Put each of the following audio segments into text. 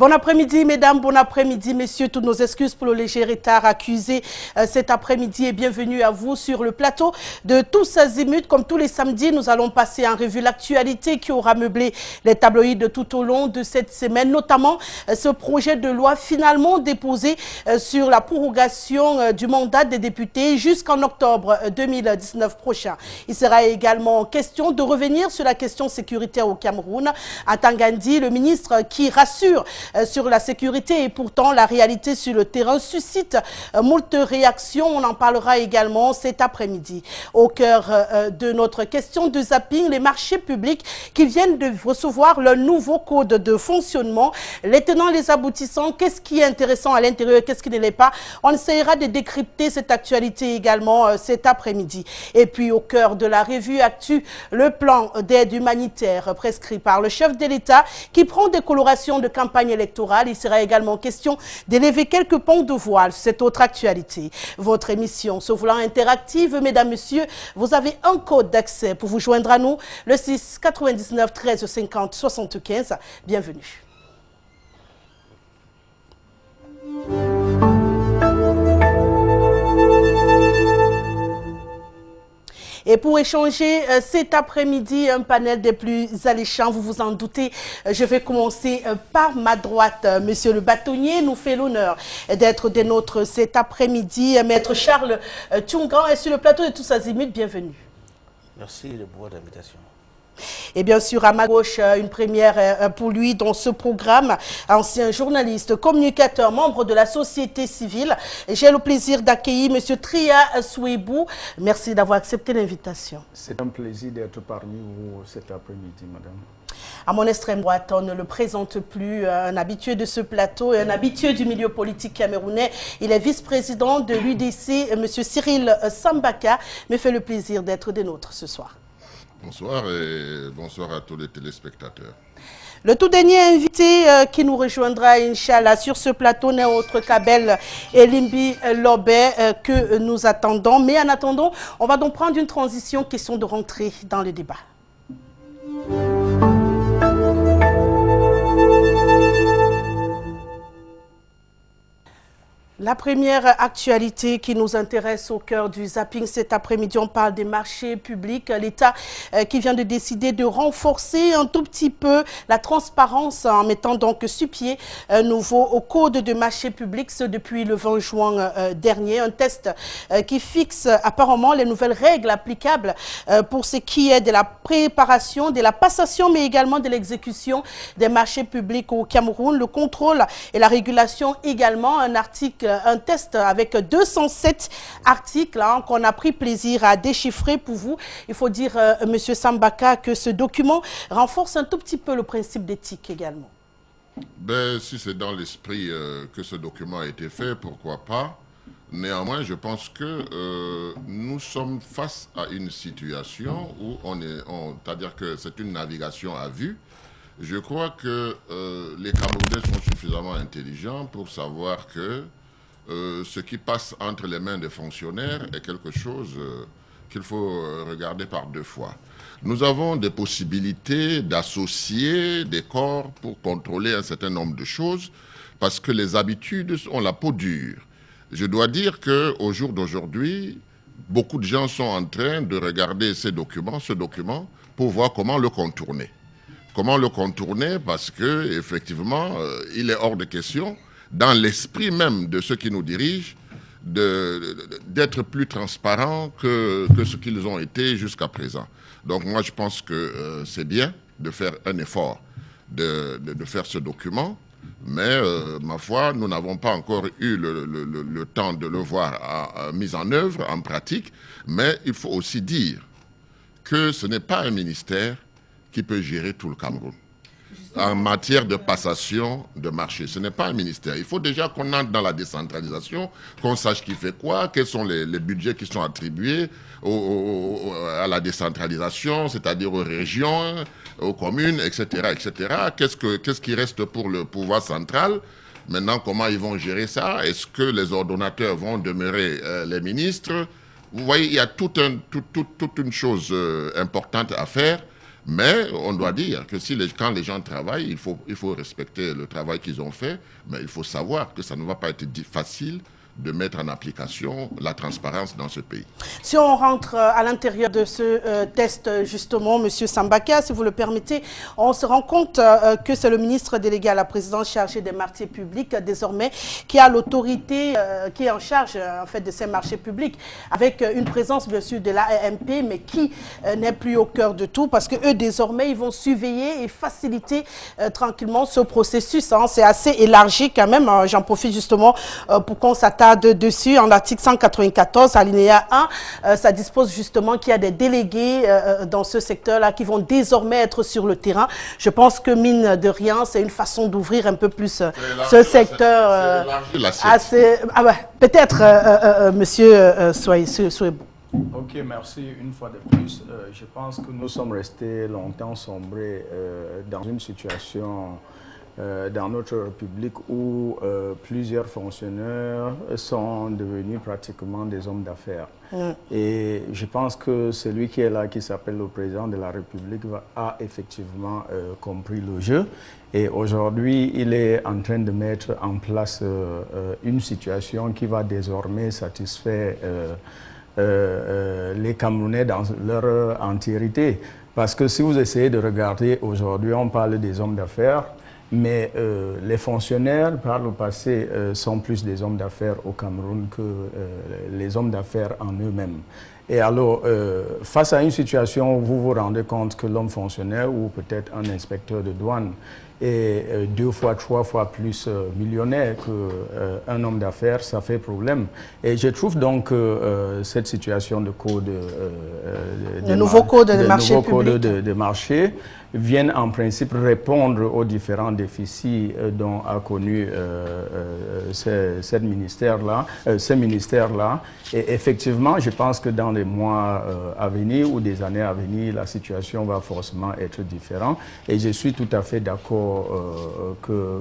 Bon après-midi, mesdames, bon après-midi, messieurs. Toutes nos excuses pour le léger retard accusé cet après-midi et bienvenue à vous sur le plateau de Tous Azimuts. Comme tous les samedis, nous allons passer en revue l'actualité qui aura meublé les tabloïds tout au long de cette semaine, notamment ce projet de loi finalement déposé sur la prorogation du mandat des députés jusqu'en octobre 2019 prochain. Il sera également question de revenir sur la question sécuritaire au Cameroun. À Tangandi, le ministre qui rassure sur la sécurité et pourtant la réalité sur le terrain suscite moult réactions. On en parlera également cet après-midi. Au cœur de notre question de zapping, les marchés publics qui viennent de recevoir leur nouveau code de fonctionnement, les tenants et les aboutissants, qu'est-ce qui est intéressant à l'intérieur, qu'est-ce qui ne l'est pas. On essaiera de décrypter cette actualité également cet après-midi. Et puis au cœur de la revue Actu, le plan d'aide humanitaire prescrit par le chef de l'État qui prend des colorations de campagne électorale. Il sera également question d'élever quelques ponts de voile sur cette autre actualité. Votre émission se voulant interactive, mesdames, messieurs, vous avez un code d'accès pour vous joindre à nous, le 6 99 13 50 75. Bienvenue. Et pour échanger cet après-midi, un panel des plus alléchants, vous vous en doutez, je vais commencer par ma droite. Monsieur le bâtonnier nous fait l'honneur d'être des nôtres cet après-midi. Maître Charles Tchoungan est sur le plateau de Tous Azimuts, bienvenue. Merci de votre invitation. Et bien sûr, à ma gauche, une première pour lui dans ce programme, ancien journaliste, communicateur, membre de la société civile. J'ai le plaisir d'accueillir M. Tria Souébou. Merci d'avoir accepté l'invitation. C'est un plaisir d'être parmi vous cet après-midi, madame. À mon extrême droite, on ne le présente plus, un habitué de ce plateau et un habitué du milieu politique camerounais. Il est vice-président de l'UDC, M. Cyril Sambaka, me fait le plaisir d'être des nôtres ce soir. Bonsoir et bonsoir à tous les téléspectateurs. Le tout dernier invité qui nous rejoindra, Inch'Allah, sur ce plateau n'est autre qu'Abel Elimbi Lobé que nous attendons. Mais en attendant, on va donc prendre une transition, question de rentrer dans le débat. La première actualité qui nous intéresse au cœur du zapping cet après-midi, on parle des marchés publics. L'État qui vient de décider de renforcer un tout petit peu la transparence en mettant donc sur pied un nouveau code de marché public, ce depuis le 20 juin dernier. Un test qui fixe apparemment les nouvelles règles applicables pour ce qui est de la préparation, de la passation, mais également de l'exécution des marchés publics au Cameroun. Le contrôle et la régulation également, un test avec 207 articles qu'on a pris plaisir à déchiffrer pour vous. Il faut dire, Monsieur Sambaka, que ce document renforce un tout petit peu le principe d'éthique également. Ben, si c'est dans l'esprit que ce document a été fait, pourquoi pas. Néanmoins, je pense que nous sommes face à une situation où c'est-à-dire que c'est une navigation à vue. Je crois que les Camerounais sont suffisamment intelligents pour savoir que ce qui passe entre les mains des fonctionnaires est quelque chose qu'il faut regarder par deux fois. Nous avons des possibilités d'associer des corps pour contrôler un certain nombre de choses parce que les habitudes ont la peau dure. Je dois dire qu'au jour d'aujourd'hui, beaucoup de gens sont en train de regarder ce document pour voir comment le contourner. Comment le contourner parce que effectivement, il est hors de question dans l'esprit même de ceux qui nous dirigent, d'être plus transparents que ce qu'ils ont été jusqu'à présent. Donc moi, je pense que c'est bien de faire un effort, de faire ce document, mais ma foi, nous n'avons pas encore eu le temps de le voir mis en œuvre, en pratique, mais il faut aussi dire que ce n'est pas un ministère qui peut gérer tout le Cameroun. En matière de passation de marché, ce n'est pas un ministère. Il faut déjà qu'on entre dans la décentralisation, qu'on sache qui fait quoi, quels sont les budgets qui sont attribués à la décentralisation, c'est-à-dire aux régions, aux communes, etc. etc. Qu'est-ce qui reste pour le pouvoir central? Maintenant, comment ils vont gérer ça? Est-ce que les ordonnateurs vont demeurer les ministres? Vous voyez, il y a toute une chose importante à faire. Mais on doit dire que quand les gens travaillent, il faut respecter le travail qu'ils ont fait, mais il faut savoir que ça ne va pas être facile de mettre en application la transparence dans ce pays. Si on rentre à l'intérieur de ce test, justement, M. Sambaka, si vous le permettez, on se rend compte que c'est le ministre délégué à la présidence chargé des marchés publics, désormais, qui a l'autorité, qui est en charge, en fait, de ces marchés publics, avec une présence, bien sûr, de l'AMP, mais qui n'est plus au cœur de tout, parce que eux, désormais, ils vont surveiller et faciliter tranquillement ce processus. Hein. C'est assez élargi, quand même. J'en profite, justement, pour qu'on s'attarde dessus. En l'article 194, alinéa 1, ça dispose justement qu'il y a des délégués dans ce secteur-là qui vont désormais être sur le terrain. Je pense que, mine de rien, c'est une façon d'ouvrir un peu plus ce secteur. Peut-être, monsieur Souebou. Ok, merci une fois de plus. Je pense que nous sommes restés longtemps sombrés dans une situation dans notre République où plusieurs fonctionnaires sont devenus pratiquement des hommes d'affaires. Et je pense que celui qui est là, qui s'appelle le président de la République, a effectivement compris le jeu. Et aujourd'hui, il est en train de mettre en place une situation qui va désormais satisfaire les Camerounais dans leur entièreté. Parce que si vous essayez de regarder aujourd'hui, on parle des hommes d'affaires, mais les fonctionnaires, par le passé, sont plus des hommes d'affaires au Cameroun que les hommes d'affaires en eux-mêmes. Et alors, face à une situation où vous vous rendez compte que l'homme fonctionnaire ou peut-être un inspecteur de douane est 2 fois, 3 fois plus millionnaire qu'un homme d'affaires, ça fait problème. Et je trouve donc que cette situation de code de nouveau code de marché viennent en principe répondre aux différents déficits dont a connu ces ministères-là. Et effectivement, je pense que dans les mois à venir ou des années à venir, la situation va forcément être différente. Et je suis tout à fait d'accord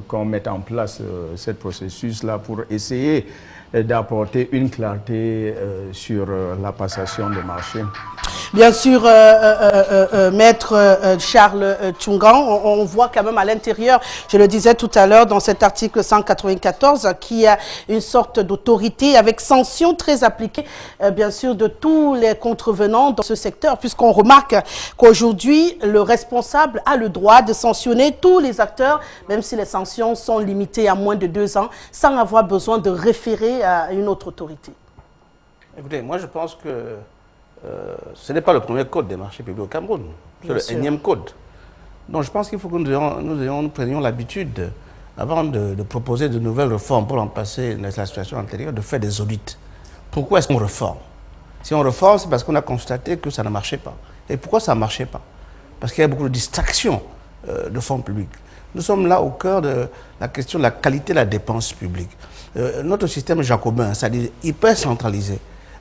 qu'on mette en place ce processus-là pour essayer d'apporter une clarté sur la passation des marchés. Bien sûr, Maître Charles Tchungan, on voit quand même à l'intérieur, je le disais tout à l'heure, dans cet article 194, qui a une sorte d'autorité avec sanctions très appliquées, bien sûr, de tous les contrevenants dans ce secteur, puisqu'on remarque qu'aujourd'hui, le responsable a le droit de sanctionner tous les acteurs, même si les sanctions sont limitées à moins de 2 ans, sans avoir besoin de référer à une autre autorité. Écoutez, moi je pense que ce n'est pas le premier code des marchés publics au Cameroun, c'est le énième code. Donc je pense qu'il faut que nous prenions l'habitude, avant de proposer de nouvelles réformes pour remplacer la situation antérieure, de faire des audits. Pourquoi est-ce qu'on réforme? Si on réforme, c'est parce qu'on a constaté que ça ne marchait pas. Et pourquoi ça ne marchait pas? Parce qu'il y a beaucoup de distractions de fonds publics. Nous sommes là au cœur de la question de la qualité de la dépense publique. Notre système jacobin, c'est-à-dire hyper centralisé,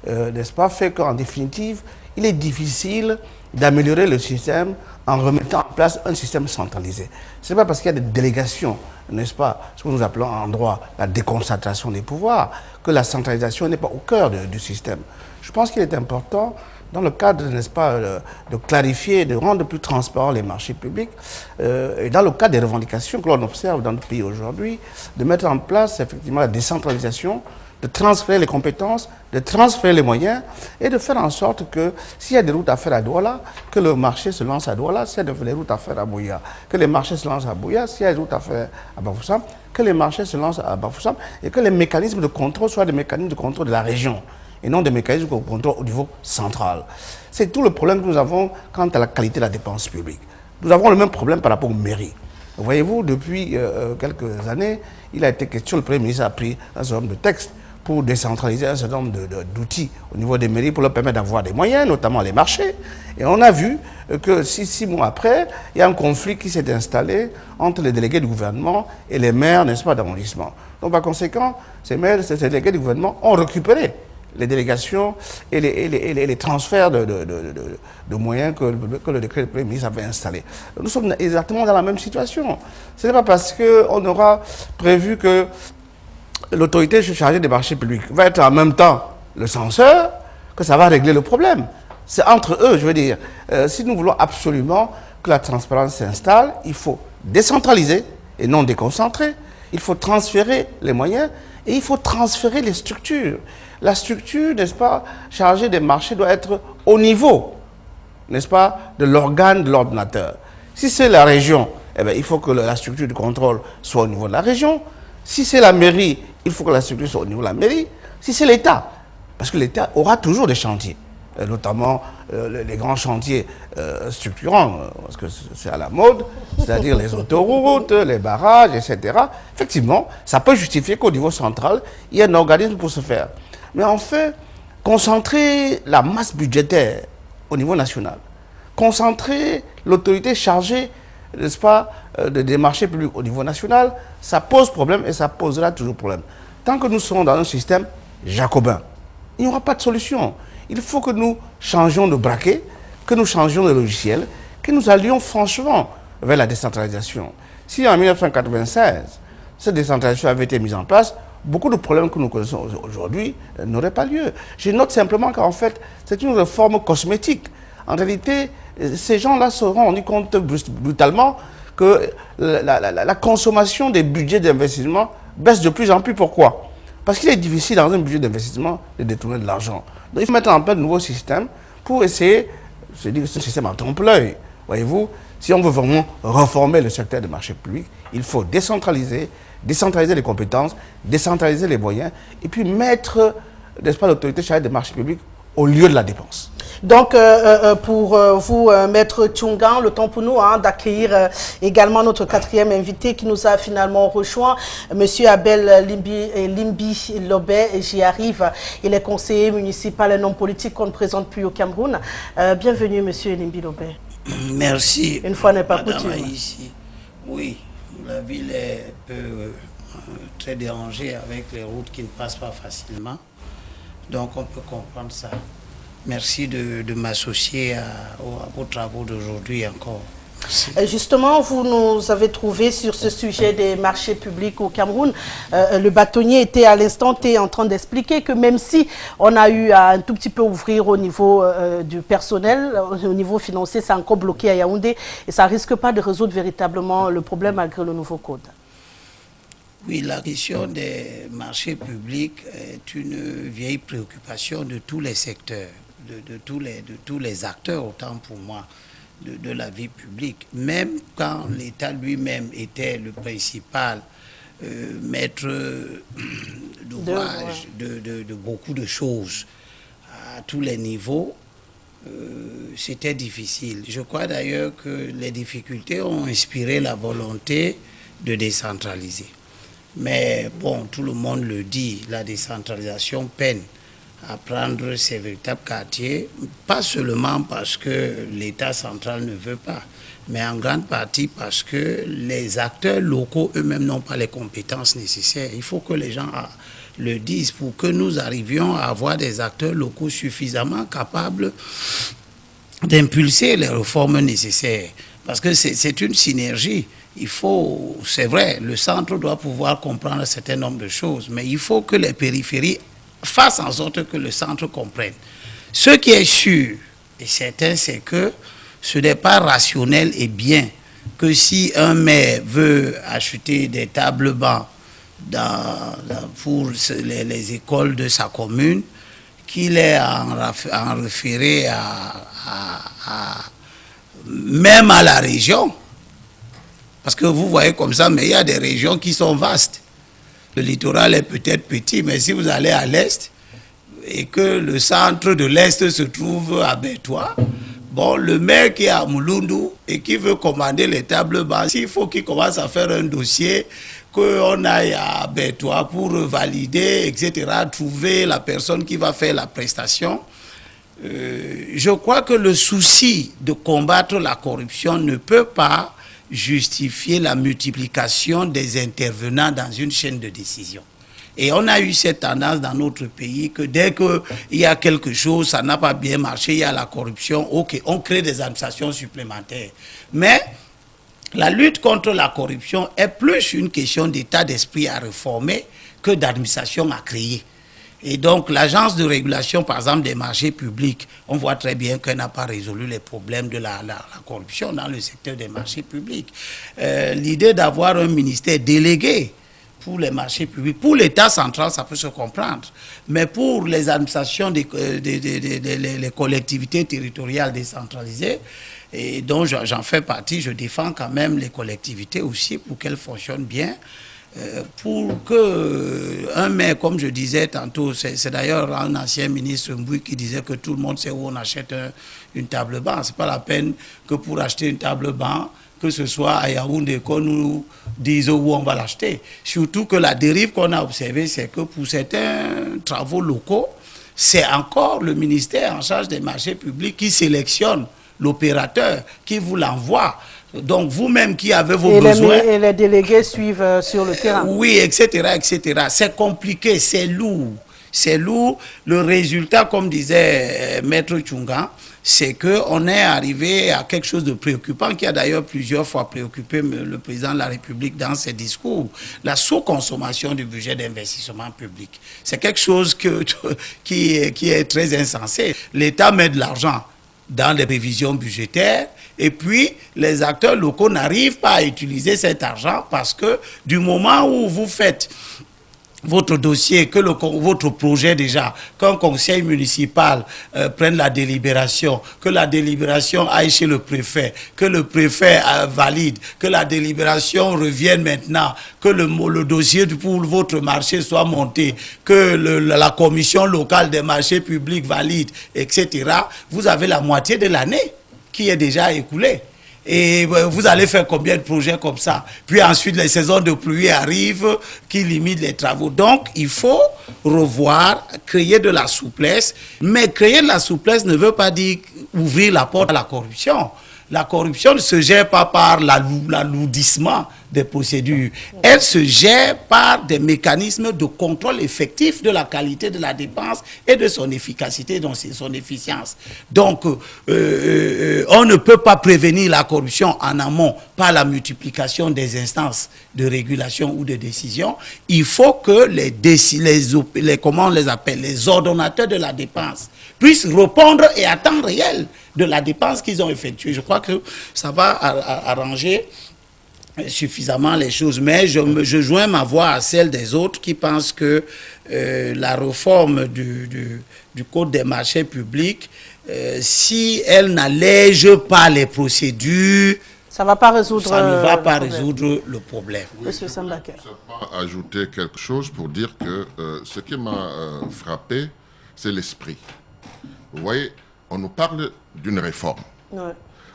n'est-ce pas, fait qu'en définitive, il est difficile d'améliorer le système en remettant en place un système centralisé. Ce n'est pas parce qu'il y a des délégations, n'est-ce pas, ce que nous appelons en droit la déconcentration des pouvoirs, que la centralisation n'est pas au cœur du système. Je pense qu'il est important, dans le cadre, n'est-ce pas, de clarifier, de rendre plus transparents les marchés publics, et dans le cadre des revendications que l'on observe dans notre pays aujourd'hui, de mettre en place effectivement la décentralisation, de transférer les compétences, de transférer les moyens et de faire en sorte que s'il y a des routes à faire à Douala, que le marché se lance à Douala, s'il y a des routes à faire à Bouya, que les marchés se lancent à Bouya, s'il y a des routes à faire à Bafoussam, que les marchés se lancent à Bafoussam et que les mécanismes de contrôle soient des mécanismes de contrôle de la région et non des mécanismes de contrôle au niveau central. C'est tout le problème que nous avons quant à la qualité de la dépense publique. Nous avons le même problème par rapport aux mairies. Voyez-vous, depuis quelques années, il a été question, le Premier ministre a pris un certain nombre de textes pour décentraliser un certain nombre d'outils au niveau des mairies pour leur permettre d'avoir des moyens, notamment les marchés. Et on a vu que 6 mois après, il y a un conflit qui s'est installé entre les délégués du gouvernement et les maires, n'est-ce pas, d'arrondissement. Donc par conséquent, ces maires, ces délégués du gouvernement ont récupéré les délégations et les transferts de moyens que le décret du Premier ministre avait installé. Nous sommes exactement dans la même situation. Ce n'est pas parce qu'on aura prévu que l'autorité chargée des marchés publics va être en même temps le censeur que ça va régler le problème. C'est entre eux, je veux dire. Si nous voulons absolument que la transparence s'installe, il faut décentraliser et non déconcentrer. Il faut transférer les moyens et il faut transférer les structures. La structure, n'est-ce pas, chargée des marchés doit être au niveau, n'est-ce pas, de l'organe de l'ordinateur. Si c'est la région, eh bien, il faut que la structure de contrôle soit au niveau de la région. Si c'est la mairie, il faut que la structure soit au niveau de la mairie. Si c'est l'État, parce que l'État aura toujours des chantiers, notamment les grands chantiers structurants, parce que c'est à la mode, c'est-à-dire les autoroutes, les barrages, etc. Effectivement, ça peut justifier qu'au niveau central, il y ait un organisme pour ce faire. Mais en fait, concentrer la masse budgétaire au niveau national, concentrer l'autorité chargée, n'est-ce pas, des marchés publics au niveau national, ça pose problème et ça posera toujours problème. Tant que nous serons dans un système jacobin, il n'y aura pas de solution. Il faut que nous changions de braquet, que nous changions de logiciel, que nous allions franchement vers la décentralisation. Si en 1996, cette décentralisation avait été mise en place, beaucoup de problèmes que nous connaissons aujourd'hui n'auraient pas lieu. Je note simplement qu'en fait, c'est une réforme cosmétique. En réalité, ces gens-là se sont rendus compte brutalement que la consommation des budgets d'investissement baisse de plus en plus. Pourquoi? Parce qu'il est difficile dans un budget d'investissement de détourner de l'argent. Donc il faut mettre en place de nouveaux systèmes pour essayer, je dis que c'est un système en trompe-l'œil. Voyez-vous, si on veut vraiment reformer le secteur des marchés publics, il faut décentraliser les compétences, décentraliser les moyens, et puis mettre, n'est-ce pas, l'autorité chargée des marchés publics au lieu de la dépense. Donc, pour vous, Maître Tchungan, le temps pour nous d'accueillir également notre quatrième invité qui nous a finalement rejoint, Monsieur Abel Limbi Lobé, et j'y arrive. Il est conseiller municipal et non politique qu'on ne présente plus au Cameroun. Bienvenue, Monsieur Limbi Lobé. Merci. Une fois n'est pas coutume. Ici. Oui, la ville est très dérangée avec les routes qui ne passent pas facilement. Donc, on peut comprendre ça. Merci de m'associer à vos travaux d'aujourd'hui encore. Merci. Justement, vous nous avez trouvé sur ce sujet des marchés publics au Cameroun. Le bâtonnier était à l'instant T en train d'expliquer que même si on a eu à un tout petit peu ouvrir au niveau du personnel, au niveau financier, c'est encore bloqué à Yaoundé et ça ne risque pas de résoudre véritablement le problème malgré le nouveau code. Oui, la question des marchés publics est une vieille préoccupation de tous les secteurs, de tous les acteurs, autant pour moi, de la vie publique. Même quand l'État lui-même était le principal maître d'ouvrage de beaucoup de choses à tous les niveaux, c'était difficile. Je crois d'ailleurs que les difficultés ont inspiré la volonté de décentraliser. Mais bon, tout le monde le dit, la décentralisation peine à prendre ces véritables quartiers, pas seulement parce que l'État central ne veut pas, mais en grande partie parce que les acteurs locaux eux-mêmes n'ont pas les compétences nécessaires. Il faut que les gens le disent pour que nous arrivions à avoir des acteurs locaux suffisamment capables d'impulser les réformes nécessaires. Parce que c'est une synergie. Il faut, c'est vrai, le centre doit pouvoir comprendre un certain nombre de choses, mais il faut que les périphéries fassent en sorte que le centre comprenne. Ce qui est sûr et certain, c'est que ce n'est pas rationnel et bien que si un maire veut acheter des tables bancs pour les écoles de sa commune, qu'il ait en référé même à la région. Parce que vous voyez comme ça, mais il y a des régions qui sont vastes. Le littoral est peut-être petit, mais si vous allez à l'est et que le centre de l'est se trouve à Bétois, bon, le maire qui est à Mouloundou et qui veut commander les tables basses, il faut qu'il commence à faire un dossier, qu'on aille à Bétois pour valider, etc., trouver la personne qui va faire la prestation. Je crois que le souci de combattre la corruption ne peut pas justifier la multiplication des intervenants dans une chaîne de décision. Et on a eu cette tendance dans notre pays que dès qu'il y a quelque chose, ça n'a pas bien marché, il y a la corruption, ok, on crée des administrations supplémentaires. Mais la lutte contre la corruption est plus une question d'état d'esprit à réformer que d'administration à créer. Et donc, l'agence de régulation, par exemple, des marchés publics, on voit très bien qu'elle n'a pas résolu les problèmes de la corruption dans le secteur des marchés publics. L'idée d'avoir un ministère délégué pour les marchés publics, pour l'État central, ça peut se comprendre. Mais pour les administrations des collectivités territoriales décentralisées, et dont j'en fais partie, je défends quand même les collectivités aussi pour qu'elles fonctionnent bien. Pour que un maire, comme je disais tantôt, c'est d'ailleurs un ancien ministre Mbouy qui disait que tout le monde sait où on achète une table-banc. Ce n'est pas la peine que pour acheter une table-banc, que ce soit à Yaoundé, qu'on nous dise où on va l'acheter. Surtout que la dérive qu'on a observée, c'est que pour certains travaux locaux, c'est encore le ministère en charge des marchés publics qui sélectionne l'opérateur, qui vous l'envoie. Donc vous-même qui avez vos besoins... Et les délégués suivent sur le terrain. Oui, etc., etc. C'est compliqué, c'est lourd. C'est lourd. Le résultat, comme disait Maître Tchunga, c'est qu'on est arrivé à quelque chose de préoccupant qui a d'ailleurs plusieurs fois préoccupé le président de la République dans ses discours. La sous-consommation du budget d'investissement public. C'est quelque chose qui est très insensé. L'État met de l'argent dans les prévisions budgétaires, et puis les acteurs locaux n'arrivent pas à utiliser cet argent parce que du moment où vous faites votre dossier, que votre projet déjà, qu'un conseil municipal prenne la délibération, que la délibération aille chez le préfet, que le préfet valide, que la délibération revienne maintenant, que le dossier pour votre marché soit monté, que la commission locale des marchés publics valide, etc. Vous avez la moitié de l'année qui est déjà écoulée. Et vous allez faire combien de projets comme ça? Puis ensuite, les saisons de pluie arrivent qui limitent les travaux. Donc, il faut revoir, créer de la souplesse. Mais créer de la souplesse ne veut pas dire ouvrir la porte à la corruption. La corruption ne se gère pas par l'alourdissement des procédures. Elle se gère par des mécanismes de contrôle effectif de la qualité de la dépense et de son efficacité, donc son efficience. Donc, on ne peut pas prévenir la corruption en amont par la multiplication des instances de régulation ou de décision. Il faut que comment on les appelle, les ordonnateurs de la dépense puissent répondre et à temps réel de la dépense qu'ils ont effectuée. Je crois que ça va arranger suffisamment les choses, mais je joins ma voix à celle des autres qui pensent que la réforme du Code des marchés publics, si elle n'allège pas les procédures, ça ne va pas résoudre, résoudre le problème. Oui. Monsieur Sambaka. Je ne sais pas ajouter quelque chose pour dire que ce qui m'a frappé, c'est l'esprit. Vous voyez, on nous parle d'une réforme. Ouais.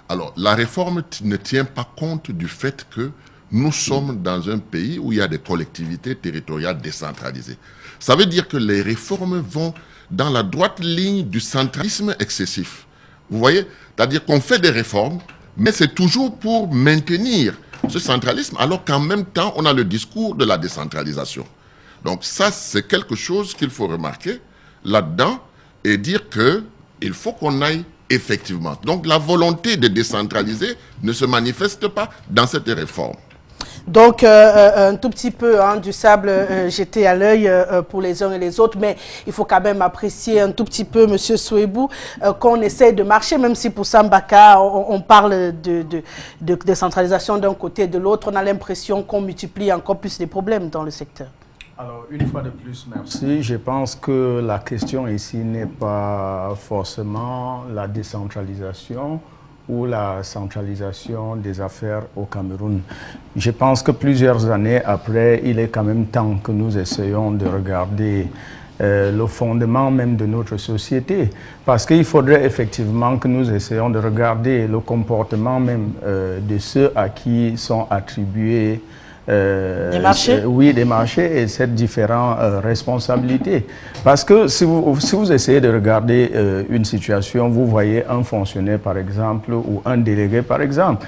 Alors, la réforme ne tient pas compte du fait que nous sommes dans un pays où il y a des collectivités territoriales décentralisées. Ça veut dire que les réformes vont dans la droite ligne du centralisme excessif. Vous voyez? C'est-à-dire qu'on fait des réformes, mais c'est toujours pour maintenir ce centralisme, alors qu'en même temps, on a le discours de la décentralisation. Donc ça, c'est quelque chose qu'il faut remarquer là-dedans et dire qu'il faut qu'on aille effectivement. Donc la volonté de décentraliser ne se manifeste pas dans cette réforme. Donc un tout petit peu du sable jeté à l'œil pour les uns et les autres, mais il faut quand même apprécier un tout petit peu, Monsieur Souaibou, qu'on essaie de marcher, même si pour Sambaka, on parle de décentralisation d'un côté et de l'autre, on a l'impression qu'on multiplie encore plus les problèmes dans le secteur. Alors, une fois de plus, merci. Je pense que la question ici n'est pas forcément la décentralisation ou la centralisation des affaires au Cameroun. Je pense que plusieurs années après, il est quand même temps que nous essayons de regarder le fondement même de notre société. Parce qu'il faudrait effectivement que nous essayions de regarder le comportement même de ceux à qui sont attribués des marchés? Oui, des marchés et cette différentes responsabilités. Parce que si vous essayez de regarder une situation, vous voyez un fonctionnaire par exemple ou un délégué par exemple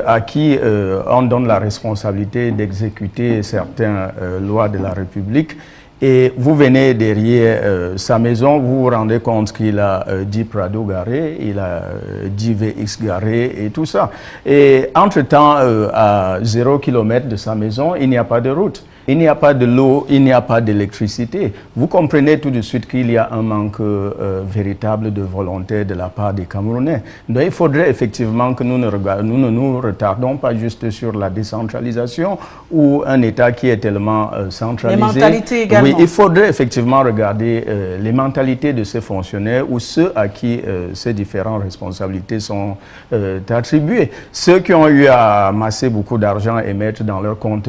à qui on donne la responsabilité d'exécuter certaines lois de la République. Et vous venez derrière sa maison, vous vous rendez compte qu'il a 10 Prado garés, il a 10 VX garés et tout ça. Et entre-temps, à 0 km de sa maison, il n'y a pas de route. il n'y a pas de l'eau, il n'y a pas d'électricité. Vous comprenez tout de suite qu'il y a un manque véritable de volonté de la part des Camerounais. Donc il faudrait effectivement que nous ne nous retardons pas juste sur la décentralisation ou un État qui est tellement centralisé. Les mentalités également. Oui, il faudrait effectivement regarder les mentalités de ces fonctionnaires ou ceux à qui ces différentes responsabilités sont attribuées. Ceux qui ont eu à amasser beaucoup d'argent et mettre dans leur compte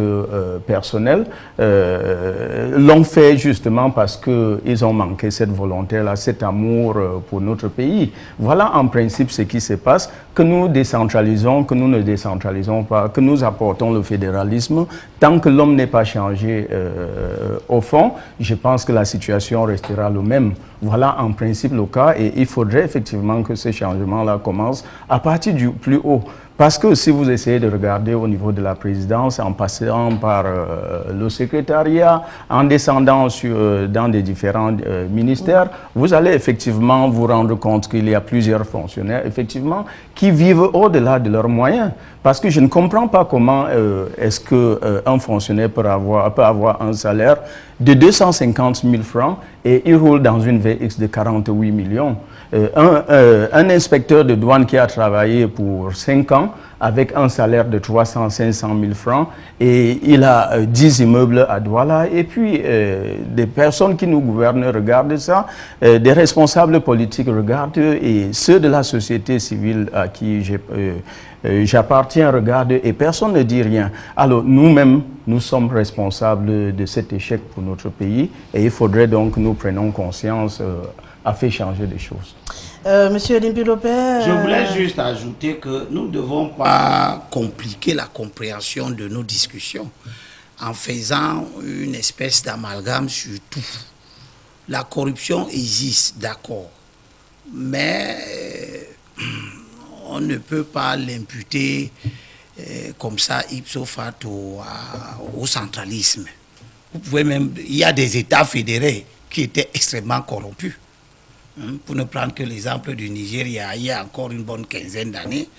personnel l'ont fait justement parce qu'ils ont manqué cette volonté-là, cet amour pour notre pays. Voilà en principe ce qui se passe, que nous décentralisons, que nous ne décentralisons pas, que nous apportons le fédéralisme. Tant que l'homme n'est pas changé au fond, je pense que la situation restera le même. Voilà en principe le cas et il faudrait effectivement que ces changements-là commencent à partir du plus haut. Parce que si vous essayez de regarder au niveau de la présidence, en passant par le secrétariat, en descendant dans des différents ministères, vous allez effectivement vous rendre compte qu'il y a plusieurs fonctionnaires, effectivement, qui vivent au-delà de leurs moyens. Parce que je ne comprends pas comment est-ce qu'un fonctionnaire peut avoir un salaire de 250 000 francs et il roule dans une VX de 48 millions. Un inspecteur de douane qui a travaillé pour 5 ans avec un salaire de 300-500 000 francs et il a 10 immeubles à Douala et puis des personnes qui nous gouvernent regardent ça, des responsables politiques regardent et ceux de la société civile à qui j'appartiens regardent et personne ne dit rien. Alors nous-mêmes, nous sommes responsables de cet échec pour notre pays et il faudrait donc que nous prenions conscience à faire changer les choses. Monsieur Limbilobert, je voulais juste ajouter que nous ne devons pas compliquer la compréhension de nos discussions en faisant une espèce d'amalgame sur tout. La corruption existe, d'accord, mais on ne peut pas l'imputer comme ça ipso facto au centralisme. Vous pouvez même, il y a des États fédérés qui étaient extrêmement corrompus. Pour ne prendre que l'exemple du Nigeria, il y a encore une bonne quinzaine d'années,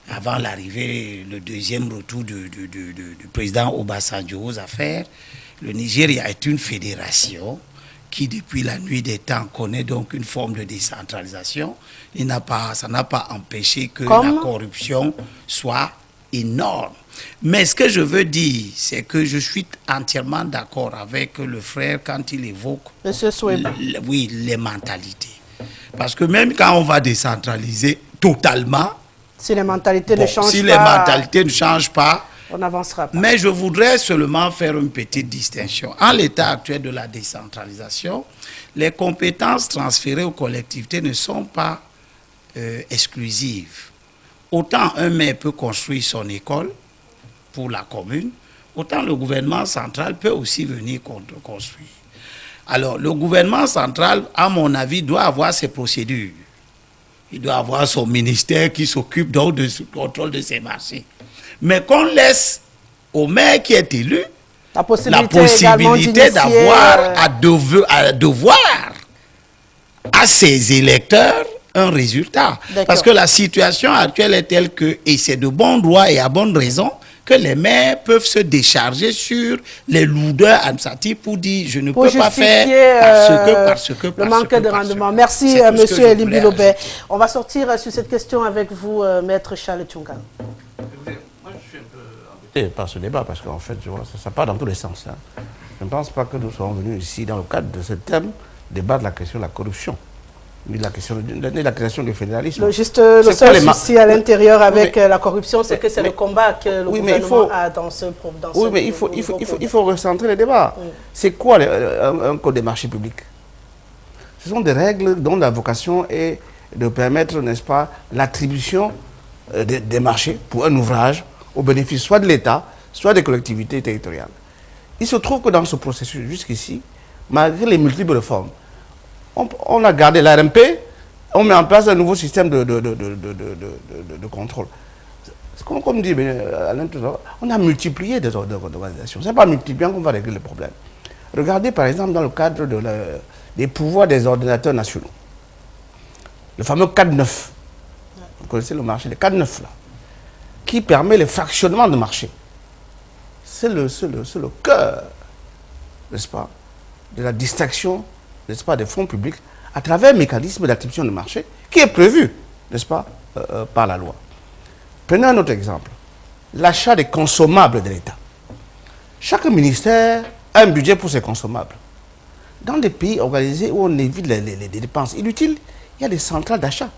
avant l'arrivée, le deuxième retour du président Obasanjo aux affaires, le Nigeria est une fédération qui, depuis la nuit des temps, connaît donc une forme de décentralisation. Ça n'a pas empêché que la corruption soit énorme. Mais ce que je veux dire, c'est que je suis entièrement d'accord avec le frère quand il évoque les mentalités. Parce que même quand on va décentraliser totalement, si les mentalités ne changent pas, les mentalités ne changent pas, on n'avancera pas. Mais je voudrais seulement faire une petite distinction. En l'état actuel de la décentralisation, les compétences transférées aux collectivités ne sont pas exclusives. Autant un maire peut construire son école pour la commune, autant le gouvernement central peut aussi venir construire. Alors, le gouvernement central, à mon avis, doit avoir ses procédures. Il doit avoir son ministère qui s'occupe donc du contrôle de ces marchés. Mais qu'on laisse au maire qui est élu la possibilité d'avoir à devoir à ses électeurs un résultat. Parce que la situation actuelle est telle que, et c'est de bon droit et à bonne raison, que les maires peuvent se décharger sur les lourdeurs administratives pour dire je ne peux pas faire parce que le manque de rendement. Merci monsieur Elim Bilobert. On va sortir sur cette question avec vous, maître Charles Tchunga. Moi je suis un peu embêté par ce débat parce qu'en fait ça part dans tous les sens. Hein. Je ne pense pas que nous soyons venus ici dans le cadre de ce thème débattre la question de la corruption. Ni la question du fédéralisme. Le seul souci à l'intérieur avec la corruption, c'est que c'est le combat que le gouvernement a dans ce Oui, mais il faut recentrer le débat. C'est quoi un code des marchés publics? Ce sont des règles dont la vocation est de permettre, n'est-ce pas, l'attribution des marchés pour un ouvrage au bénéfice soit de l'État, soit des collectivités territoriales. Il se trouve que dans ce processus, jusqu'ici, malgré les multiples réformes, on a gardé l'ARMP, on met en place un nouveau système de contrôle. Comme dit Alain, on a multiplié des organisations. Ce n'est pas multipliant qu'on va régler le problème. Regardez par exemple dans le cadre des pouvoirs des ordinateurs nationaux. Le fameux CAD 9. Vous connaissez le marché, le CAD 9 là, qui permet le fractionnement de marché. C'est le cœur n'est-ce pas, de la distraction, n'est-ce pas, des fonds publics à travers un mécanisme d'attribution de marché qui est prévu, n'est-ce pas, par la loi. Prenons un autre exemple, l'achat des consommables de l'État. Chaque ministère a un budget pour ses consommables. Dans des pays organisés où on évite les dépenses inutiles, il y a des centrales d'achat.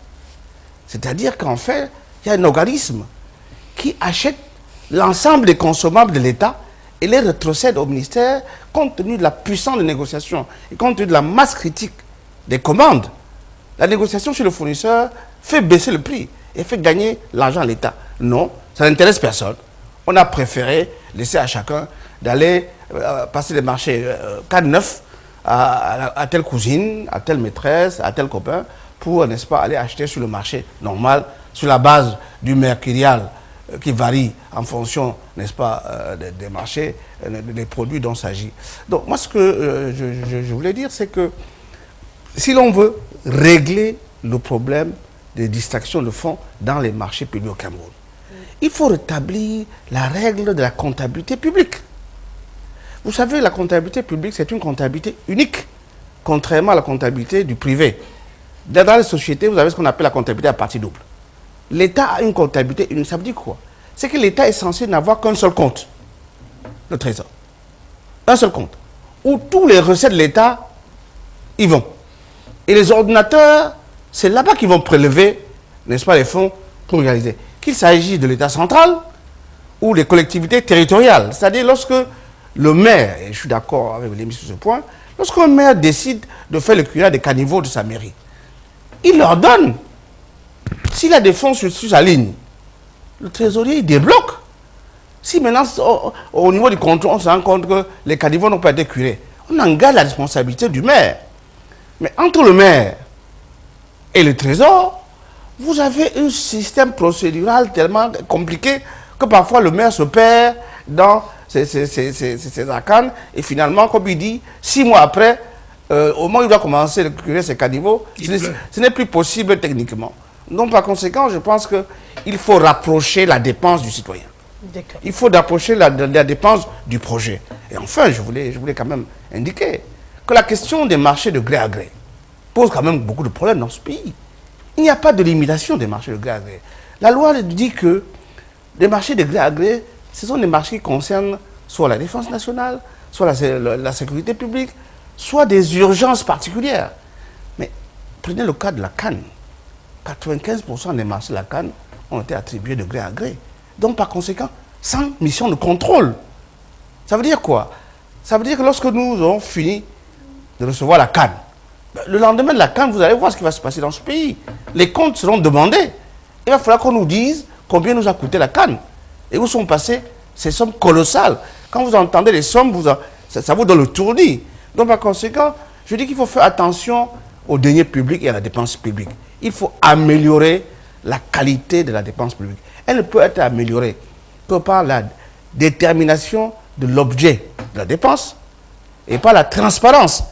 C'est-à-dire qu'en fait, il y a un organisme qui achète l'ensemble des consommables de l'État et les rétrocède au ministère compte tenu de la puissance de négociation et compte tenu de la masse critique des commandes. La négociation chez le fournisseur fait baisser le prix et fait gagner l'argent à l'État. Non, ça n'intéresse personne. On a préféré laisser à chacun d'aller passer des marchés 4-9 à telle cousine, à telle maîtresse, à tel copain, pour, n'est-ce pas, aller acheter sur le marché normal, sur la base du mercurial qui varie en fonction, n'est-ce pas, des marchés, des produits dont il s'agit. Donc, moi, ce que je voulais dire, c'est que si l'on veut régler le problème des distractions de fonds dans les marchés publics au Cameroun, il faut rétablir la règle de la comptabilité publique. Vous savez, la comptabilité publique, c'est une comptabilité unique, contrairement à la comptabilité du privé. Dans les sociétés, vous avez ce qu'on appelle la comptabilité à partie double. L'État a une comptabilité unique. Ça veut dire quoi? C'est que l'État est censé n'avoir qu'un seul compte, le Trésor. Un seul compte, où tous les recettes de l'État y vont. Et les ordinateurs, c'est là-bas qu'ils vont prélever, n'est-ce pas, les fonds pour réaliser. Qu'il s'agisse de l'État central ou des collectivités territoriales. C'est-à-dire lorsque le maire, et je suis d'accord avec l'émission sur ce point, lorsqu'un maire décide de faire le curage des caniveaux de sa mairie, il leur donne. S'il a des fonds sur sa ligne, le trésorier il débloque. Si maintenant, au niveau du contrôle, on se rend compte que les caniveaux n'ont pas été curés, on engage la responsabilité du maire. Mais entre le maire et le trésor, vous avez un système procédural tellement compliqué que parfois le maire se perd dans ses arcanes et finalement, comme il dit, 6 mois après, au moment où il doit commencer à curer ses caniveaux, ce n'est plus possible techniquement. Donc par conséquent, je pense qu'il faut rapprocher la dépense du citoyen. Il faut rapprocher la dépense du projet. Et enfin, je voulais quand même indiquer que la question des marchés de gré à gré pose quand même beaucoup de problèmes dans ce pays. Il n'y a pas de limitation des marchés de gré à gré. La loi dit que les marchés de gré à gré, ce sont des marchés qui concernent soit la défense nationale, soit la sécurité publique, soit des urgences particulières. Mais prenez le cas de la canne. 95% des marchés de la canne ont été attribués de gré à gré. Donc par conséquent, sans mission de contrôle. Ça veut dire quoi? Ça veut dire que lorsque nous aurons fini de recevoir la canne, le lendemain de la canne, vous allez voir ce qui va se passer dans ce pays. Les comptes seront demandés. Il va falloir qu'on nous dise combien nous a coûté la canne. Et où sont passées ces sommes colossales. Quand vous entendez les sommes, ça vous donne le tournis. Donc par conséquent, je dis qu'il faut faire attention aux deniers publics et à la dépense publique. Il faut améliorer la qualité de la dépense publique. Elle ne peut être améliorée que par la détermination de l'objet de la dépense et par la transparence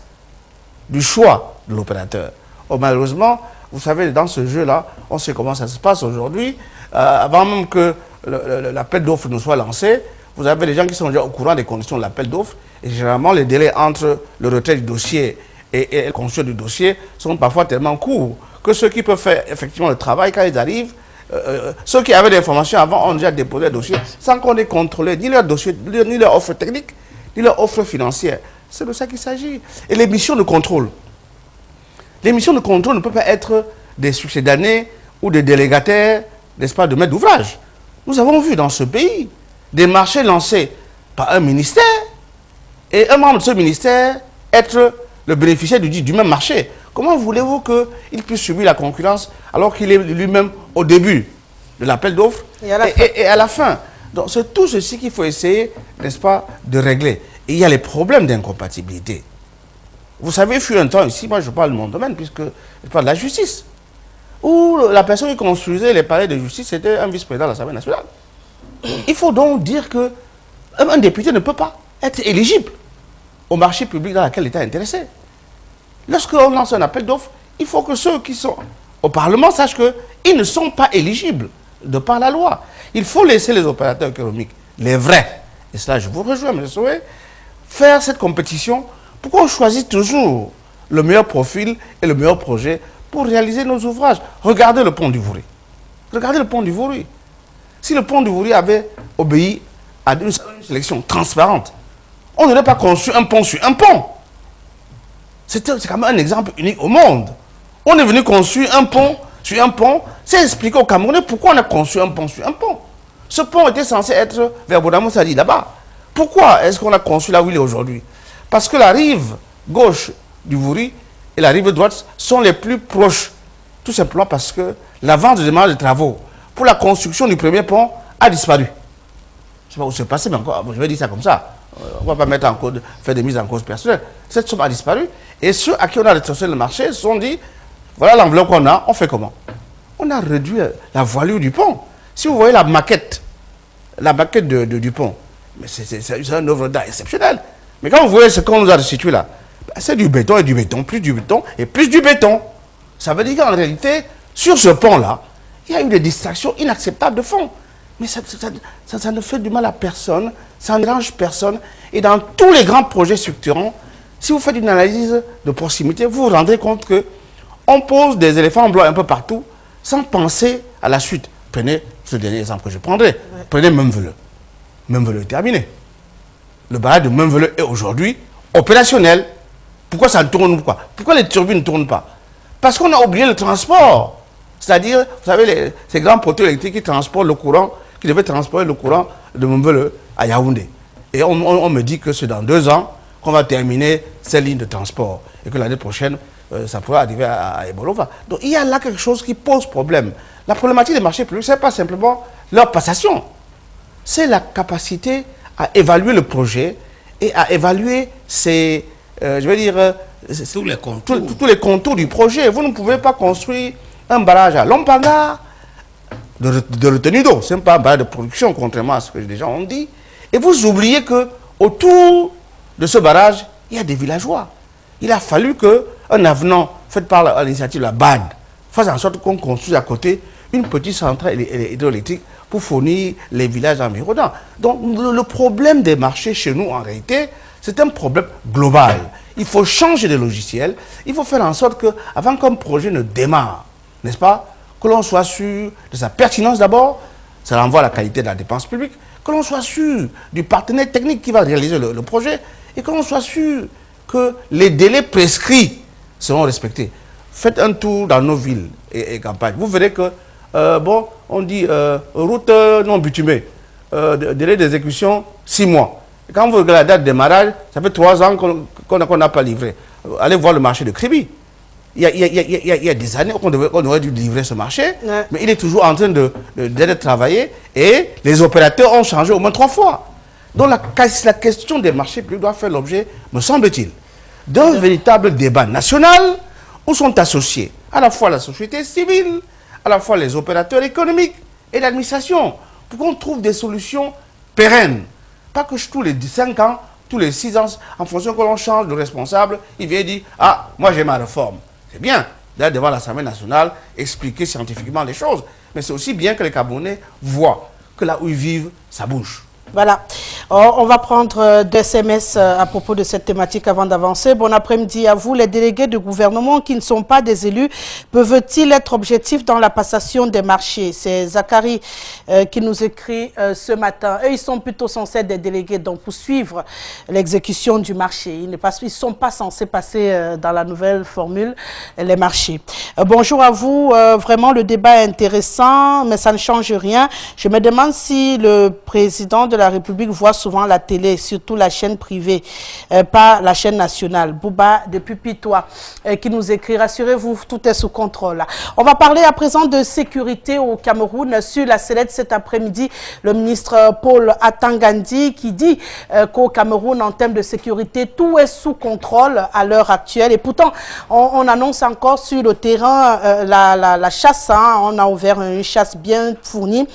du choix de l'opérateur. Oh, malheureusement, vous savez, dans ce jeu-là, on sait comment ça se passe aujourd'hui. Avant même que l'appel d'offres ne soit lancé, vous avez des gens qui sont déjà au courant des conditions de l'appel d'offres. Et généralement, les délais entre le retrait du dossier et le construction du dossier sont parfois tellement courts que ceux qui peuvent faire effectivement le travail, quand ils arrivent, ceux qui avaient des informations avant ont déjà déposé le dossier sans qu'on ait contrôlé ni leur dossier, ni leur offre technique, ni leur offre financière. C'est de ça qu'il s'agit. Et les missions de contrôle. Les missions de contrôle ne peuvent pas être des succédanés ou des délégataires, n'est-ce pas, de maîtres d'ouvrage. Nous avons vu dans ce pays des marchés lancés par un ministère et un membre de ce ministère être le bénéficiaire du même marché. Comment voulez-vous qu'il puisse subir la concurrence alors qu'il est lui-même au début de l'appel d'offres et à la fin? Donc c'est tout ceci qu'il faut essayer, n'est-ce pas, de régler. Et il y a les problèmes d'incompatibilité. Vous savez, il fut un temps ici, moi je parle de mon domaine, puisque je parle de la justice, où la personne qui construisait les palais de justice, c'était un vice-président de l'Assemblée nationale. Il faut donc dire qu'un député ne peut pas être éligible au marché public dans lequel l'État est intéressé. Lorsqu'on lance un appel d'offres, il faut que ceux qui sont au Parlement sachent qu'ils ne sont pas éligibles de par la loi. Il faut laisser les opérateurs économiques, les vrais, et cela je vous rejoins, M. Souhait, faire cette compétition, pourquoi on choisit toujours le meilleur profil et le meilleur projet pour réaliser nos ouvrages? Regardez le pont du Vouri. Regardez le pont du Vouri. Si le pont du Vouri avait obéi à une sélection transparente, on n'aurait pas conçu un pont sur un pont. C'est quand même un exemple unique au monde. On est venu construire un pont sur un pont, c'est expliquer aux Camerounais pourquoi on a conçu un pont sur un pont. Ce pont était censé être vers Boudamou-Sadi, là-bas. Pourquoi est-ce qu'on a construit là où il est aujourd'hui? Parce que la rive gauche du Vouri et la rive droite sont les plus proches. Tout simplement parce que l'avance de démarrage des travaux pour la construction du premier pont a disparu. Je ne sais pas où c'est passé, mais encore, je vais dire ça comme ça. On ne va pas mettre en cause, faire des mises en cause personnelles. Cette somme a disparu. Et ceux à qui on a retracé le marché se sont dit, voilà l'enveloppe qu'on a, on fait comment? On a réduit la voilure du pont. Si vous voyez la maquette du pont, c'est une œuvre d'art exceptionnelle. Mais quand vous voyez ce qu'on nous a restitué là, c'est du béton et du béton, plus du béton et plus du béton. Ça veut dire qu'en réalité, sur ce pont-là, il y a eu des distractions inacceptables de fond. Mais ça ne fait du mal à personne, ça ne dérange personne. Et dans tous les grands projets structurants, si vous faites une analyse de proximité, vous vous rendrez compte qu'on pose des éléphants blancs un peu partout sans penser à la suite. Prenez ce dernier exemple que je prendrai. Ouais. Prenez Memveleu. Memveleu est terminé. Le barrage de Memveleu est aujourd'hui opérationnel. Pourquoi ça ne tourne pas? Pourquoi les turbines ne tournent pas? Parce qu'on a oublié le transport. C'est-à-dire, vous savez, ces grands poteaux électriques qui transportent le courant, qui devaient transporter le courant de Memveleu à Yaoundé. Et on me dit que c'est dans 2 ans qu'on va terminer ces lignes de transport. Et que l'année prochaine, ça pourra arriver à Ebolova. Donc il y a là quelque chose qui pose problème. La problématique des marchés publics, ce n'est pas simplement leur passation. C'est la capacité à évaluer le projet et à évaluer ses, je vais dire, tous les contours du projet. Vous ne pouvez pas construire un barrage à Lompanga de retenue d'eau. Ce n'est pas un barrage de production, contrairement à ce que les gens ont dit. Et vous oubliez qu'autour de ce barrage, il y a des villageois. Il a fallu qu'un avenant fait par l'initiative de la BAD fasse en sorte qu'on construise à côté une petite centrale hydroélectrique pour fournir les villages environnants. Donc le problème des marchés chez nous, en réalité, c'est un problème global. Il faut changer de logiciel. Il faut faire en sorte qu'avant qu'un projet ne démarre, n'est-ce pas, que l'on soit sûr de sa pertinence d'abord, ça renvoie à la qualité de la dépense publique, que l'on soit sûr du partenaire technique qui va réaliser le projet et que l'on soit sûr que les délais prescrits seront respectés. Faites un tour dans nos villes et campagnes. Vous verrez que, bon, on dit route non bitumée, délai d'exécution 6 mois. Et quand vous regardez la date de démarrage, ça fait 3 ans qu'on n'a pas livré. Allez voir le marché de Kribi. Il y a des années qu'on aurait dû livrer ce marché, ouais. Mais il est toujours en train d'être travaillé et les opérateurs ont changé au moins 3 fois. Donc la question des marchés publics doit faire l'objet, me semble-t-il, d'un véritable débat national où sont associés à la fois la société civile, à la fois les opérateurs économiques et l'administration, pour qu'on trouve des solutions pérennes. Pas que tous les 5 ans, tous les 6 ans, en fonction que l'on change de responsable, il vient dire « Ah, moi j'ai ma réforme ». C'est bien d'aller devant l'Assemblée nationale, expliquer scientifiquement les choses, mais c'est aussi bien que les Camerounais voient que là où ils vivent, ça bouge. Voilà. On va prendre 2 SMS à propos de cette thématique avant d'avancer. Bon après-midi à vous. Les délégués de gouvernement qui ne sont pas des élus peuvent-ils être objectifs dans la passation des marchés? C'est Zachary qui nous écrit ce matin. Eux, ils sont plutôt censés être des délégués donc pour suivre l'exécution du marché. Ils ne sont pas censés passer dans la nouvelle formule les marchés. Bonjour à vous. Vraiment, le débat est intéressant, mais ça ne change rien. Je me demande si le président de la République voit souvent la télé, surtout la chaîne privée, pas la chaîne nationale. Bouba, depuis Pitois, qui nous écrit, rassurez-vous, tout est sous contrôle. On va parler à présent de sécurité au Cameroun. Sur la sellette cet après-midi, le ministre Paul Atangandi qui dit qu'au Cameroun, en termes de sécurité, tout est sous contrôle à l'heure actuelle. Et pourtant, on annonce encore sur le terrain la chasse. Hein, on a ouvert une chasse bien fournie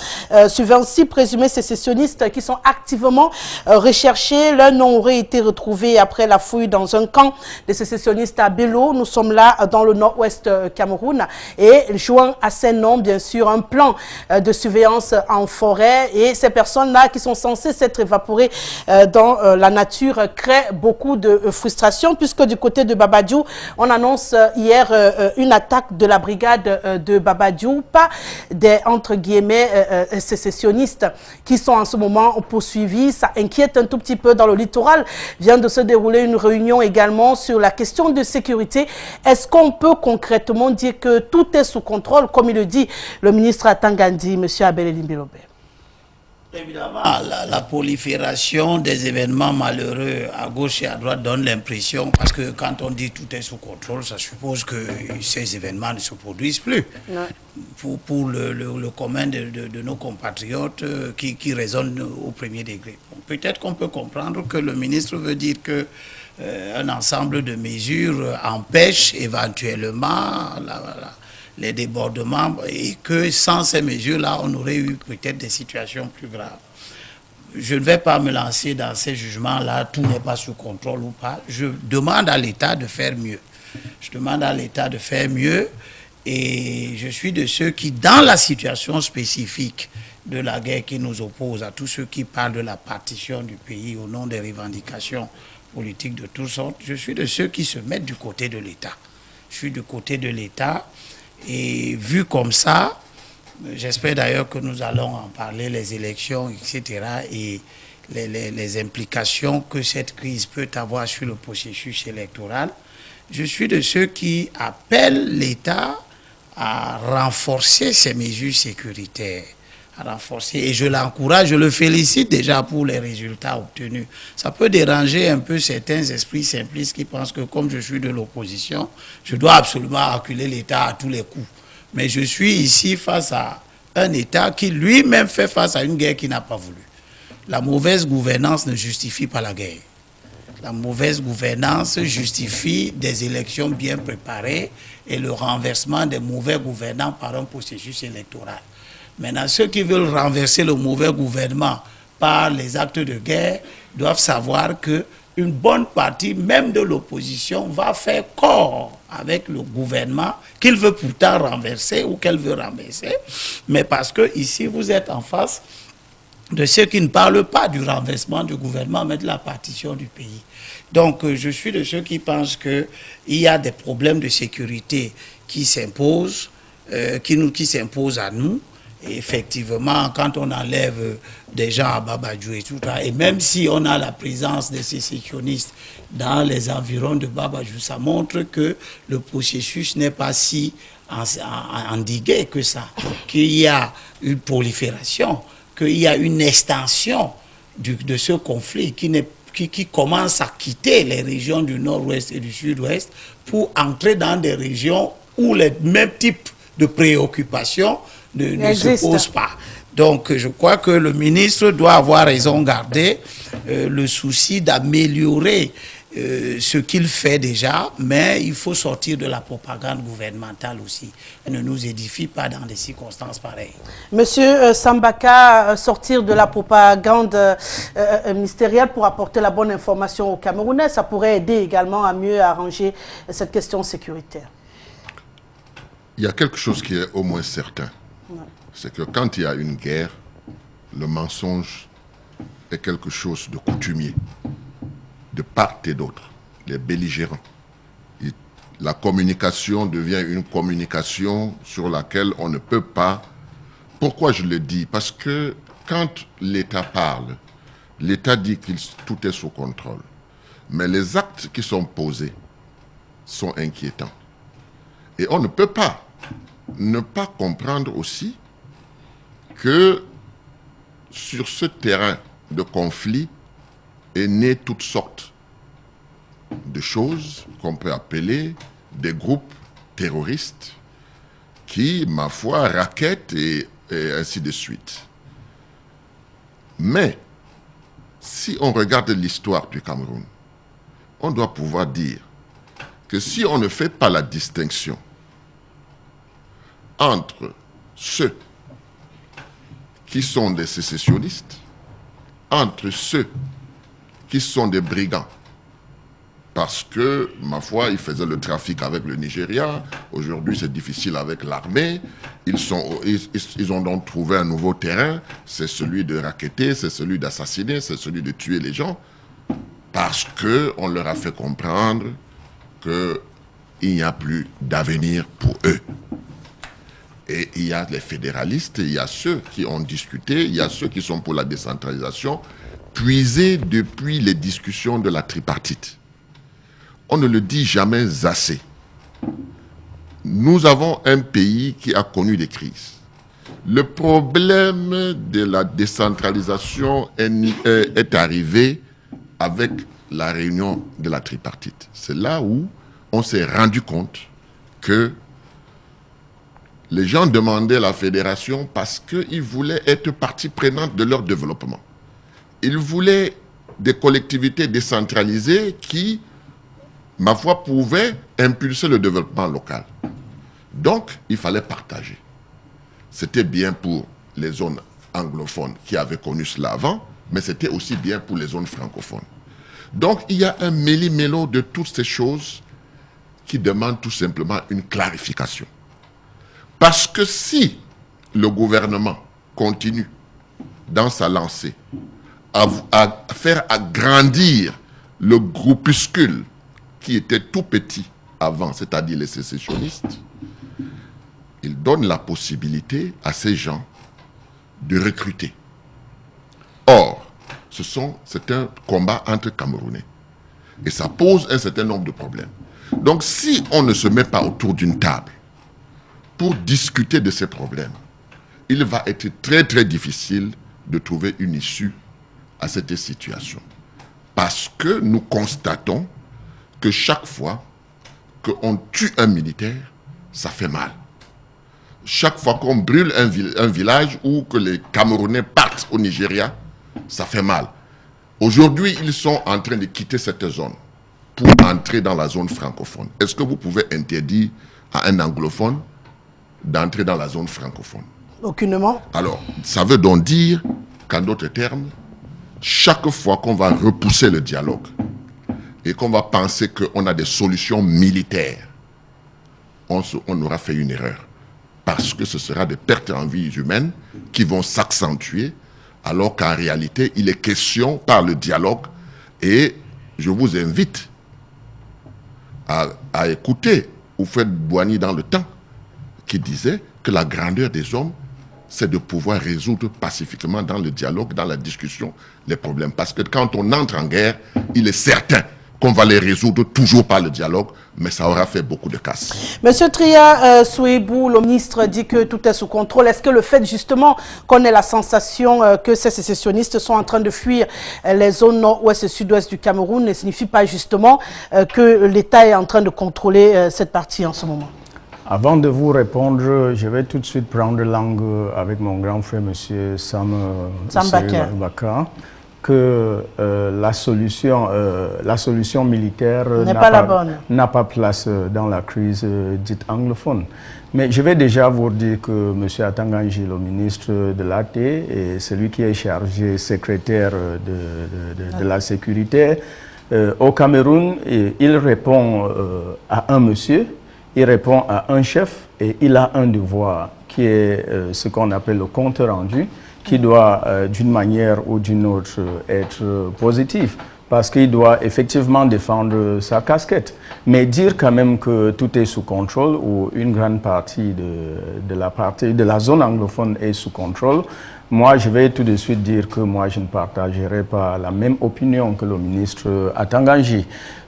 sur 26 présumés sécessionnistes qui sont activement également recherchés. Leurs noms auraient été retrouvés après la fouille dans un camp des sécessionnistes à Bello. Nous sommes là dans le nord-ouest Cameroun. Et joint à ces noms, bien sûr, un plan de surveillance en forêt. Et ces personnes-là qui sont censées s'être évaporées dans la nature créent beaucoup de frustration, puisque du côté de Babadiou, on annonce hier une attaque de la brigade de Babadiou, pas des, entre guillemets, sécessionnistes qui sont en ce moment poursuivis. Ça inquiète un tout petit peu dans le littoral. Vient de se dérouler une réunion également sur la question de sécurité. Est-ce qu'on peut concrètement dire que tout est sous contrôle, comme il le dit le ministre Atangandi, M. Abel Elimbilobe? Évidemment, la prolifération des événements malheureux à gauche et à droite donne l'impression, parce que quand on dit tout est sous contrôle, ça suppose que ces événements ne se produisent plus. Pour le commun de nos compatriotes qui raisonnent au premier degré. Peut-être qu'on peut comprendre que le ministre veut dire que un ensemble de mesures empêche éventuellement les débordements et que sans ces mesures-là, on aurait eu peut-être des situations plus graves. Je ne vais pas me lancer dans ces jugements-là, tout n'est pas sous contrôle ou pas. Je demande à l'État de faire mieux. Je demande à l'État de faire mieux et je suis de ceux qui, dans la situation spécifique de la guerre qui nous oppose, à tous ceux qui parlent de la partition du pays au nom des revendications politiques de toutes sortes, je suis de ceux qui se mettent du côté de l'État. Je suis du côté de l'État et vu comme ça, j'espère d'ailleurs que nous allons en parler, les élections, etc. et les implications que cette crise peut avoir sur le processus électoral. Je suis de ceux qui appellent l'État à renforcer ses mesures sécuritaires. À renforcer, et je l'encourage, je le félicite déjà pour les résultats obtenus. Ça peut déranger un peu certains esprits simplistes qui pensent que comme je suis de l'opposition, je dois absolument acculer l'État à tous les coups. Mais je suis ici face à un État qui lui-même fait face à une guerre qu'il n'a pas voulu. La mauvaise gouvernance ne justifie pas la guerre. La mauvaise gouvernance justifie des élections bien préparées et le renversement des mauvais gouvernants par un processus électoral. Maintenant, ceux qui veulent renverser le mauvais gouvernement par les actes de guerre doivent savoir qu'une bonne partie, même de l'opposition, va faire corps avec le gouvernement qu'il veut pourtant renverser ou qu'elle veut renverser. Mais parce que ici, vous êtes en face de ceux qui ne parlent pas du renversement du gouvernement, mais de la partition du pays. Donc, je suis de ceux qui pensent qu'il y a des problèmes de sécurité qui s'imposent, qui s'imposent à nous. Et effectivement, quand on enlève des gens à Babadiou et tout ça, et même si on a la présence des sécessionnistes dans les environs de Babadiou, ça montre que le processus n'est pas si endigué que ça, qu'il y a une prolifération, qu'il y a une extension de ce conflit qui commence à quitter les régions du nord-ouest et du sud-ouest pour entrer dans des régions où les mêmes types de préoccupations ne se pose pas. Donc, je crois que le ministre doit avoir raison garder le souci d'améliorer ce qu'il fait déjà, mais il faut sortir de la propagande gouvernementale aussi. Elle ne nous édifie pas dans des circonstances pareilles. Monsieur Sambaka, sortir de la propagande ministérielle pour apporter la bonne information aux Camerounais, ça pourrait aider également à mieux arranger cette question sécuritaire. Il y a quelque chose qui est au moins certain. C'est que quand il y a une guerre, le mensonge est quelque chose de coutumier, de part et d'autre, les belligérants. La communication devient une communication sur laquelle on ne peut pas... Pourquoi je le dis? Parce que quand l'État parle, l'État dit que tout est sous contrôle. Mais les actes qui sont posés sont inquiétants. Et on ne peut pas ne pas comprendre aussi que sur ce terrain de conflit est né toutes sortes de choses qu'on peut appeler des groupes terroristes qui, ma foi, raquettent et ainsi de suite. Mais, si on regarde l'histoire du Cameroun, on doit pouvoir dire que si on ne fait pas la distinction entre ceux qui sont des sécessionnistes entre ceux qui sont des brigands, parce que, ma foi, ils faisaient le trafic avec le Nigeria. Aujourd'hui, c'est difficile avec l'armée. Ils ont donc trouvé un nouveau terrain. C'est celui de racketter, c'est celui d'assassiner, c'est celui de tuer les gens. Parce qu'on leur a fait comprendre qu'il n'y a plus d'avenir pour eux. Et il y a les fédéralistes, il y a ceux qui ont discuté, il y a ceux qui sont pour la décentralisation, puisés depuis les discussions de la tripartite. On ne le dit jamais assez. Nous avons un pays qui a connu des crises. Le problème de la décentralisation est arrivé avec la réunion de la tripartite. C'est là où on s'est rendu compte que les gens demandaient la fédération parce qu'ils voulaient être partie prenante de leur développement. Ils voulaient des collectivités décentralisées qui, ma foi, pouvaient impulser le développement local. Donc, il fallait partager. C'était bien pour les zones anglophones qui avaient connu cela avant, mais c'était aussi bien pour les zones francophones. Donc, il y a un méli-mélo de toutes ces choses qui demandent tout simplement une clarification. Parce que si le gouvernement continue dans sa lancée à faire agrandir le groupuscule qui était tout petit avant, c'est-à-dire les sécessionnistes, il donne la possibilité à ces gens de recruter. Or, c'est un combat entre Camerounais. Et ça pose un certain nombre de problèmes. Donc, si on ne se met pas autour d'une table pour discuter de ces problèmes, il va être très très difficile de trouver une issue à cette situation. Parce que nous constatons que chaque fois qu'on tue un militaire, ça fait mal. Chaque fois qu'on brûle un village ou que les Camerounais partent au Nigeria, ça fait mal. Aujourd'hui, ils sont en train de quitter cette zone pour entrer dans la zone francophone. Est-ce que vous pouvez interdire à un anglophone d'entrer dans la zone francophone? Aucunement. Alors, ça veut donc dire qu'en d'autres termes, chaque fois qu'on va repousser le dialogue et qu'on va penser qu'on a des solutions militaires, on aura fait une erreur. Parce que ce sera des pertes en vies humaines qui vont s'accentuer, alors qu'en réalité, il est question par le dialogue. Et je vous invite à écouter Houphouët-Boigny dans le temps, qui disait que la grandeur des hommes, c'est de pouvoir résoudre pacifiquement dans le dialogue, dans la discussion, les problèmes. Parce que quand on entre en guerre, il est certain qu'on va les résoudre toujours par le dialogue, mais ça aura fait beaucoup de casse. Monsieur Tria Soueibou, le ministre dit que tout est sous contrôle. Est-ce que le fait justement qu'on ait la sensation que ces sécessionnistes sont en train de fuir les zones nord-ouest et sud-ouest du Cameroun ne signifie pas justement que l'État est en train de contrôler cette partie en ce moment? Avant de vous répondre, je vais tout de suite prendre langue avec mon grand frère, M. Sam Bakar, que la solution militaire n'a pas place dans la crise dite anglophone. Mais je vais déjà vous dire que M. Atanganji, le ministre de l'AT, et celui qui est chargé secrétaire de la sécurité, au Cameroun, il répond à un monsieur, il répond à un chef et il a un devoir qui est ce qu'on appelle le compte rendu, qui doit d'une manière ou d'une autre être positif parce qu'il doit effectivement défendre sa casquette. Mais dire quand même que tout est sous contrôle ou une grande partie de la zone anglophone est sous contrôle, moi je vais tout de suite dire que moi je ne partagerai pas la même opinion que le ministre Atanganji.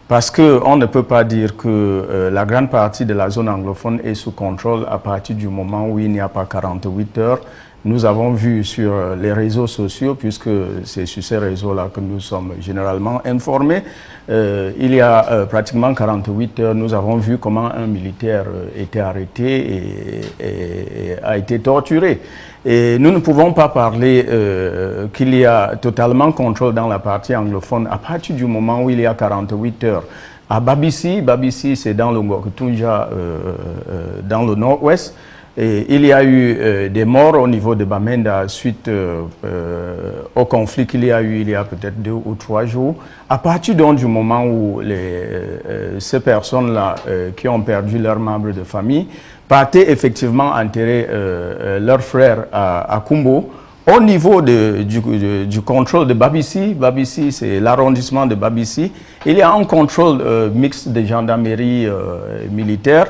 Parce qu'on ne peut pas dire que la grande partie de la zone anglophone est sous contrôle à partir du moment où il n'y a pas 48 heures. Nous avons vu sur les réseaux sociaux, puisque c'est sur ces réseaux-là que nous sommes généralement informés, il y a pratiquement 48 heures, nous avons vu comment un militaire était arrêté et a été torturé. Et nous ne pouvons pas parler qu'il y a totalement contrôle dans la partie anglophone à partir du moment où il y a 48 heures. À Babissi c'est dans le Ngok Tunja, dans le nord-ouest, Et il y a eu des morts au niveau de Bamenda suite au conflit qu'il y a eu il y a peut-être 2 ou 3 jours. À partir donc du moment où ces personnes-là qui ont perdu leurs membres de famille partaient effectivement enterrer leurs frères à Kumbo, au niveau du contrôle de Babissi, Babissi c'est l'arrondissement de Babissi, il y a un contrôle mixte de gendarmerie militaire.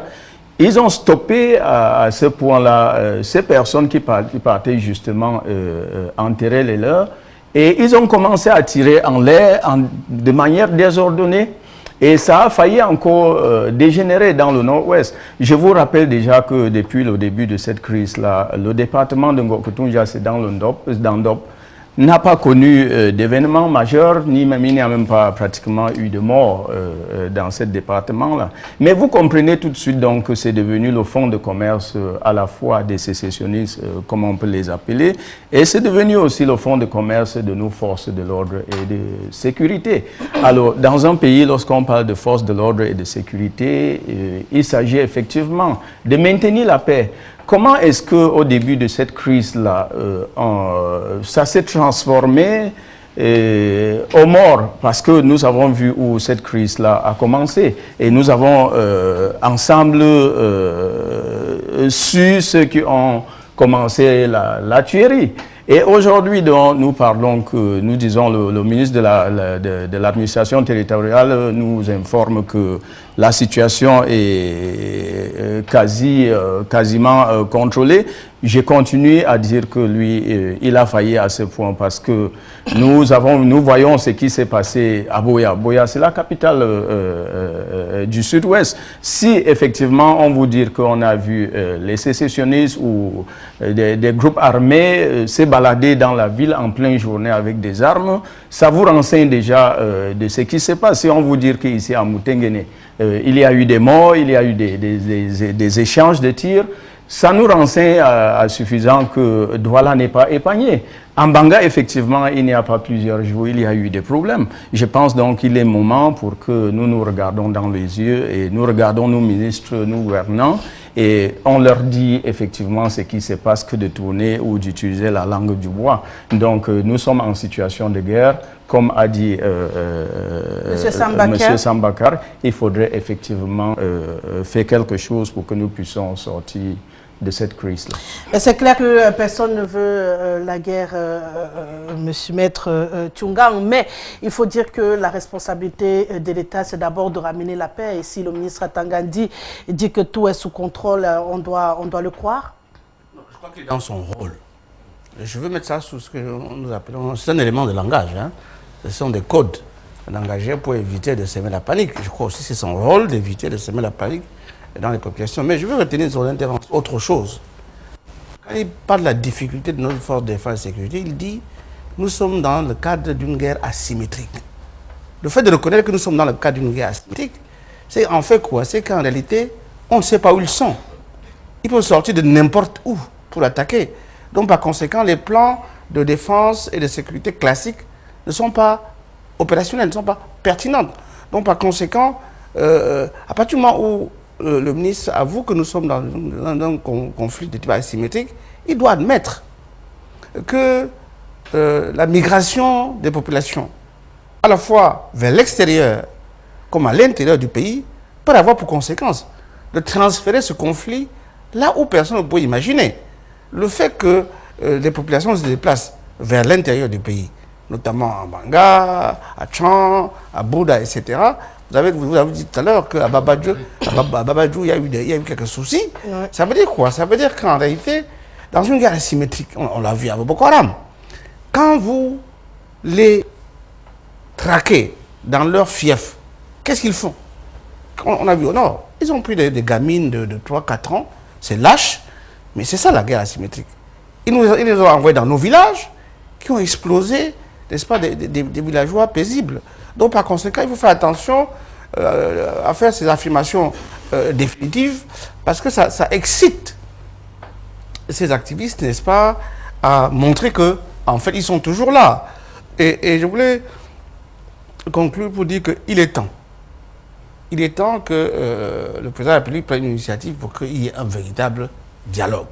Ils ont stoppé à ce point-là ces personnes qui partaient justement enterrer les leurs et ils ont commencé à tirer en l'air de manière désordonnée et ça a failli encore dégénérer dans le nord-ouest. Je vous rappelle déjà que depuis le début de cette crise-là, le département de Ngokotunja, c'est dans le Ndop, n'a pas connu d'événements majeurs, ni même, il n'y a même pas pratiquement eu de morts dans ce département-là. Mais vous comprenez tout de suite donc que c'est devenu le fonds de commerce à la fois des sécessionnistes, comme on peut les appeler, et c'est devenu aussi le fonds de commerce de nos forces de l'ordre et de sécurité. Alors, dans un pays, lorsqu'on parle de forces de l'ordre et de sécurité, il s'agit effectivement de maintenir la paix. Comment est-ce qu'au début de cette crise-là, ça s'est transformé aux morts? Parce que nous avons vu où cette crise-là a commencé et nous avons ensemble su ceux qui ont commencé la tuerie. Et aujourd'hui, nous parlons que, nous disons, le ministre de l'administration territoriale nous informe que la situation est quasiment contrôlée. Je continue à dire que lui, il a failli à ce point parce que nous voyons ce qui s'est passé à Boya. Boya, c'est la capitale du sud-ouest. Si effectivement on vous dit qu'on a vu les sécessionnistes ou des groupes armés se balader dans la ville en pleine journée avec des armes, ça vous renseigne déjà de ce qui s'est passé. On vous dit qu'ici à Moutenguene, il y a eu des morts, il y a eu des échanges de tirs. Ça nous renseigne à suffisant que Douala n'est pas épargné. En Banga, effectivement, il n'y a pas plusieurs jours, il y a eu des problèmes. Je pense donc qu'il est moment pour que nous nous regardons dans les yeux et nous regardons nos ministres, nos gouvernants et on leur dit effectivement ce qui se passe que de tourner ou d'utiliser la langue du bois. Donc nous sommes en situation de guerre. Comme a dit M. Sambakar, il faudrait effectivement faire quelque chose pour que nous puissions sortir de cette crise-là. C'est clair que personne ne veut la guerre, Monsieur Maître Tchungang, mais il faut dire que la responsabilité de l'État, c'est d'abord de ramener la paix. Et si le ministre Atangandi dit que tout est sous contrôle, on doit le croire? Je crois qu'il est dans son rôle. Je veux mettre ça sous ce que nous appelons, c'est un élément de langage, hein. Ce sont des codes d'engager pour éviter de semer la panique. Je crois aussi que c'est son rôle d'éviter de semer la panique dans les populations. Mais je veux retenir sur l'intervention autre chose. Quand il parle de la difficulté de notre force de défense et de sécurité, il dit nous sommes dans le cadre d'une guerre asymétrique. Le fait de reconnaître que nous sommes dans le cadre d'une guerre asymétrique, c'est en fait quoi? C'est qu'en réalité, on ne sait pas où ils sont. Ils peuvent sortir de n'importe où pour attaquer. Donc par conséquent, les plans de défense et de sécurité classiques ne sont pas opérationnels, ne sont pas pertinents. Donc par conséquent, à partir du moment où le ministre avoue que nous sommes dans un conflit de type asymétrique, il doit admettre que la migration des populations, à la fois vers l'extérieur comme à l'intérieur du pays, peut avoir pour conséquence de transférer ce conflit là où personne ne peut imaginer. Le fait que les populations se déplacent vers l'intérieur du pays, notamment à Banga, à Tchan, à Bouda, etc. Vous avez dit tout à l'heure qu'à Babadjou, il y a eu quelques soucis. Ouais. Ça veut dire quoi? Ça veut dire qu'en réalité, dans une guerre asymétrique, on l'a vu avec Boko Haram, quand vous les traquez dans leur fief, qu'est-ce qu'ils font? On a vu au nord, ils ont pris des gamines de 3-4 ans, c'est lâche, mais c'est ça la guerre asymétrique. Ils les ont envoyés dans nos villages qui ont explosé, n'est-ce pas, des villageois paisibles. Donc par conséquent, il faut faire attention à faire ces affirmations définitives parce que ça excite ces activistes, n'est-ce pas, à montrer que en fait ils sont toujours là. Et je voulais conclure pour dire qu'il est temps. Il est temps que le président de la République prenne une initiative pour qu'il y ait un véritable dialogue.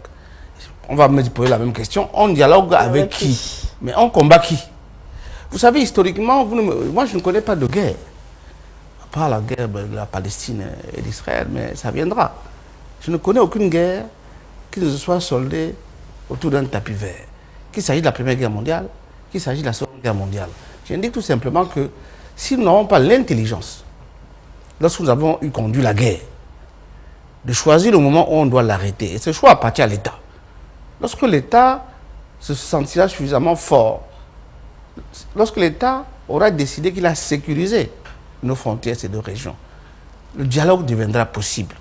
On va me poser la même question. On dialogue avec qui? Mais on combat qui? Vous savez, historiquement, moi je ne connais pas de guerre. À part la guerre de la Palestine et d'Israël, mais ça viendra. Je ne connais aucune guerre qui ne se soit soldée autour d'un tapis vert. Qu'il s'agisse de la Première Guerre mondiale, qu'il s'agisse de la Seconde Guerre mondiale. J'indique tout simplement que si nous n'avons pas l'intelligence, lorsque nous avons eu conduit la guerre, de choisir le moment où on doit l'arrêter, et ce choix appartient à l'État. Lorsque l'État se sentira suffisamment fort, lorsque l'État aura décidé qu'il a sécurisé nos frontières, ces deux régions, le dialogue deviendra possible.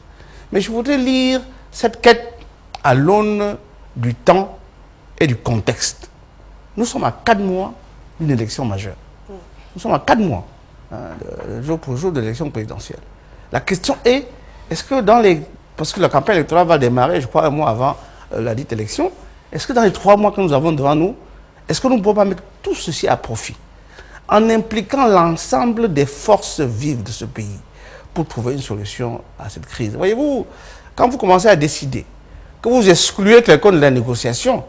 Mais je voudrais lire cette quête à l'aune du temps et du contexte. Nous sommes à 4 mois d'une élection majeure. Nous sommes à 4 mois, jour pour jour de l'élection présidentielle. La question est, est-ce que dans les... Parce que la campagne électorale va démarrer, je crois, un mois avant la dite élection. Est-ce que dans les 3 mois que nous avons devant nous, est-ce que nous ne pouvons pas mettre tout ceci à profit en impliquant l'ensemble des forces vives de ce pays pour trouver une solution à cette crise? Voyez-vous, quand vous commencez à décider que vous excluez quelqu'un de la négociation,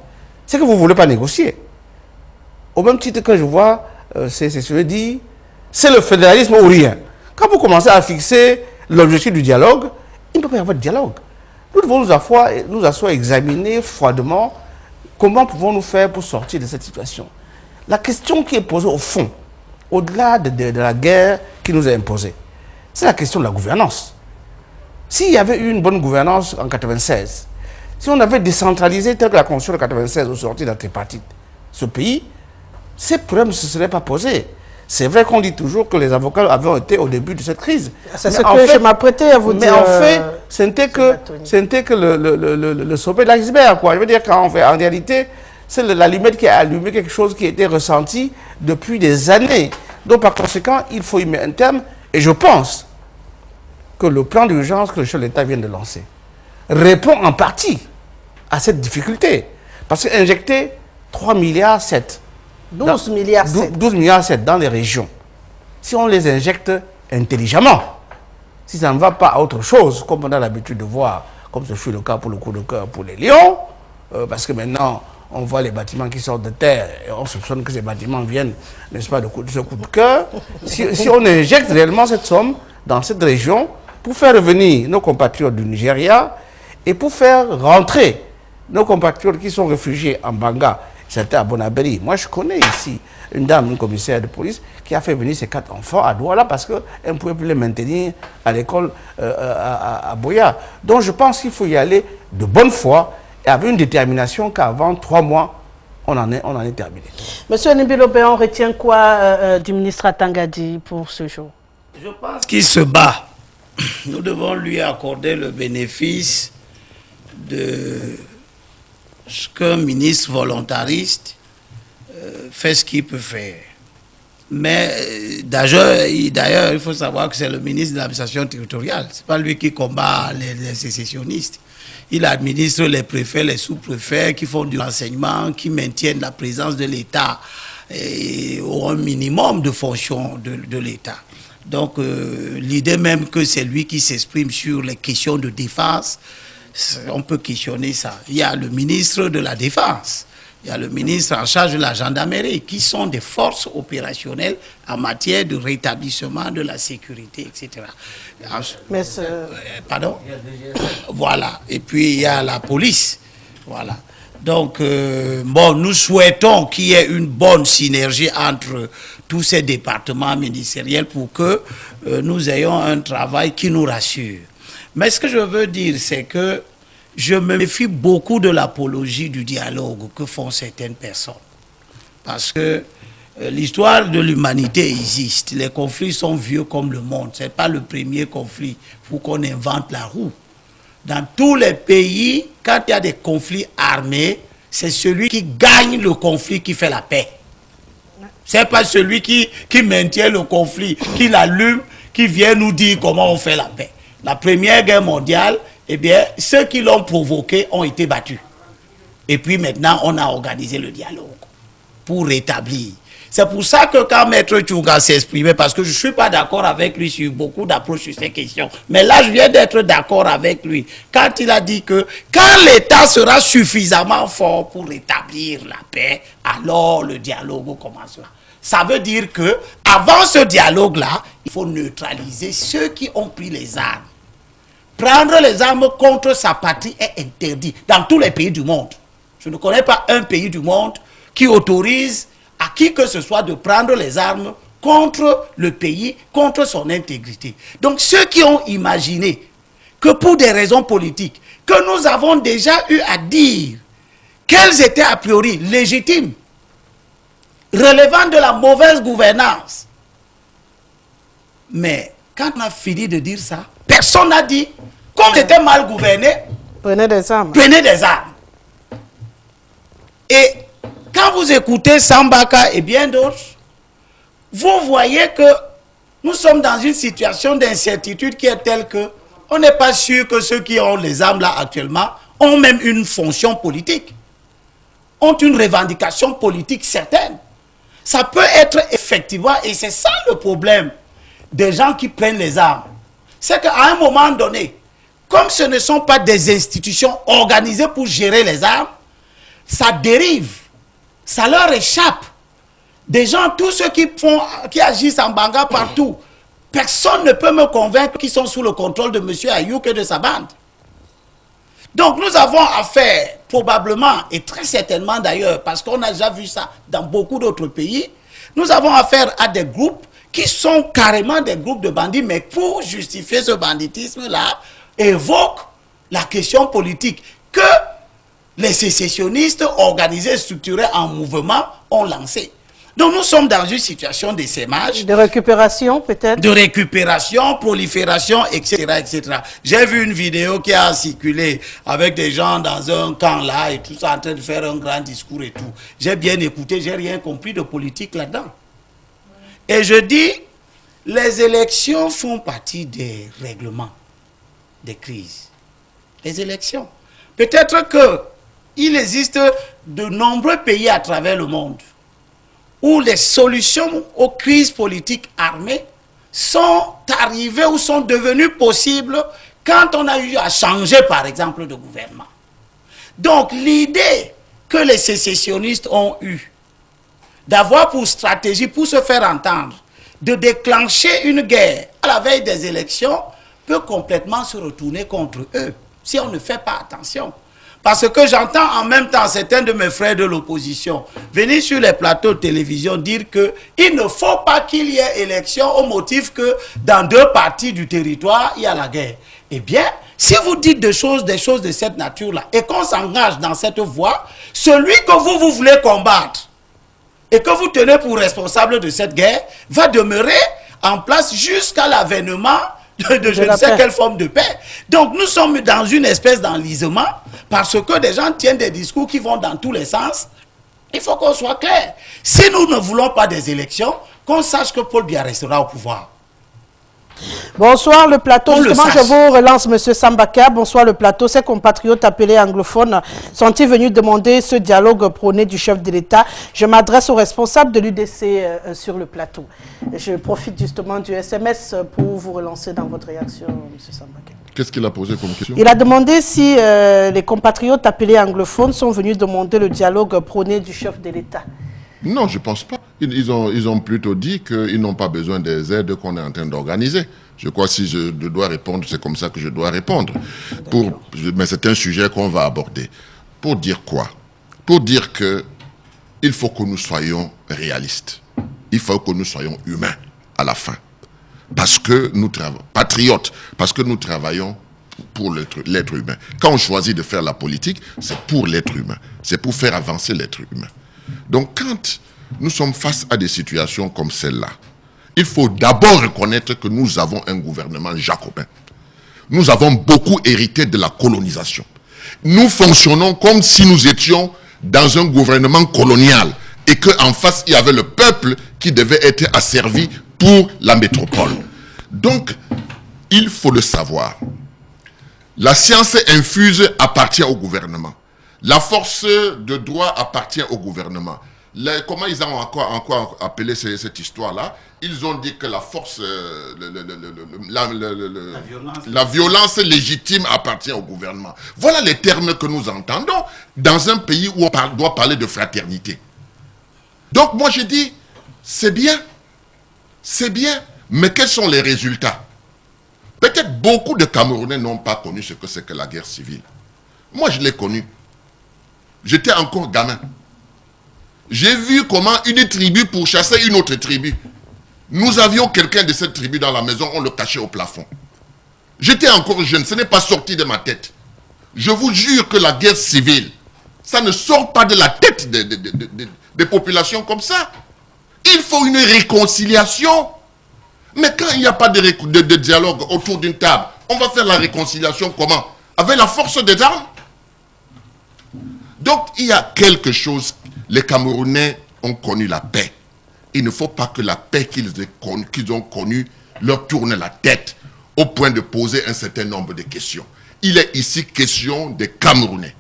c'est que vous ne voulez pas négocier. Au même titre que je vois, c'est ce que je dis, c'est le fédéralisme ou rien. Quand vous commencez à fixer l'objectif du dialogue, il ne peut pas y avoir de dialogue. Nous devons nous asseoir, examiner froidement comment pouvons-nous faire pour sortir de cette situation. La question qui est posée au fond, au-delà de la guerre qui nous est imposée, c'est la question de la gouvernance. S'il y avait eu une bonne gouvernance en 1996, si on avait décentralisé tel que la Constitution de 1996 au sortir de la tripartite, ce pays, ces problèmes ne se seraient pas posés. C'est vrai qu'on dit toujours que les avocats avaient été au début de cette crise. C'est ce que je m'apprêtais à vous dire. Mais en fait, ce n'était que le sommet de l'iceberg, quoi. Je veux dire qu'en réalité, c'est l'allumette qui a allumé quelque chose qui était ressenti depuis des années. Donc, par conséquent, il faut y mettre un terme. Et je pense que le plan d'urgence que le chef de l'État vient de lancer répond en partie à cette difficulté. Parce qu'injecter 3,7 milliards 12 milliards 12 milliards 7 dans les régions, si on les injecte intelligemment, si ça ne va pas à autre chose, comme on a l'habitude de voir, comme ce fut le cas pour le coup de cœur pour les Lions, parce que maintenant, on voit les bâtiments qui sortent de terre, et on soupçonne que ces bâtiments viennent, n'est-ce pas, de ce coup de cœur. Si on injecte réellement cette somme dans cette région, pour faire revenir nos compatriotes du Nigeria, et pour faire rentrer nos compatriotes qui sont réfugiés en Banga, c'était à Bonaberi. Moi, je connais ici une dame, une commissaire de police, qui a fait venir ses 4 enfants à Douala parce qu'elle ne pouvait plus les maintenir à l'école à Boya. Donc, je pense qu'il faut y aller de bonne foi et avec une détermination qu'avant 3 mois, on en est terminé. Monsieur Nibilobé, on retient quoi du ministre Atangadi pour ce jour? Je pense qu'il se bat. Nous devons lui accorder le bénéfice de ce qu'un ministre volontariste fait ce qu'il peut faire. Mais d'ailleurs, il faut savoir que c'est le ministre de l'administration territoriale. Ce n'est pas lui qui combat les sécessionnistes. Il administre les préfets, les sous-préfets qui font du renseignement, qui maintiennent la présence de l'État au minimum de fonctions de l'État. Donc l'idée même que c'est lui qui s'exprime sur les questions de défense, on peut questionner ça. Il y a le ministre de la Défense, il y a le ministre en charge de la gendarmerie, qui sont des forces opérationnelles en matière de rétablissement de la sécurité, etc. Mais pardon? Voilà. Et puis il y a la police. Voilà. Donc, bon, nous souhaitons qu'il y ait une bonne synergie entre tous ces départements ministériels pour que nous ayons un travail qui nous rassure. Mais ce que je veux dire, c'est que je me méfie beaucoup de l'apologie du dialogue que font certaines personnes. Parce que l'histoire de l'humanité existe. Les conflits sont vieux comme le monde. Ce n'est pas le premier conflit. Il faut qu'on invente la roue. Dans tous les pays, quand il y a des conflits armés, c'est celui qui gagne le conflit qui fait la paix. Ce n'est pas celui qui maintient le conflit, qui l'allume, qui vient nous dire comment on fait la paix. La Première Guerre mondiale, eh bien, ceux qui l'ont provoqué ont été battus. Et puis maintenant, on a organisé le dialogue pour rétablir. C'est pour ça que quand Maître Tchouga s'est exprimé, parce que je ne suis pas d'accord avec lui sur beaucoup d'approches sur ces questions, mais là je viens d'être d'accord avec lui, quand il a dit que quand l'État sera suffisamment fort pour rétablir la paix, alors le dialogue commencera. Ça veut dire que avant ce dialogue-là, il faut neutraliser ceux qui ont pris les armes. Prendre les armes contre sa patrie est interdit dans tous les pays du monde. Je ne connais pas un pays du monde qui autorise à qui que ce soit de prendre les armes contre le pays, contre son intégrité. Donc ceux qui ont imaginé que pour des raisons politiques, que nous avons déjà eu à dire qu'elles étaient a priori légitimes, relevant de la mauvaise gouvernance. Mais quand on a fini de dire ça, personne n'a dit, comme c'était mal gouverné, prenez des armes. Prenez des armes. Et quand vous écoutez Sambaka et bien d'autres, vous voyez que nous sommes dans une situation d'incertitude qui est telle que on n'est pas sûr que ceux qui ont les armes là actuellement ont même une fonction politique, ont une revendication politique certaine. Ça peut être effectivement, et c'est ça le problème des gens qui prennent les armes, c'est qu'à un moment donné, comme ce ne sont pas des institutions organisées pour gérer les armes, ça dérive, ça leur échappe. Des gens, tous ceux qui agissent en Banga partout, personne ne peut me convaincre qu'ils sont sous le contrôle de M. Ayouk et de sa bande. Donc nous avons affaire, probablement, et très certainement d'ailleurs, parce qu'on a déjà vu ça dans beaucoup d'autres pays, nous avons affaire à des groupes qui sont carrément des groupes de bandits, mais pour justifier ce banditisme-là, évoquent la question politique que les sécessionnistes organisés et structurés en mouvement ont lancé. Donc nous sommes dans une situation d'essaimage. De récupération peut-être. De récupération, prolifération, etc. etc. J'ai vu une vidéo qui a circulé avec des gens dans un camp là et tout ça en train de faire un grand discours et tout. J'ai bien écouté, j'ai rien compris de politique là-dedans. Et je dis, les élections font partie des règlements des crises. Les élections. Peut-être qu'il existe de nombreux pays à travers le monde où les solutions aux crises politiques armées sont arrivées ou sont devenues possibles quand on a eu à changer, par exemple, de gouvernement. Donc, l'idée que les sécessionnistes ont eue d'avoir pour stratégie, pour se faire entendre, de déclencher une guerre à la veille des élections peut complètement se retourner contre eux, si on ne fait pas attention. Parce que j'entends en même temps certains de mes frères de l'opposition venir sur les plateaux de télévision dire qu'il ne faut pas qu'il y ait élection au motif que dans deux parties du territoire, il y a la guerre. Eh bien, si vous dites des choses de cette nature-là et qu'on s'engage dans cette voie, celui que vous voulez combattre et que vous tenez pour responsable de cette guerre va demeurer en place jusqu'à l'avènement de je ne sais quelle forme de paix. Donc nous sommes dans une espèce d'enlisement parce que des gens tiennent des discours qui vont dans tous les sens. Il faut qu'on soit clair. Si nous ne voulons pas des élections, qu'on sache que Paul Biya restera au pouvoir. Bonsoir le plateau, justement je vous relance M. Sambaka, bonsoir le plateau. Ces compatriotes appelés anglophones sont-ils venus demander ce dialogue prôné du chef de l'État? Je m'adresse aux responsables de l'UDC sur le plateau. Je profite justement du SMS pour vous relancer dans votre réaction, M. Sambaka. Qu'est-ce qu'il a posé comme question? Il a demandé si les compatriotes appelés anglophones sont venus demander le dialogue prôné du chef de l'État. Non, je ne pense pas. Ils ont plutôt dit qu'ils n'ont pas besoin des aides qu'on est en train d'organiser. Je crois que si je dois répondre, c'est comme ça que je dois répondre. Mais c'est un sujet qu'on va aborder. Pour dire quoi? Pour dire qu'il faut que nous soyons réalistes. Il faut que nous soyons humains à la fin. Parce que nous travaillons, patriotes, parce que nous travaillons pour l'être humain. Quand on choisit de faire la politique, c'est pour l'être humain. C'est pour faire avancer l'être humain. Donc quand nous sommes face à des situations comme celle-là, il faut d'abord reconnaître que nous avons un gouvernement jacobin. Nous avons beaucoup hérité de la colonisation. Nous fonctionnons comme si nous étions dans un gouvernement colonial et qu'en face, il y avait le peuple qui devait être asservi pour la métropole. Donc, il faut le savoir. La science infuse appartient au gouvernement. La force de droit appartient au gouvernement. comment ils ont encore appelé cette histoire-là? Ils ont dit que la force, la violence légitime appartient au gouvernement. Voilà les termes que nous entendons dans un pays où on doit parler de fraternité. Donc moi je dis, c'est bien, mais quels sont les résultats? Peut-être beaucoup de Camerounais n'ont pas connu ce que c'est que la guerre civile. Moi je l'ai connu. J'étais encore gamin. J'ai vu comment une tribu pourchassait une autre tribu. Nous avions quelqu'un de cette tribu dans la maison, on le cachait au plafond. J'étais encore jeune, ce n'est pas sorti de ma tête. Je vous jure que la guerre civile, ça ne sort pas de la tête des populations comme ça. Il faut une réconciliation. Mais quand il n'y a pas de dialogue autour d'une table, on va faire la réconciliation comment? Avec la force des armes? Donc il y a quelque chose, les Camerounais ont connu la paix. Il ne faut pas que la paix qu'ils ont connue leur tourne la tête au point de poser un certain nombre de questions. Il est ici question des Camerounais.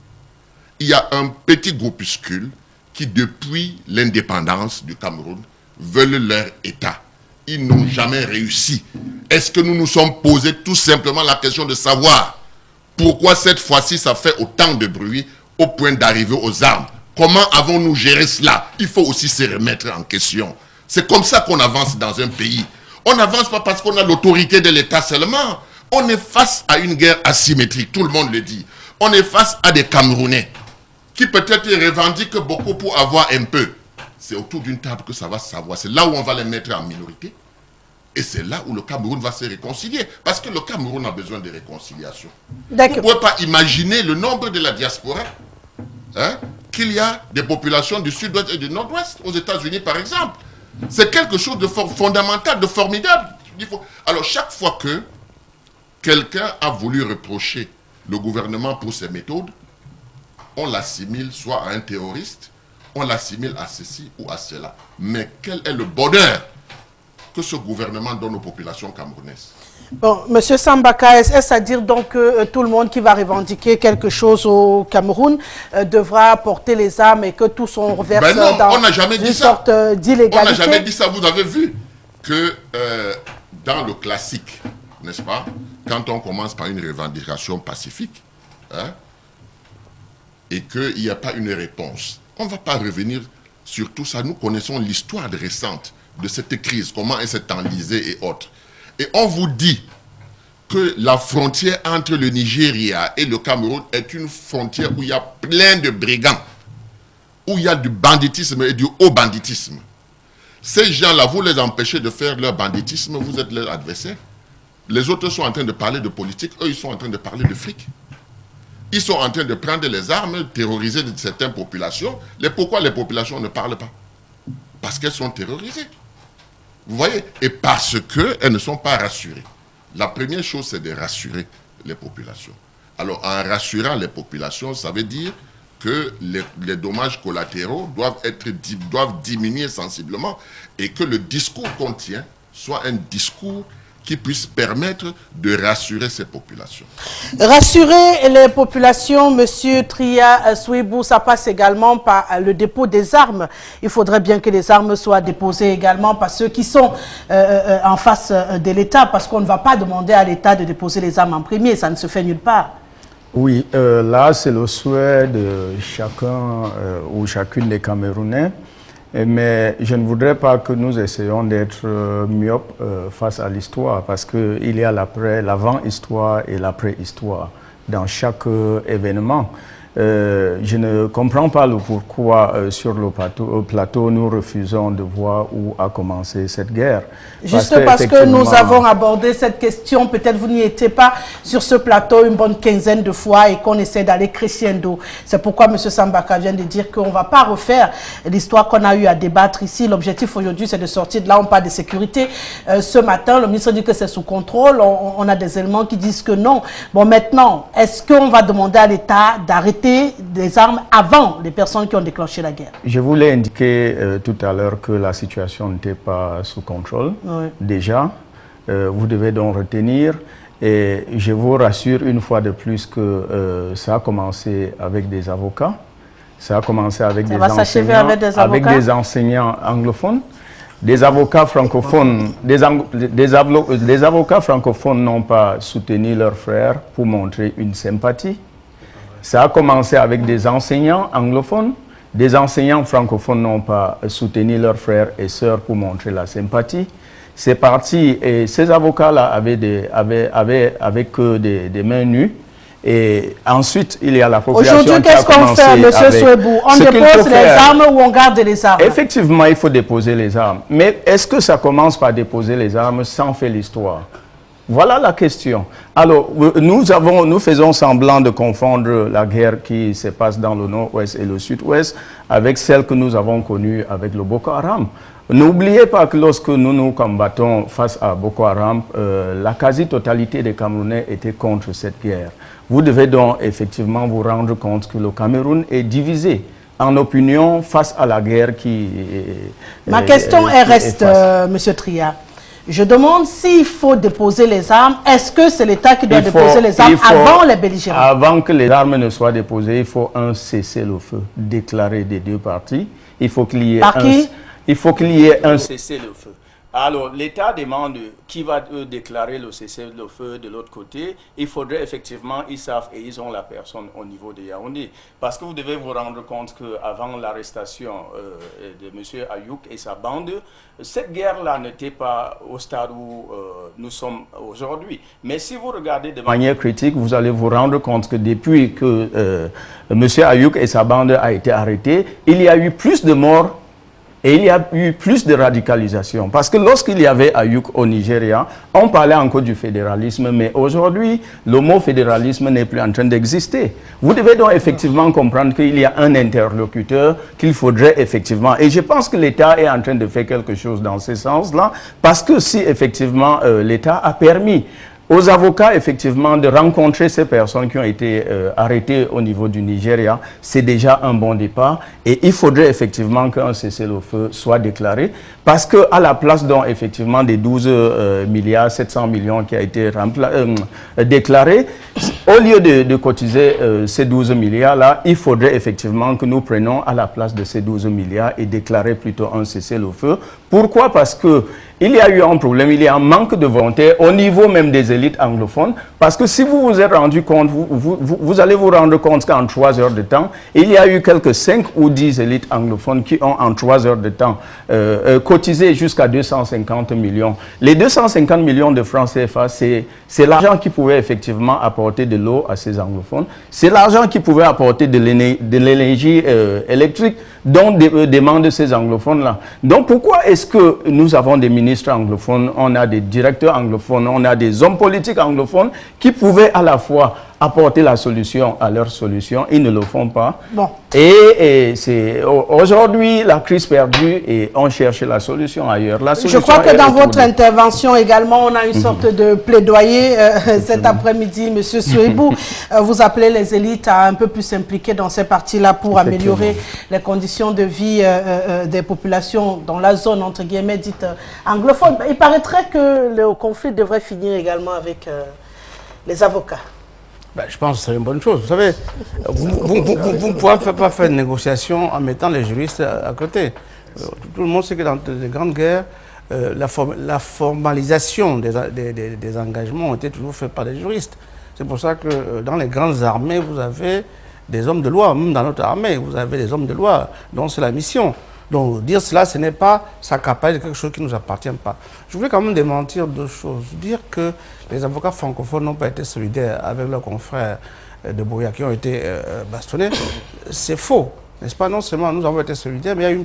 Il y a un petit groupuscule qui, depuis l'indépendance du Cameroun, veulent leur État. Ils n'ont jamais réussi. Est-ce que nous nous sommes posé tout simplement la question de savoir pourquoi cette fois-ci ça fait autant de bruit au point d'arriver aux armes? Comment avons-nous géré cela? Il faut aussi se remettre en question. C'est comme ça qu'on avance dans un pays. On n'avance pas parce qu'on a l'autorité de l'État seulement. On est face à une guerre asymétrique, tout le monde le dit. On est face à des Camerounais qui peut-être revendiquent beaucoup pour avoir un peu. C'est autour d'une table que ça va se savoir. C'est là où on va les mettre en minorité. Et c'est là où le Cameroun va se réconcilier. Parce que le Cameroun a besoin de réconciliation. Vous ne pouvez pas imaginer le nombre de la diaspora, hein, qu'il y a des populations du sud-ouest et du nord-ouest, aux États-Unis par exemple. C'est quelque chose de fondamental, de formidable. Alors chaque fois que quelqu'un a voulu reprocher le gouvernement pour ses méthodes, on l'assimile soit à un terroriste, on l'assimile à ceci ou à cela. Mais quel est le bonheur que ce gouvernement donne aux populations camerounaises? Bon, Monsieur Sambaka, est-ce à dire donc que tout le monde qui va revendiquer quelque chose au Cameroun devra porter les armes et que tout son reverse dans une sorte d'illégalité? On n'a jamais dit ça. Vous avez vu que dans le classique, n'est-ce pas, quand on commence par une revendication pacifique, hein, et qu'il n'y a pas une réponse, on ne va pas revenir sur tout ça. Nous connaissons l'histoire récente de cette crise, comment elle s'est enlisée et autres. Et on vous dit que la frontière entre le Nigeria et le Cameroun est une frontière où il y a plein de brigands, où il y a du banditisme et du haut banditisme. Ces gens-là, vous les empêchez de faire leur banditisme, vous êtes leur adversaire. Les autres sont en train de parler de politique, eux ils sont en train de parler de fric. Ils sont en train de prendre les armes, terroriser certaines populations. Pourquoi les populations ne parlent pas? Parce qu'elles sont terrorisées. Vous voyez? Et parce qu'elles ne sont pas rassurées. La première chose, c'est de rassurer les populations. Alors, en rassurant les populations, ça veut dire que les dommages collatéraux doivent diminuer sensiblement et que le discours qu'on tient soit un discours qui puisse permettre de rassurer ces populations. Rassurer les populations, Monsieur Tria Souibou, ça passe également par le dépôt des armes. Il faudrait bien que les armes soient déposées également par ceux qui sont en face de l'État, parce qu'on ne va pas demander à l'État de déposer les armes en premier, ça ne se fait nulle part. Oui, là c'est le souhait de chacun ou chacune des Camerounais. Mais je ne voudrais pas que nous essayions d'être myopes face à l'histoire, parce qu'il y a l'avant-histoire et l'après-histoire dans chaque événement. Je ne comprends pas le pourquoi sur le plateau nous refusons de voir où a commencé cette guerre. Juste parce que nous avons abordé cette question, peut-être vous n'y étiez pas sur ce plateau une bonne quinzaine de fois et qu'on essaie d'aller crescendo. C'est pourquoi M. Sambaka vient de dire qu'on ne va pas refaire l'histoire qu'on a eu à débattre ici. L'objectif aujourd'hui, c'est de sortir de là. On parle de sécurité. Ce matin, le ministre dit que c'est sous contrôle. On a des éléments qui disent que non. Bon, maintenant, est-ce qu'on va demander à l'État d'arrêter des armes avant les personnes qui ont déclenché la guerre? Je voulais indiquer tout à l'heure que la situation n'était pas sous contrôle. Oui. Déjà, vous devez donc retenir, et je vous rassure une fois de plus que ça a commencé avec des avocats Ça a commencé avec avec des enseignants anglophones. Des avocats francophones, des avocats francophones n'ont pas soutenu leurs frères pour montrer une sympathie. Ça a commencé avec des enseignants anglophones. Des enseignants francophones n'ont pas soutenu leurs frères et sœurs pour montrer la sympathie. C'est parti, et ces avocats-là avaient que des mains nues. Et ensuite, il y a la population. Aujourd'hui, qu'est-ce qu'on fait, M. Souaibou? On dépose les armes ou on garde les armes? Effectivement, il faut déposer les armes. Mais est-ce que ça commence par déposer les armes sans faire l'histoire? Voilà la question. Alors, nous faisons semblant de confondre la guerre qui se passe dans le nord-ouest et le sud-ouest avec celle que nous avons connue avec le Boko Haram. N'oubliez pas que lorsque nous combattons face à Boko Haram, la quasi-totalité des Camerounais étaient contre cette guerre. Vous devez donc effectivement vous rendre compte que le Cameroun est divisé en opinion face à la guerre qui... Ma question reste, M. Tria. Je demande s'il faut déposer les armes. Est-ce que c'est l'État qui doit déposer les armes avant les belligérants? Avant que les armes ne soient déposées, il faut un cessez-le-feu déclaré des deux parties. Il faut qu'il y ait il faut qu'il y ait un cessez-le-feu. Alors, l'État demande qui va déclarer le cessez-le-feu de l'autre côté. Il faudrait effectivement, ils savent et ils ont la personne au niveau de Yaoundé. Parce que vous devez vous rendre compte qu'avant l'arrestation de M. Ayouk et sa bande, cette guerre-là n'était pas au stade où nous sommes aujourd'hui. Mais si vous regardez de manière critique, vous allez vous rendre compte que depuis que M. Ayouk et sa bande a été arrêtés, il y a eu plus de morts. Et il y a eu plus de radicalisation. Parce que lorsqu'il y avait Ayouk au Nigeria, on parlait encore du fédéralisme, mais aujourd'hui, le mot fédéralisme n'est plus en train d'exister. Vous devez donc effectivement comprendre qu'il y a un interlocuteur qu'il faudrait effectivement... Et je pense que l'État est en train de faire quelque chose dans ce sens-là, parce que si effectivement l'État a permis aux avocats, effectivement, de rencontrer ces personnes qui ont été arrêtées au niveau du Nigeria, c'est déjà un bon départ. Et il faudrait effectivement qu'un cessez-le-feu soit déclaré. Parce qu'à la place, donc, effectivement, des 12 milliards 700 millions qui a été déclaré, au lieu de cotiser ces 12 milliards-là, il faudrait effectivement que nous prenions à la place de ces 12 milliards et déclarer plutôt un cessez-le-feu. Pourquoi? Parce que il y a eu un problème, il y a un manque de volonté au niveau même des élites anglophones, parce que si vous vous êtes rendu compte, vous allez vous rendre compte qu'en 3 heures de temps, il y a eu quelques 5 ou 10 élites anglophones qui ont en 3 heures de temps cotisé jusqu'à 250 millions. Les 250 millions de francs CFA, c'est l'argent qui pouvait effectivement apporter de l'eau à ces anglophones, c'est l'argent qui pouvait apporter de l'énergie électrique dont demandent ces anglophones-là. Donc pourquoi est-ce que nous avons des ministres anglophones, on a des directeurs anglophones, on a des hommes politiques anglophones qui pouvaient à la fois apporter la solution à leur solution, ils ne le font pas. Bon. Et c'est aujourd'hui la crise perdue et on cherche la solution ailleurs. La solution, je crois que dans votre intervention également, on a une sorte de plaidoyer cet après-midi, M. Souaibou. Vous appelez les élites à un peu plus s'impliquer dans ces parties-là pour améliorer les conditions de vie des populations dans la zone, entre guillemets, dite anglophone. Il paraîtrait que le conflit devrait finir également avec les avocats. Ben, je pense que c'est une bonne chose. Vous savez, vous ne pouvez pas faire une négociation en mettant les juristes à côté. Tout le monde sait que dans les grandes guerres, la formalisation des engagements a été toujours faite par des juristes. C'est pour ça que dans les grandes armées, vous avez des hommes de loi. Même dans notre armée, vous avez des hommes de loi dont c'est la mission. Donc dire cela, ce n'est pas s'accaparer de quelque chose qui ne nous appartient pas. Je voulais quand même démentir deux choses. Dire que les avocats francophones n'ont pas été solidaires avec leurs confrères de Boya qui ont été bastonnés, c'est faux. N'est-ce pas? Non seulement nous avons été solidaires, mais il y a eu une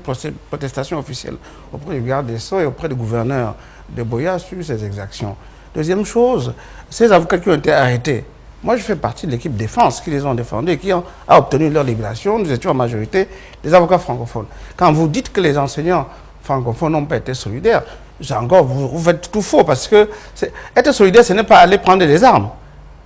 protestation officielle auprès du garde des Sceaux et auprès du gouverneur de Boya sur ces exactions. Deuxième chose, ces avocats qui ont été arrêtés, moi, je fais partie de l'équipe défense qui les ont défendus et qui a obtenu leur libération. Nous étions en majorité des avocats francophones. Quand vous dites que les enseignants francophones n'ont pas été solidaires, encore, vous faites tout faux parce que être solidaire, ce n'est pas aller prendre des armes.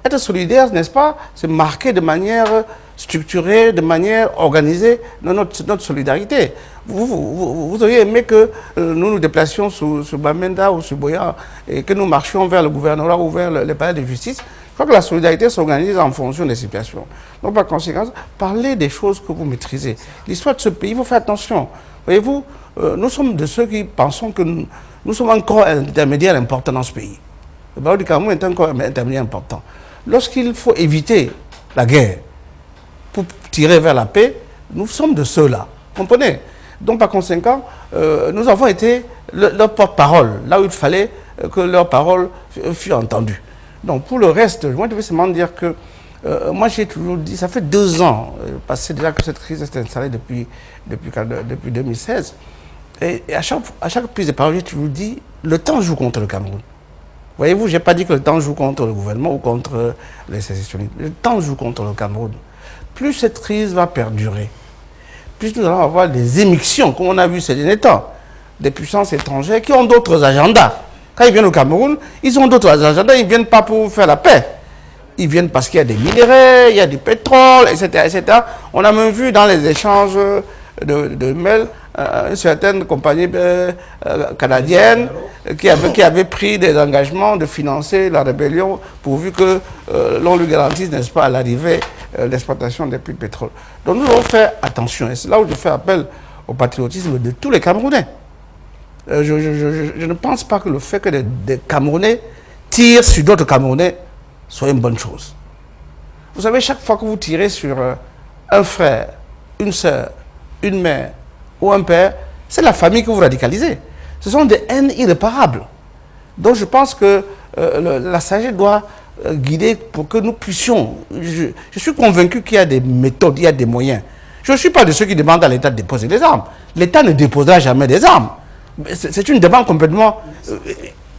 Être solidaire, n'est-ce pas, c'est marquer de manière structurée, de manière organisée notre solidarité. Vous auriez aimé que nous nous déplacions sur Bamenda ou sur Boya et que nous marchions vers le gouvernorat ou vers le palais de justice. crois que la solidarité s'organise en fonction des situations. Donc, par conséquent, parlez des choses que vous maîtrisez. L'histoire de ce pays, il faut faire attention. Voyez-vous, nous sommes de ceux qui pensons que nous sommes encore un intermédiaire important dans ce pays. Le barreau du Cameroun est encore un intermédiaire important. Lorsqu'il faut éviter la guerre pour tirer vers la paix, nous sommes de ceux-là. Comprenez? Donc, par conséquent, nous avons été leur porte-parole, là où il fallait que leur parole fût entendue. Donc, pour le reste, moi, je veux seulement dire que moi, j'ai toujours dit, ça fait 2 ans, passé déjà que cette crise s'est installée depuis 2016. Et à chaque prise de parole, j'ai toujours dit, le temps joue contre le Cameroun. Voyez-vous, je n'ai pas dit que le temps joue contre le gouvernement ou contre les sécessionnistes. Le temps joue contre le Cameroun. Plus cette crise va perdurer, plus nous allons avoir des émictions, comme on a vu ces derniers temps, des puissances étrangères qui ont d'autres agendas. Quand ils viennent au Cameroun, ils ont d'autres agendas, ils ne viennent pas pour faire la paix. Ils viennent parce qu'il y a des minéraux, il y a du pétrole, etc., etc. On a même vu dans les échanges de mails une certaine compagnie canadienne qui avait pris des engagements de financer la rébellion pourvu que l'on lui garantisse, n'est-ce pas, à l'arrivée l'exploitation des puits de pétrole. Donc nous devons faire attention. Et c'est là où je fais appel au patriotisme de tous les Camerounais. Je ne pense pas que le fait que des Camerounais tirent sur d'autres Camerounais soit une bonne chose. Vous savez, chaque fois que vous tirez sur un frère, une sœur, une mère ou un père, c'est la famille que vous radicalisez. Ce sont des haines irréparables. Donc je pense que la sagesse doit guider pour que nous puissions... Je suis convaincu qu'il y a des méthodes, il y a des moyens. Je ne suis pas de ceux qui demandent à l'État de déposer des armes. L'État ne déposera jamais des armes. C'est une demande complètement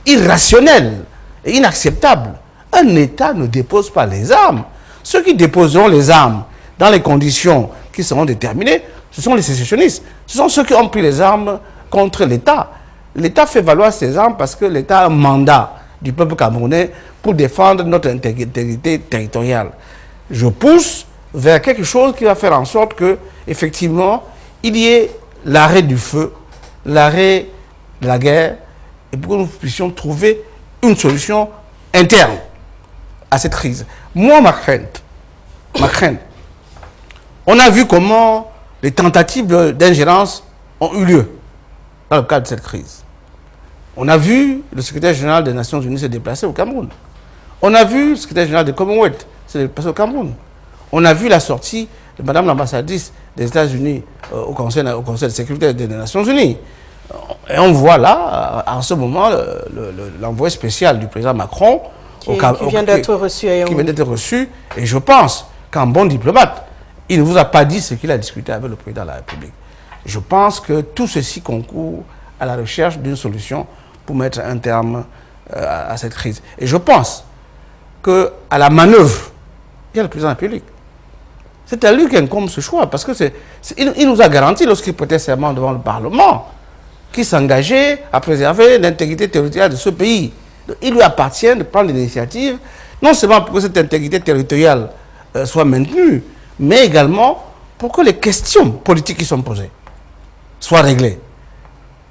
irrationnelle et inacceptable. Un État ne dépose pas les armes. Ceux qui déposeront les armes dans les conditions qui seront déterminées, ce sont les sécessionnistes. Ce sont ceux qui ont pris les armes contre l'État. L'État fait valoir ses armes parce que l'État a un mandat du peuple camerounais pour défendre notre intégrité territoriale. Je pousse vers quelque chose qui va faire en sorte que, effectivement, il y ait l'arrêt du feu, l'arrêt de la guerre, et pour que nous puissions trouver une solution interne à cette crise. Moi, ma crainte, on a vu comment les tentatives d'ingérence ont eu lieu dans le cadre de cette crise. On a vu le secrétaire général des Nations Unies se déplacer au Cameroun. On a vu le secrétaire général de Commonwealth se déplacer au Cameroun. On a vu la sortie de Madame l'ambassadrice des États-Unis au Conseil de sécurité des Nations Unies. Et on voit là, en ce moment, l'envoyé spécial du président Macron qui vient d'être reçu. Qui vient d'être reçu. Et je pense qu'en bon diplomate, il ne vous a pas dit ce qu'il a discuté avec le président de la République. Je pense que tout ceci concourt à la recherche d'une solution pour mettre un terme à cette crise. Et je pense qu'à la manœuvre, il y a le président de la République. C'est à lui qui incombe ce choix, parce que il nous a garanti, lorsqu'il prêtait serment devant le Parlement, qu'il s'engageait à préserver l'intégrité territoriale de ce pays. Donc, il lui appartient de prendre l'initiative, non seulement pour que cette intégrité territoriale soit maintenue, mais également pour que les questions politiques qui sont posées soient réglées.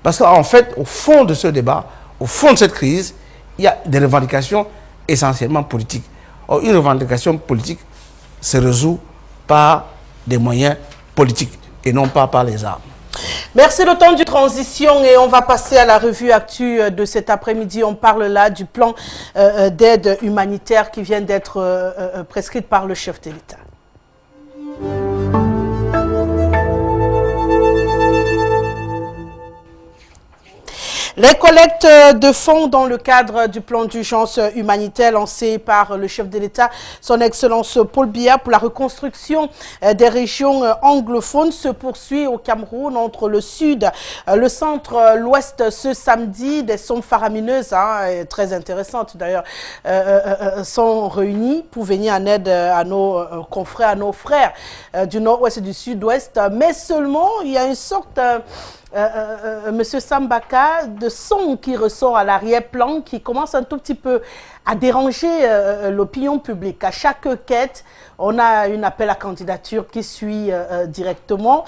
Parce qu'en fait, au fond de ce débat, au fond de cette crise, il y a des revendications essentiellement politiques. Or, une revendication politique se résout par des moyens politiques et non pas par les armes. Merci, le temps du transition et on va passer à la revue actu de cet après-midi. On parle là du plan d'aide humanitaire qui vient d'être prescrit par le chef de l'État. Les collectes de fonds dans le cadre du plan d'urgence humanitaire lancé par le chef de l'État, son Excellence Paul Biya, pour la reconstruction des régions anglophones se poursuit au Cameroun entre le sud, le centre, l'ouest ce samedi. Des sommes faramineuses, et très intéressantes d'ailleurs, sont réunies pour venir en aide à nos confrères, à nos frères du nord-ouest et du sud-ouest. Mais seulement, il y a une sorte... Monsieur Sambaka, de son qui ressort à l'arrière-plan, qui commence un tout petit peu à déranger l'opinion publique. À chaque quête, on a un appel à candidature qui suit directement.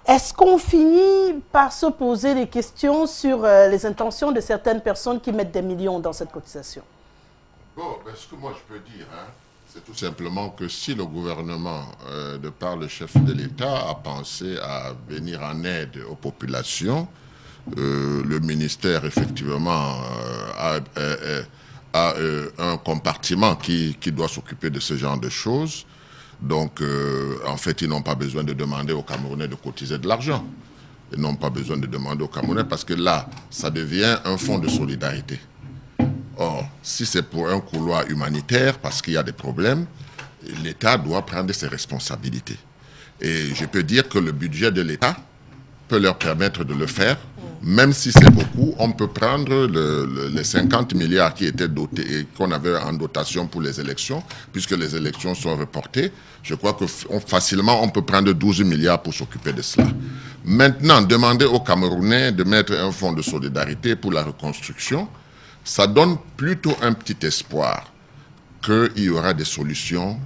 Est-ce qu'on finit par se poser des questions sur les intentions de certaines personnes qui mettent des millions dans cette cotisation? Bon, ben, ce que moi je peux dire, hein, c'est tout simplement que si le gouvernement, de par le chef de l'État, a pensé à venir en aide aux populations, le ministère, effectivement, a un compartiment qui doit s'occuper de ce genre de choses. Donc, en fait, ils n'ont pas besoin de demander aux Camerounais de cotiser de l'argent. Ils n'ont pas besoin de demander aux Camerounais parce que là, ça devient un fonds de solidarité. Or, si c'est pour un couloir humanitaire, parce qu'il y a des problèmes, l'État doit prendre ses responsabilités. Et je peux dire que le budget de l'État peut leur permettre de le faire. Même si c'est beaucoup, on peut prendre les 50 milliards qui étaient dotés et qu'on avait en dotation pour les élections, puisque les élections sont reportées. Je crois que facilement, on peut prendre 12 milliards pour s'occuper de cela. Maintenant, demander aux Camerounais de mettre un fonds de solidarité pour la reconstruction, ça donne plutôt un petit espoir qu'il y aura des solutions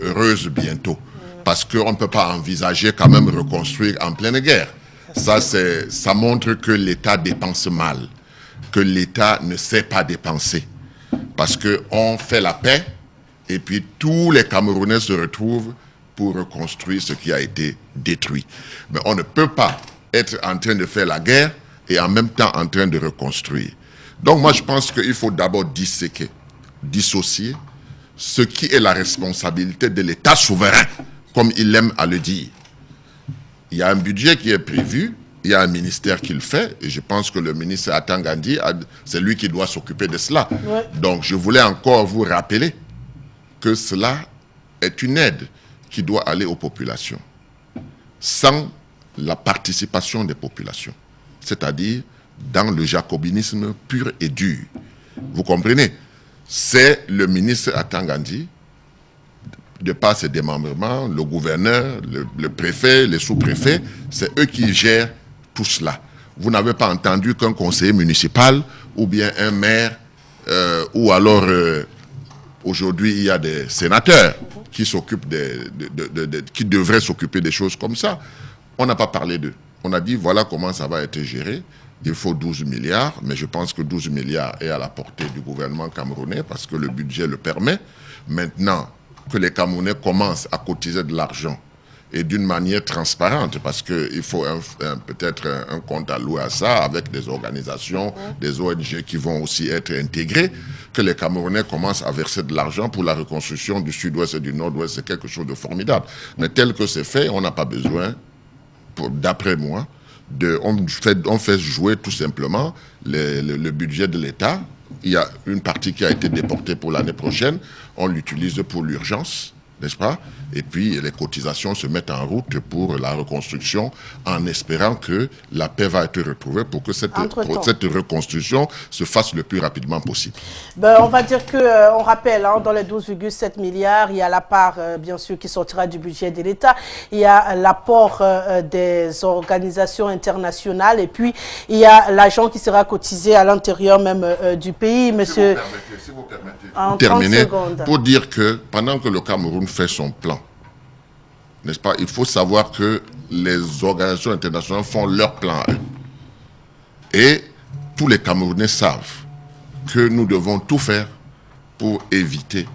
heureuses bientôt. Parce qu'on ne peut pas envisager quand même reconstruire en pleine guerre. Ça montre que l'État dépense mal, que l'État ne sait pas dépenser. Parce qu'on fait la paix et puis tous les Camerounais se retrouvent pour reconstruire ce qui a été détruit. Mais on ne peut pas être en train de faire la guerre et en même temps en train de reconstruire. Donc moi je pense qu'il faut d'abord disséquer, dissocier ce qui est la responsabilité de l'État souverain, comme il aime à le dire. Il y a un budget qui est prévu, il y a un ministère qui le fait, et je pense que le ministre Atan Gandhi, c'est lui qui doit s'occuper de cela. Ouais. Donc je voulais encore vous rappeler que cela est une aide qui doit aller aux populations, sans la participation des populations, c'est-à-dire dans le jacobinisme pur et dur. Vous comprenez? C'est le ministre Atan Gandhi, de par ses démembrements, le gouverneur, le préfet, les sous-préfets, c'est eux qui gèrent tout cela. Vous n'avez pas entendu qu'un conseiller municipal ou bien un maire, ou alors aujourd'hui il y a des sénateurs qui s'occupent qui devraient s'occuper des choses comme ça. On n'a pas parlé d'eux. On a dit voilà comment ça va être géré. Il faut 12 milliards, mais je pense que 12 milliards est à la portée du gouvernement camerounais parce que le budget le permet. Maintenant, que les Camerounais commencent à cotiser de l'argent et d'une manière transparente, parce qu'il faut peut-être un compte alloué à ça avec des organisations, des ONG qui vont aussi être intégrées, que les Camerounais commencent à verser de l'argent pour la reconstruction du sud-ouest et du nord-ouest, c'est quelque chose de formidable. Mais tel que c'est fait, on n'a pas besoin, d'après moi, on fait jouer tout simplement le budget de l'État. Il y a une partie qui a été déportée pour l'année prochaine. On l'utilise pour l'urgence, n'est-ce pas? Et puis les cotisations se mettent en route pour la reconstruction en espérant que la paix va être retrouvée pour que cette reconstruction se fasse le plus rapidement possible. Ben, on va dire que, on rappelle, hein, dans les 12,7 milliards, il y a la part, bien sûr, qui sortira du budget de l'État. Il y a l'apport des organisations internationales et puis il y a l'argent qui sera cotisé à l'intérieur même du pays. Monsieur, si vous permettez, pour terminer, pour dire que pendant que le Cameroun fait son plan, n'est-ce pas, il faut savoir que les organisations internationales font leur plan à eux. Et tous les Camerounais savent que nous devons tout faire pour éviter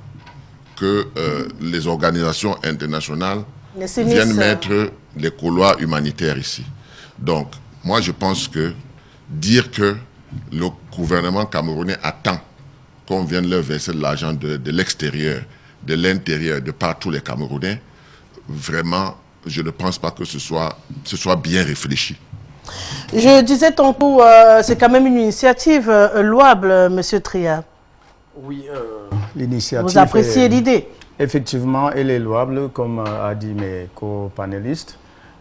que les organisations internationales viennent mettre les couloirs humanitaires ici. Donc, moi je pense que dire que le gouvernement camerounais attend qu'on vienne leur verser de l'argent de l'extérieur, de l'intérieur, de par tous les Camerounais, vraiment, je ne pense pas que ce soit bien réfléchi. Je disais tantôt, c'est quand même une initiative louable, Monsieur Tria. Oui, l'initiative. Vous appréciez l'idée? Effectivement, elle est louable, comme a dit mes co-panélistes.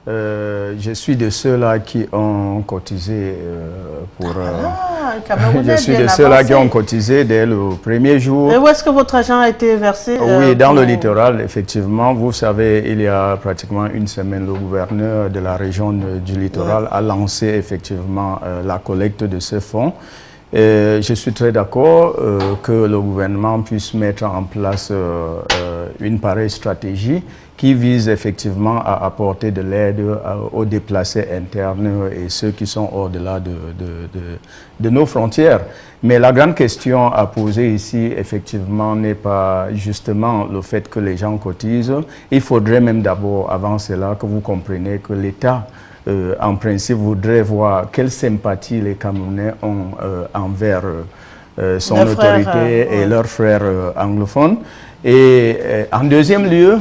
Je suis de ceux-là qui ont cotisé pour... je suis de ceux-là qui ont cotisé dès le premier jour. Et où est-ce que votre argent a été versé? Oui, dans le littoral, effectivement. Vous savez, il y a pratiquement une semaine, le gouverneur de la région du littoral a lancé effectivement la collecte de ce fonds. Je suis très d'accord que le gouvernement puisse mettre en place une pareille stratégie qui vise effectivement à apporter de l'aide aux déplacés internes et ceux qui sont au-delà de nos frontières. Mais la grande question à poser ici, effectivement, n'est pas justement le fait que les gens cotisent. Il faudrait même d'abord, avant cela, que vous compreniez que l'État, en principe, voudrait voir quelle sympathie les Camerounais ont envers son autorité et leurs frères anglophones. Et en deuxième lieu,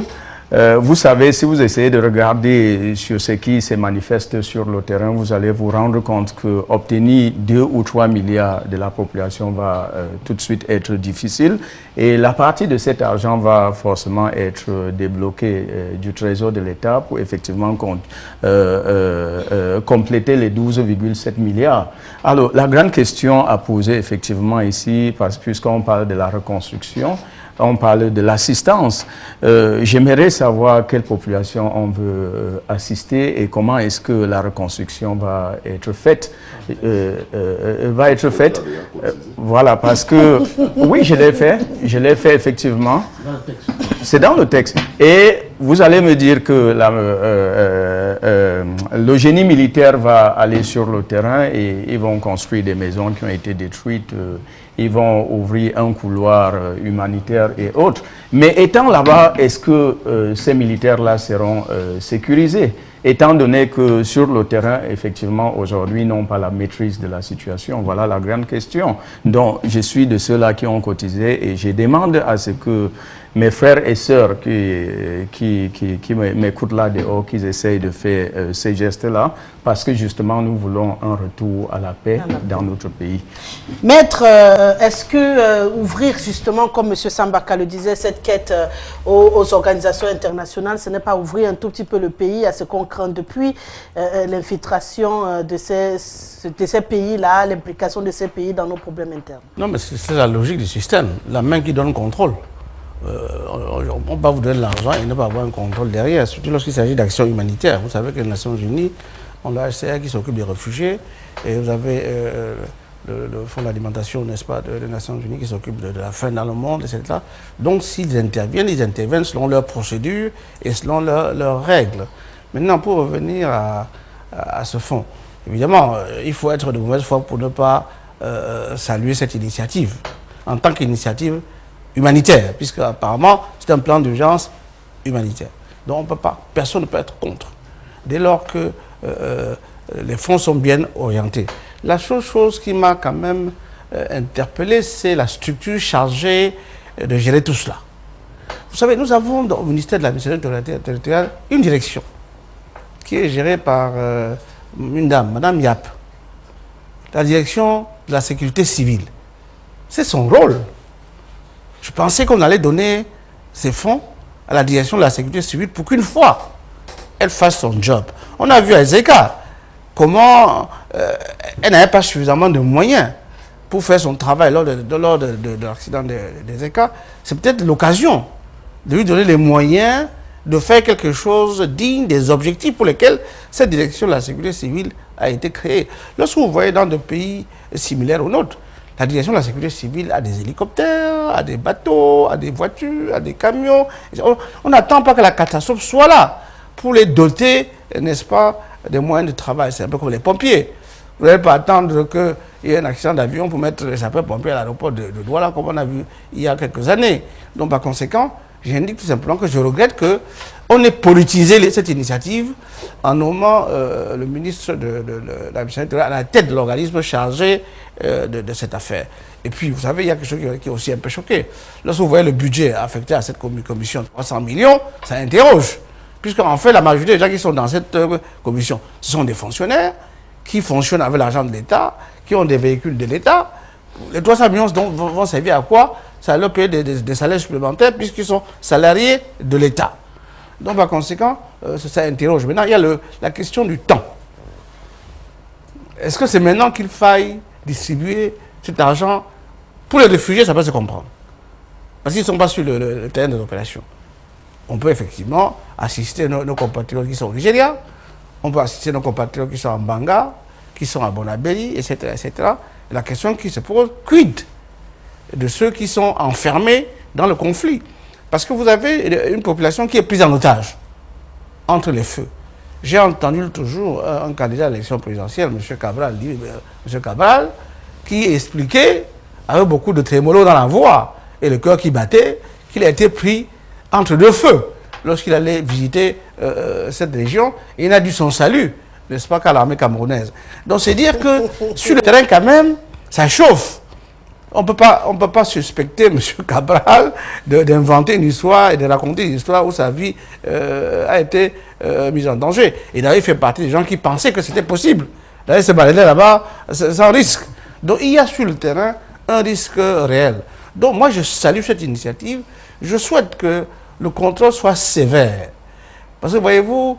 vous savez, si vous essayez de regarder sur ce qui se manifeste sur le terrain, vous allez vous rendre compte qu'obtenir 2 ou 3 milliards de la population va tout de suite être difficile. Et la partie de cet argent va forcément être débloquée du trésor de l'État pour effectivement compléter les 12,7 milliards. Alors, la grande question à poser effectivement ici, puisqu'on parle de la reconstruction, on parle de l'assistance. J'aimerais savoir quelle population on veut assister et comment est-ce que la reconstruction va être faite. Voilà, parce que, oui, je l'ai fait effectivement. C'est dans le texte. Et vous allez me dire que le génie militaire va aller sur le terrain et ils vont construire des maisons qui ont été détruites. Ils vont ouvrir un couloir humanitaire et autres. Mais étant là-bas, est-ce que ces militaires-là seront sécurisés? Étant donné que sur le terrain, effectivement, aujourd'hui, n'ont pas la maîtrise de la situation. Voilà la grande question. Donc, je suis de ceux-là qui ont cotisé et je demande à ce que mes frères et sœurs qui m'écoutent là dehors, qu'ils essayent de faire ces gestes-là, parce que justement, nous voulons un retour à la paix dans notre pays. Maître, est-ce que ouvrir justement, comme M. Sambaka le disait, cette quête aux organisations internationales, ce n'est pas ouvrir un tout petit peu le pays à ce qu'on craint depuis l'infiltration de ces pays-là, l'implication de ces pays dans nos problèmes internes? Non, mais c'est la logique du système, la main qui donne contrôle. On va vous donner l'argent et ne pas avoir un contrôle derrière, surtout lorsqu'il s'agit d'actions humanitaires. Vous savez que les Nations Unies ont le HCR qui s'occupe des réfugiés et vous avez le Fonds d'alimentation, n'est-ce pas, des Nations Unies qui s'occupe de la faim dans le monde, etc. Donc s'ils interviennent, ils interviennent selon leurs procédures et selon leurs règles. Maintenant, pour revenir à ce fonds, évidemment, il faut être de mauvaise foi pour ne pas saluer cette initiative en tant qu'initiative humanitaire, puisque apparemment c'est un plan d'urgence humanitaire. Donc on peut pas, personne ne peut être contre, dès lors que les fonds sont bien orientés. La seule chose qui m'a quand même interpellé, c'est la structure chargée de gérer tout cela. Vous savez, nous avons au ministère de l'administration territoriale une direction qui est gérée par une dame, Madame Yap, la direction de la sécurité civile. C'est son rôle. Je pensais qu'on allait donner ces fonds à la direction de la sécurité civile pour qu'une fois, elle fasse son job. On a vu à Ezeka comment elle n'avait pas suffisamment de moyens pour faire son travail lors de l'accident d'Ezeka. C'est peut-être l'occasion de lui donner les moyens de faire quelque chose digne des objectifs pour lesquels cette direction de la sécurité civile a été créée. Lorsque vous voyez dans des pays similaires aux nôtres, la direction de la sécurité civile a des hélicoptères, a des bateaux, a des voitures, a des camions. On n'attend pas que la catastrophe soit là pour les doter, n'est-ce pas, des moyens de travail. C'est un peu comme les pompiers. Vous n'allez pas attendre qu'il y ait un accident d'avion pour mettre les sapeurs-pompiers à l'aéroport de Douala, comme on a vu il y a quelques années. Donc, par conséquent, j'indique tout simplement que je regrette qu'on ait politisé cette initiative en nommant le ministre de l'administration à la tête de l'organisme chargé de cette affaire. Et puis, vous savez, il y a quelque chose qui est aussi un peu choqué. Lorsque vous voyez le budget affecté à cette commission de 300 millions, ça interroge. Puisqu'en fait, la majorité des gens qui sont dans cette commission, ce sont des fonctionnaires qui fonctionnent avec l'argent de l'État, qui ont des véhicules de l'État. Les 300 millions vont servir à quoi? Ça va leur payer des salaires supplémentaires puisqu'ils sont salariés de l'État. Donc, par conséquent, ça interroge. Maintenant, il y a la question du temps. Est-ce que c'est maintenant qu'il faille distribuer cet argent? Pour les réfugiés, ça peut se comprendre. Parce qu'ils ne sont pas sur le terrain de l'opération. On peut effectivement assister nos compatriotes qui sont au Nigeria, on peut assister nos compatriotes qui sont en Banga, qui sont à Bonabéli, etc., etc. La question qui se pose, quid de ceux qui sont enfermés dans le conflit? Parce que vous avez une population qui est prise en otage entre les feux. J'ai entendu toujours un candidat à l'élection présidentielle, M. Cabral, qui expliquait, avec beaucoup de trémolo dans la voix et le cœur qui battait, qu'il a été pris entre deux feux lorsqu'il allait visiter cette région. Et il a dû son salut, n'est-ce pas, qu'à l'armée camerounaise. Donc c'est dire que sur le terrain quand même, ça chauffe. On peut pas suspecter M. Cabral d'inventer une histoire et de raconter une histoire où sa vie a été mise en danger. Et d'ailleurs, il fait partie des gens qui pensaient que c'était possible d'aller se balader là-bas sans risque. Donc il y a sur le terrain un risque réel. Donc moi, je salue cette initiative. Je souhaite que le contrôle soit sévère. Parce que, voyez-vous,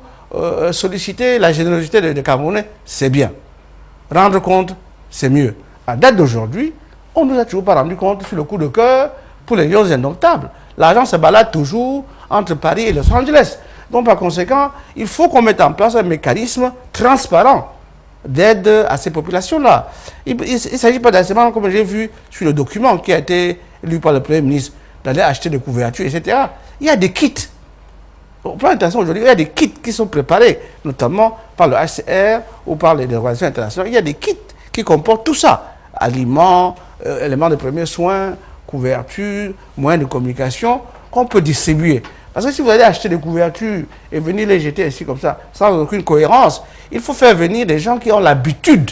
solliciter la générosité des Camerounais, c'est bien. Rendre compte, c'est mieux. À date d'aujourd'hui, on ne nous a toujours pas rendu compte sur le coup de cœur pour les lions indomptables. L'argent se balade toujours entre Paris et Los Angeles. Donc, par conséquent, il faut qu'on mette en place un mécanisme transparent d'aide à ces populations-là. Il ne s'agit pas d'assurément, comme j'ai vu sur le document qui a été lu par le Premier ministre, d'aller acheter des couvertures, etc. Il y a des kits. Au plan international aujourd'hui, il y a des kits qui sont préparés, notamment par le HCR ou par les organisations internationales. Il y a des kits qui comportent tout ça. Aliments, éléments de premiers soins, couvertures, moyens de communication qu'on peut distribuer. Parce que si vous allez acheter des couvertures et venir les jeter ainsi comme ça, sans aucune cohérence, il faut faire venir des gens qui ont l'habitude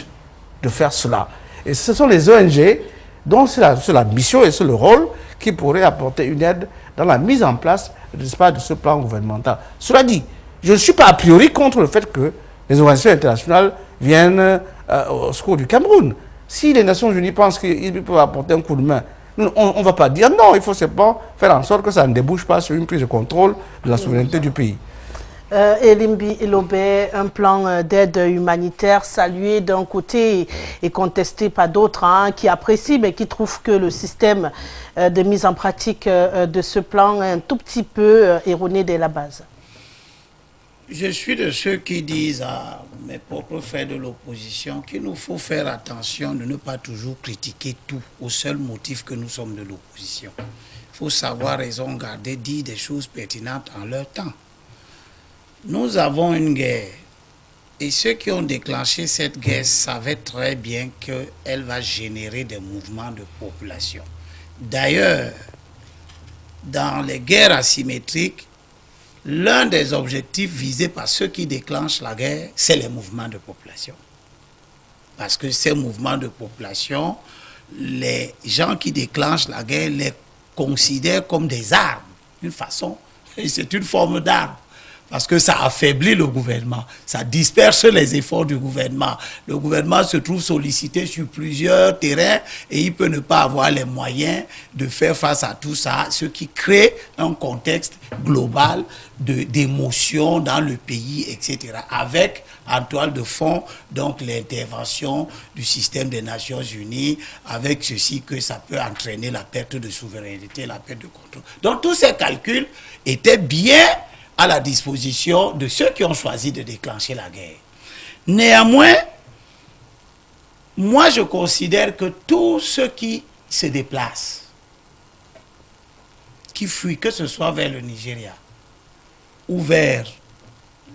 de faire cela. Et ce sont les ONG dont c'est la mission et c'est le rôle qui pourrait apporter une aide dans la mise en place de ce plan gouvernemental. Cela dit, je ne suis pas a priori contre le fait que les organisations internationales viennent au secours du Cameroun. Si les Nations Unies pensent qu'ils peuvent apporter un coup de main, on ne va pas dire non. Il faut simplement faire en sorte que ça ne débouche pas sur une prise de contrôle de la souveraineté du pays. Elimbi Ilobé, un plan d'aide humanitaire salué d'un côté et contesté par d'autres, hein, qui apprécient mais qui trouvent que le système de mise en pratique de ce plan est un tout petit peu erroné dès la base. Je suis de ceux qui disent à mes propres frères de l'opposition qu'il nous faut faire attention de ne pas toujours critiquer tout au seul motif que nous sommes de l'opposition. Il faut savoir raison garder, dire des choses pertinentes en leur temps. Nous avons une guerre et ceux qui ont déclenché cette guerre savaient très bien qu'elle va générer des mouvements de population. D'ailleurs, dans les guerres asymétriques, l'un des objectifs visés par ceux qui déclenchent la guerre, c'est les mouvements de population. Parce que ces mouvements de population, les gens qui déclenchent la guerre les considèrent comme des armes, une façon, et c'est une forme d'arme. Parce que ça affaiblit le gouvernement, ça disperse les efforts du gouvernement. Le gouvernement se trouve sollicité sur plusieurs terrains et il peut ne pas avoir les moyens de faire face à tout ça, ce qui crée un contexte global d'émotion dans le pays, etc. Avec en toile de fond donc l'intervention du système des Nations Unies, avec ceci que ça peut entraîner la perte de souveraineté, la perte de contrôle. Donc tous ces calculs étaient bien à la disposition de ceux qui ont choisi de déclencher la guerre. Néanmoins, moi je considère que tous ceux qui se déplacent, qui fuient, que ce soit vers le Nigeria ou vers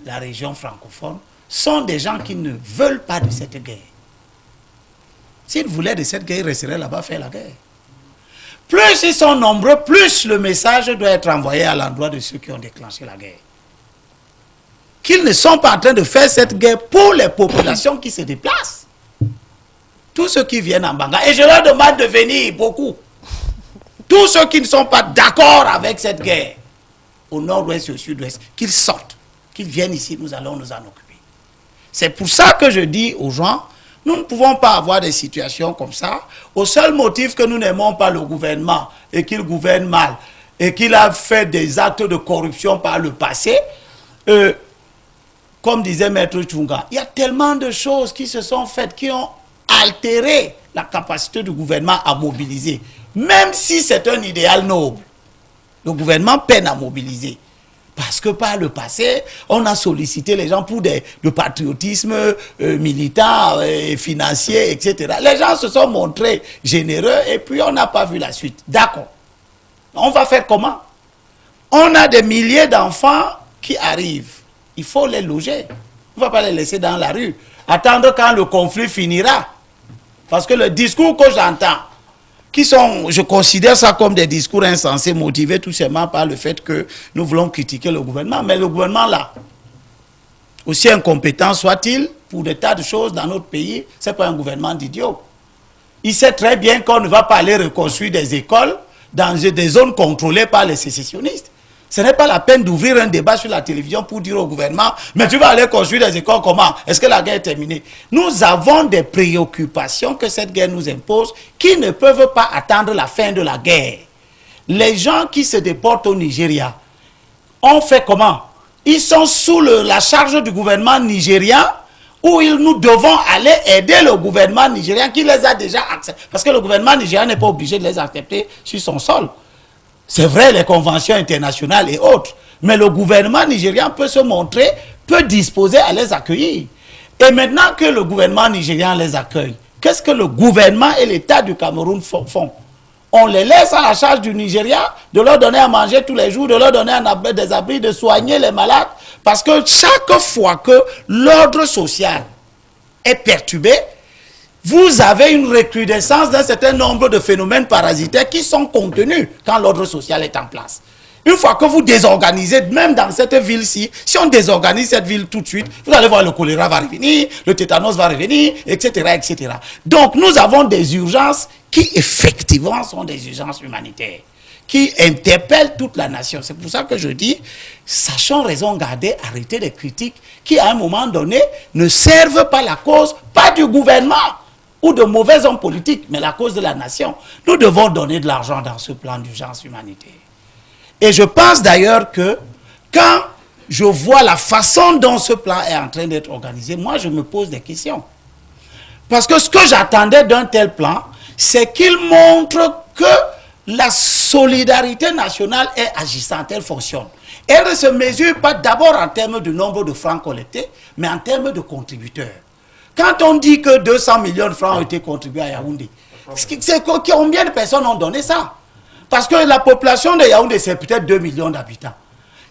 la région francophone, sont des gens qui ne veulent pas de cette guerre. S'ils voulaient de cette guerre, ils resteraient là-bas faire la guerre. Plus ils sont nombreux, plus le message doit être envoyé à l'endroit de ceux qui ont déclenché la guerre. Qu'ils ne sont pas en train de faire cette guerre pour les populations qui se déplacent. Tous ceux qui viennent en Banga, et je leur demande de venir, beaucoup. Tous ceux qui ne sont pas d'accord avec cette guerre, au nord-ouest et au sud-ouest, qu'ils sortent, qu'ils viennent ici, nous allons nous en occuper. C'est pour ça que je dis aux gens, nous ne pouvons pas avoir des situations comme ça, au seul motif que nous n'aimons pas le gouvernement et qu'il gouverne mal et qu'il a fait des actes de corruption par le passé. Comme disait Maître Tchunga, il y a tellement de choses qui se sont faites, qui ont altéré la capacité du gouvernement à mobiliser. Même si c'est un idéal noble, le gouvernement peine à mobiliser. Parce que par le passé, on a sollicité les gens pour le patriotisme militant, financier, etc. Les gens se sont montrés généreux et puis on n'a pas vu la suite. D'accord. On va faire comment? On a des milliers d'enfants qui arrivent. Il faut les loger. On ne va pas les laisser dans la rue. Attendre quand le conflit finira. Parce que le discours que j'entends, je considère ça comme des discours insensés, motivés tout simplement par le fait que nous voulons critiquer le gouvernement. Mais le gouvernement là, aussi incompétent soit-il, pour des tas de choses dans notre pays, ce n'est pas un gouvernement d'idiots. Il sait très bien qu'on ne va pas aller reconstruire des écoles dans des zones contrôlées par les sécessionnistes. Ce n'est pas la peine d'ouvrir un débat sur la télévision pour dire au gouvernement, mais tu vas aller construire des écoles comment? Est-ce que la guerre est terminée? Nous avons des préoccupations que cette guerre nous impose qui ne peuvent pas attendre la fin de la guerre. Les gens qui se déportent au Nigeria ont fait comment? Ils sont sous la charge du gouvernement nigérian où nous devons aller aider le gouvernement nigérian qui les a déjà acceptés. Parce que le gouvernement nigérian n'est pas obligé de les accepter sur son sol. C'est vrai, les conventions internationales et autres. Mais le gouvernement nigérian peut se montrer, peut disposer à les accueillir. Et maintenant que le gouvernement nigérian les accueille, qu'est-ce que le gouvernement et l'État du Cameroun font? On les laisse à la charge du Nigeria, de leur donner à manger tous les jours, de leur donner des abris, de soigner les malades. Parce que chaque fois que l'ordre social est perturbé, vous avez une recrudescence d'un certain nombre de phénomènes parasitaires qui sont contenus quand l'ordre social est en place. Une fois que vous désorganisez, même dans cette ville-ci, si on désorganise cette ville tout de suite, vous allez voir le choléra va revenir, le tétanos va revenir, etc., etc. Donc nous avons des urgences qui effectivement sont des urgences humanitaires, qui interpellent toute la nation. C'est pour ça que je dis, sachons raison garder, arrêtez les critiques qui à un moment donné ne servent pas la cause, pas du gouvernement, ou de mauvais hommes politiques, mais la cause de la nation. Nous devons donner de l'argent dans ce plan d'urgence humanitaire. Et je pense d'ailleurs que quand je vois la façon dont ce plan est en train d'être organisé, moi je me pose des questions. Parce que ce que j'attendais d'un tel plan, c'est qu'il montre que la solidarité nationale est agissante, elle fonctionne. Elle ne se mesure pas d'abord en termes de nombre de francs collectés, mais en termes de contributeurs. Quand on dit que 200 millions de francs ont été contribués à Yaoundé, combien de personnes ont donné ça? Parce que la population de Yaoundé, c'est peut-être 2 millions d'habitants.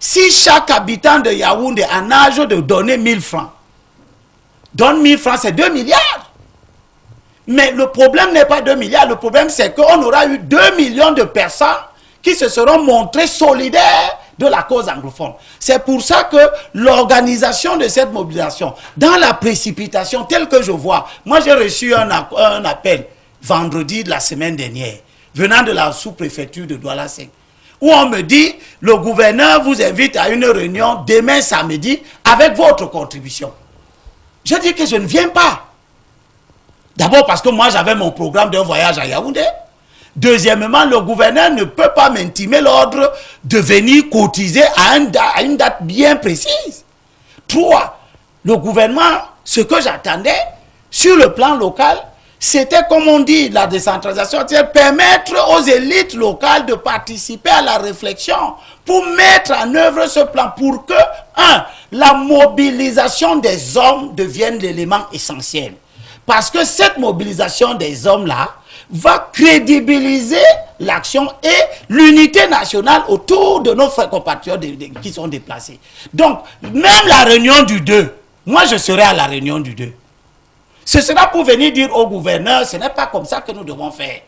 Si chaque habitant de Yaoundé a l'âge de donner 1000 francs, donne 1000 francs, c'est 2 milliards. Mais le problème n'est pas 2 milliards, le problème c'est qu'on aura eu 2 millions de personnes qui se seront montrées solidaires de la cause anglophone. C'est pour ça que l'organisation de cette mobilisation, dans la précipitation telle que je vois, moi j'ai reçu un appel vendredi de la semaine dernière, venant de la sous-préfecture de Douala 5, où on me dit, le gouverneur vous invite à une réunion demain samedi avec votre contribution. Je dis que je ne viens pas. D'abord parce que moi j'avais mon programme d'un voyage à Yaoundé. Deuxièmement, le gouverneur ne peut pas m'intimer l'ordre de venir cotiser à une date bien précise. 3. Le gouvernement, ce que j'attendais sur le plan local, c'était, comme on dit, la décentralisation, c'est permettre aux élites locales de participer à la réflexion pour mettre en œuvre ce plan pour que, 1. La mobilisation des hommes devienne l'élément essentiel. Parce que cette mobilisation des hommes-là va crédibiliser l'action et l'unité nationale autour de nos frères compatriotes qui sont déplacés. Donc, même la réunion du 2, moi je serai à la réunion du 2. Ce sera pour venir dire au gouverneur, ce n'est pas comme ça que nous devons faire.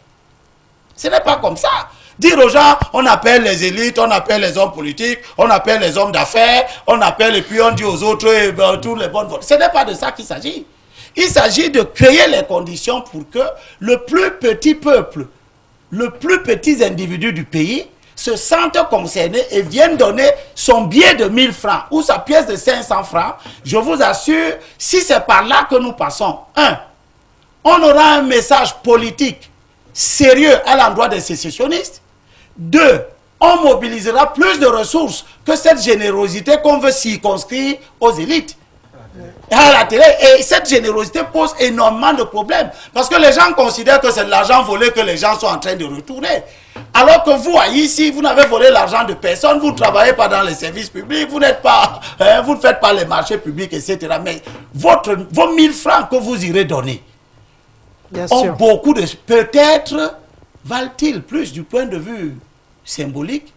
Ce n'est pas comme ça. Dire aux gens, on appelle les élites, on appelle les hommes politiques, on appelle les hommes d'affaires, on appelle et puis on dit aux autres, tous les bonnes votes. Ce n'est pas de ça qu'il s'agit. Il s'agit de créer les conditions pour que le plus petit peuple, le plus petit individu du pays se sente concerné et vienne donner son billet de 1000 francs ou sa pièce de 500 francs. Je vous assure, si c'est par là que nous passons, 1. On aura un message politique sérieux à l'endroit des sécessionnistes. 2. On mobilisera plus de ressources que cette générosité qu'on veut circonscrire aux élites. À la télé, et cette générosité pose énormément de problèmes parce que les gens considèrent que c'est de l'argent volé que les gens sont en train de retourner. Alors que vous, ici, vous n'avez volé l'argent de personne, vous ne travaillez pas dans les services publics, vous n'êtes pas, vous ne faites pas les marchés publics, etc. Mais vos 1000 francs que vous irez donner ont beaucoup de... Peut-être valent-ils plus du point de vue symbolique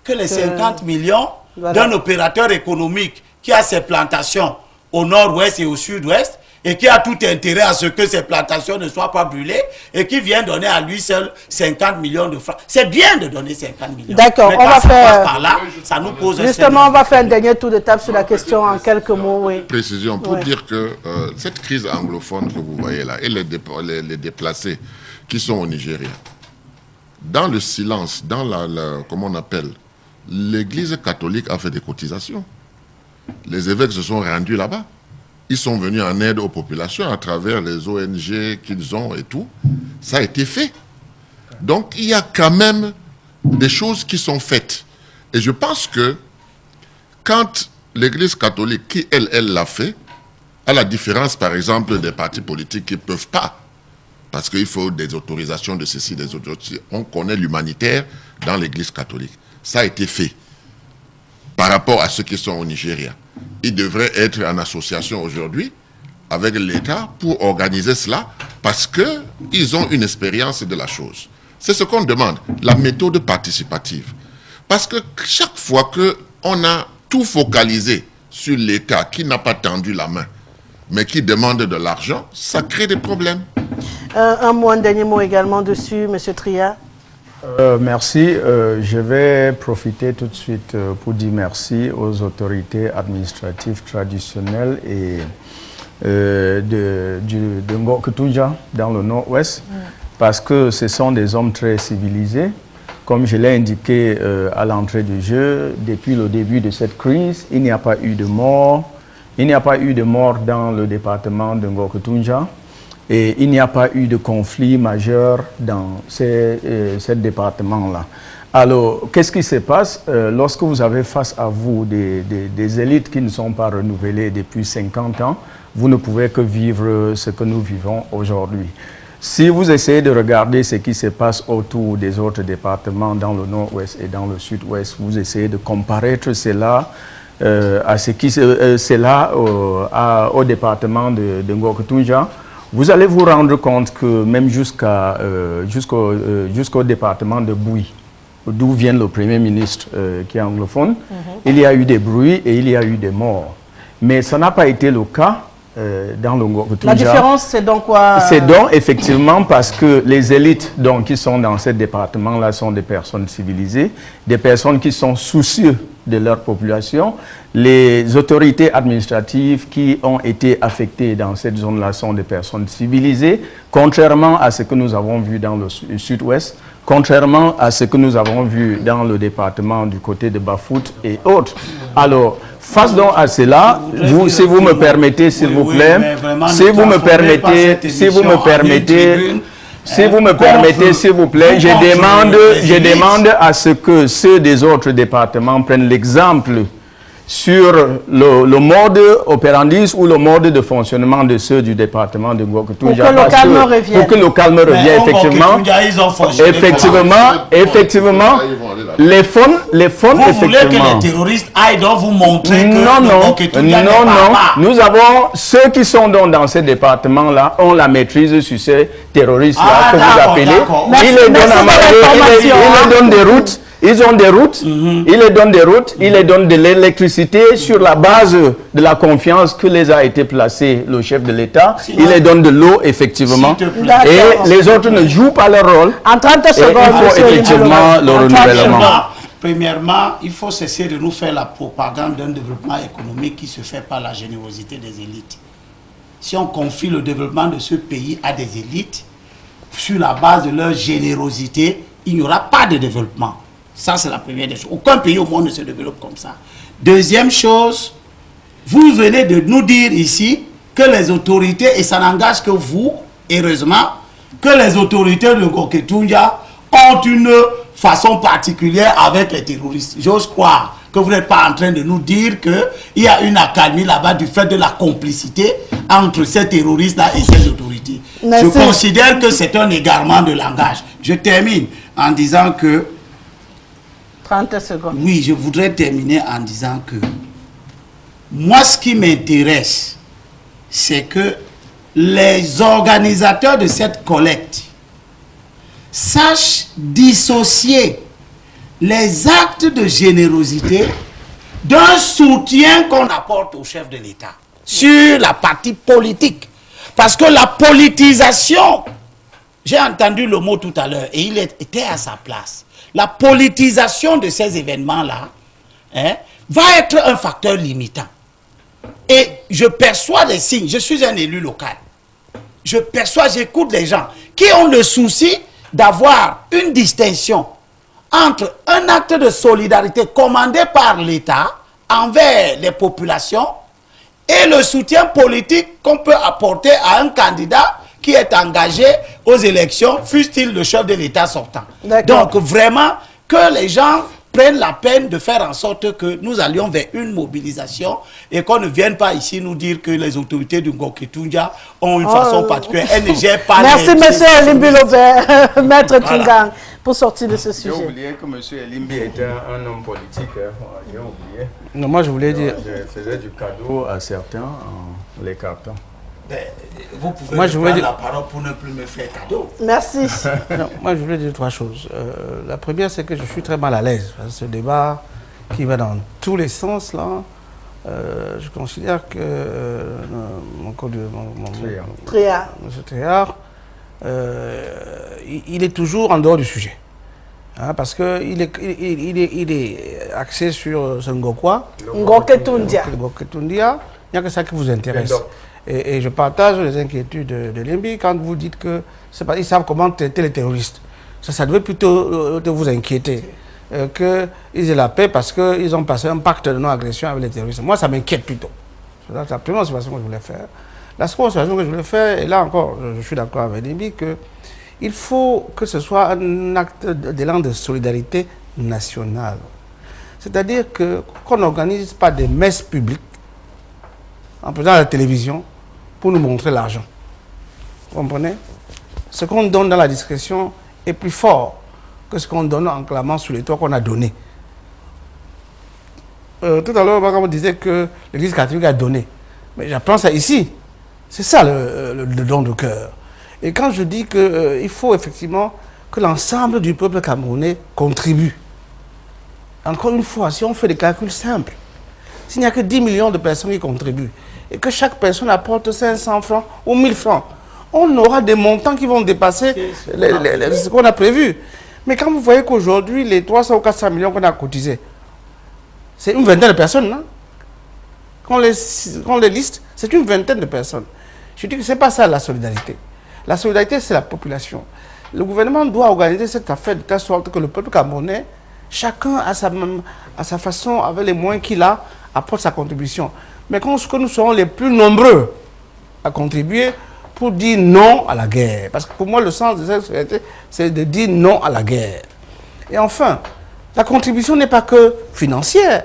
que les 50 millions d'un opérateur économique qui a ses plantations au nord-ouest et au sud-ouest et qui a tout intérêt à ce que ces plantations ne soient pas brûlées et qui vient donner à lui seul 50 millions de francs. C'est bien de donner 50 millions. D'accord, on va faire... par là, ça nous pose justement, on va faire un dernier tour de table sur la question en quelques mots. Oui. Précision, pour dire que cette crise anglophone que vous voyez là, et les déplacés qui sont au Nigeria, dans le silence, dans comment on appelle, l'Église catholique a fait des cotisations. Les évêques se sont rendus là-bas. Ils sont venus en aide aux populations à travers les ONG qu'ils ont et tout. Ça a été fait. Donc, il y a quand même des choses qui sont faites. Et je pense que quand l'Église catholique, qui elle l'a fait, à la différence, par exemple, des partis politiques qui ne peuvent pas, parce qu'il faut des autorisations de ceci, des autres. On connaît l'humanitaire dans l'Église catholique. Ça a été fait par rapport à ceux qui sont au Nigeria. Ils devraient être en association aujourd'hui avec l'État pour organiser cela parce qu'ils ont une expérience de la chose. C'est ce qu'on demande, la méthode participative. Parce que chaque fois qu'on a tout focalisé sur l'État qui n'a pas tendu la main, mais qui demande de l'argent, ça crée des problèmes. Un dernier mot également dessus, M. Tria. Merci. Je vais profiter tout de suite pour dire merci aux autorités administratives traditionnelles et de Ngok-Tunja dans le nord-ouest, parce que ce sont des hommes très civilisés. Comme je l'ai indiqué à l'entrée du jeu, depuis le début de cette crise, il n'y a pas eu de mort. Il n'y a pas eu de mort dans le département de Ngok-Tunja. Et il n'y a pas eu de conflit majeur dans ce département-là. Alors, qu'est-ce qui se passe lorsque vous avez face à vous des élites qui ne sont pas renouvelées depuis 50 ans? Vous ne pouvez que vivre ce que nous vivons aujourd'hui. Si vous essayez de regarder ce qui se passe autour des autres départements dans le nord-ouest et dans le sud-ouest, vous essayez de comparer cela à ce qui au département de Ngok-Tunja, vous allez vous rendre compte que même jusqu'au département de Bouy, d'où vient le Premier ministre qui est anglophone, il y a eu des bruits et il y a eu des morts. Mais ça n'a pas été le cas dans le Ngok-Tunja. La différence, c'est donc quoi? C'est donc effectivement parce que les élites qui sont dans ce département-là sont des personnes civilisées, des personnes qui sont soucieuses de leur population. Les autorités administratives qui ont été affectées dans cette zone-là sont des personnes civilisées, contrairement à ce que nous avons vu dans le sud-ouest, contrairement à ce que nous avons vu dans le département du côté de Bafout et autres. Alors, face donc à cela, si vous me permettez, s'il vous plaît, s'il vous me permettez, s'il vous plaît, je demande à ce que ceux des autres départements prennent l'exemple sur le mode opérandi ou le mode de fonctionnement de ceux du département de Ngok-Tunja. Pour que le calme revienne. Pour que le calme revienne, effectivement. Les fonds, vous voulez que les terroristes aillent donc vous montrer que non. Nous avons ceux qui sont dans ces départements-là ont la maîtrise sur ces terroristes-là que vous appelez. Ils les donnent à manger, ils les donnent des routes. Ils ont des routes, ils les donnent des routes, ils les donnent de l'électricité sur la base de la confiance que les a été placé le chef de l'État. Il les donne de l'eau, effectivement. Et les autres ne jouent pas leur rôle. En 30 secondes, il faut effectivement le renouvellement. Premièrement, il faut cesser de nous faire la propagande d'un développement économique qui se fait par la générosité des élites. Si on confie le développement de ce pays à des élites, sur la base de leur générosité, il n'y aura pas de développement. Ça, c'est la première des choses. Aucun pays au monde ne se développe comme ça. Deuxième chose, vous venez de nous dire ici que les autorités, et ça n'engage que vous, heureusement, que les autorités de Ngok-Tunja ont une façon particulière avec les terroristes. J'ose croire que vous n'êtes pas en train de nous dire qu'il y a une accalmie là-bas du fait de la complicité entre ces terroristes-là et ces autorités. Merci. Je considère que c'est un égarement de langage. Je termine. en disant que... 30 secondes. Oui, je voudrais terminer en disant que moi, ce qui m'intéresse, c'est que les organisateurs de cette collecte sachent dissocier les actes de générosité d'un soutien qu'on apporte au chef de l'État sur la partie politique. Parce que la politisation, j'ai entendu le mot tout à l'heure et il était à sa place. La politisation de ces événements-là va être un facteur limitant. Et je perçois des signes, je suis un élu local. Je perçois, j'écoute les gens qui ont le souci d'avoir une distinction entre un acte de solidarité commandé par l'État envers les populations et le soutien politique qu'on peut apporter à un candidat qui est engagé aux élections, fût-il le chef de l'État sortant. Donc vraiment, que les gens prennent la peine de faire en sorte que nous allions vers une mobilisation et qu'on ne vienne pas ici nous dire que les autorités du Ngoketundia ont une façon particulière. Elles ne gèrent pas. Merci, M. Elimbi Lobert, Maître Tungang, pour sortir de ce sujet. J'ai oublié que M. Elimbi était un homme politique. J'ai oublié. Non, moi, je voulais dire... Je faisais du cadeau à certains en l'écartant. Vous pouvez prendre la parole pour ne plus me faire cadeau. Merci. Non, moi, je voulais dire trois choses. La première, c'est que je suis très mal à l'aise. Ce débat qui va dans tous les sens, là, je considère que M. Tréhard, il est toujours en dehors du sujet. Hein, parce qu'il est axé sur ce Ngokwa. Ngoketundia. Il n'y a que ça qui vous intéresse. Et je partage les inquiétudes de Limbi quand vous dites que ils savent comment traiter les terroristes. Ça devait plutôt vous inquiéter qu'ils aient la paix parce qu'ils ont passé un pacte de non-agression avec les terroristes. Moi, ça m'inquiète plutôt. C'est la première observation que je voulais faire. La seconde observation que je voulais faire, et là encore, je suis d'accord avec Limbi, qu'il faut que ce soit un acte d'élan de solidarité nationale. C'est-à-dire qu'on n'organise pas des messes publiques en faisant la télévision pour nous montrer l'argent. Vous comprenez? Ce qu'on donne dans la discrétion est plus fort que ce qu'on donne en clamant sur les toits qu'on a donné. Tout à l'heure, on disait que l'Église catholique a donné. Mais j'apprends ça ici. C'est ça le don de cœur. Et quand je dis qu'il faut effectivement que l'ensemble du peuple camerounais contribue. Encore une fois, si on fait des calculs simples, s'il n'y a que 10 millions de personnes qui contribuent, et que chaque personne apporte 500 francs ou 1000 francs, on aura des montants qui vont dépasser ce qu'on a prévu. Mais quand vous voyez qu'aujourd'hui, les 300 ou 400 millions qu'on a cotisés, c'est une vingtaine de personnes, non? Quand on les liste, c'est une vingtaine de personnes. Je dis que ce n'est pas ça la solidarité. La solidarité, c'est la population. Le gouvernement doit organiser cette affaire de telle sorte que le peuple camerounais, chacun à sa façon, avec les moyens qu'il a, apporte sa contribution. Mais quand nous serons les plus nombreux à contribuer pour dire non à la guerre. Parce que pour moi, le sens de cette société, c'est de dire non à la guerre. Et enfin, la contribution n'est pas que financière.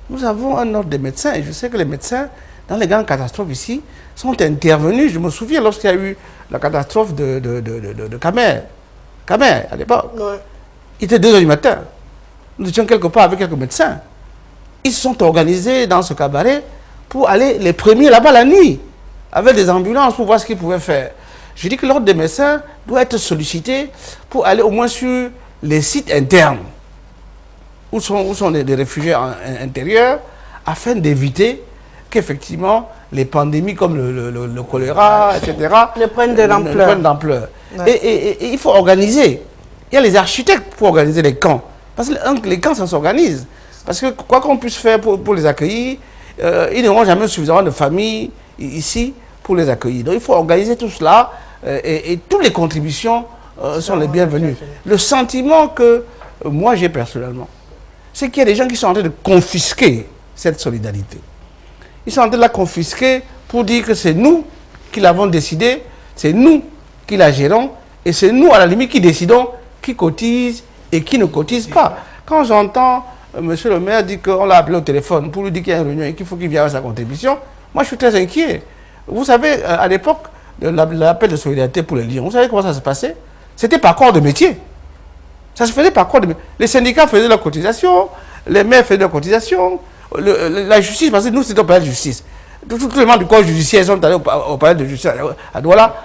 Nous avons un ordre des médecins, et je sais que les médecins, dans les grandes catastrophes ici, sont intervenus. Je me souviens lorsqu'il y a eu la catastrophe de Camer, à l'époque. Ouais. Il était 2 h du matin. Nous étions quelque part avec quelques médecins. Ils se sont organisés dans ce cabaret pour aller les premiers là-bas la nuit, avec des ambulances pour voir ce qu'ils pouvaient faire. Je dis que l'ordre des médecins doit être sollicité pour aller au moins sur les sites internes, où sont des réfugiés intérieurs, afin d'éviter qu'effectivement les pandémies comme le choléra, etc., ne prennent de l'ampleur. Ouais. Et il faut organiser. Il y a les architectes pour organiser les camps. Parce que les camps, ça s'organise. Parce que quoi qu'on puisse faire pour les accueillir, ils n'auront jamais suffisamment de familles ici pour les accueillir. Donc il faut organiser tout cela et toutes les contributions sont les bienvenues. Le sentiment que moi j'ai personnellement, c'est qu'il y a des gens qui sont en train de confisquer cette solidarité. Ils sont en train de la confisquer pour dire que c'est nous qui l'avons décidé, c'est nous qui la gérons et c'est nous à la limite qui décidons qui cotise et qui ne cotise pas. Quand j'entends monsieur le maire dire qu'on l'a appelé au téléphone pour lui dire qu'il y a une réunion et qu'il faut qu'il vienne avec sa contribution, moi je suis très inquiet. Vous savez, à l'époque de l'appel de solidarité pour les Lions, vous savez comment ça se passait? C'était par corps de métier. Ça se faisait par quoi? Les syndicats faisaient leur cotisation, les maires faisaient leur cotisation, la justice, parce que nous, c'était au palais de justice. Tout le monde du corps judiciaire sont allés au palais de justice à Douala.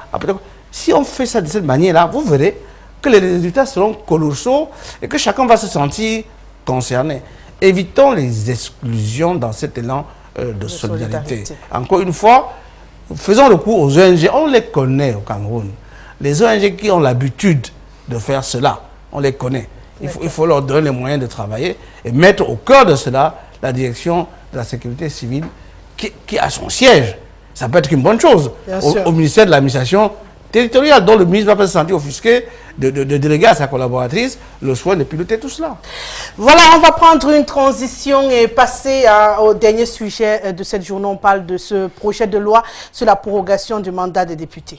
Si on fait ça de cette manière-là, vous verrez que les résultats seront colossaux et que chacun va se sentir concerné. Évitons les exclusions dans cet élan de solidarité. Encore une fois, faisons recours aux ONG. On les connaît au Cameroun. Les ONG qui ont l'habitude de faire cela, on les connaît. Il faut leur donner les moyens de travailler et mettre au cœur de cela la direction de la sécurité civile qui a son siège. Ça peut être une bonne chose au ministère de l'administration territoriale, dont le ministre va pas se sentir offusqué de déléguer à sa collaboratrice le soin de piloter tout cela. Voilà, on va prendre une transition et passer au dernier sujet de cette journée. On parle de ce projet de loi sur la prorogation du mandat des députés.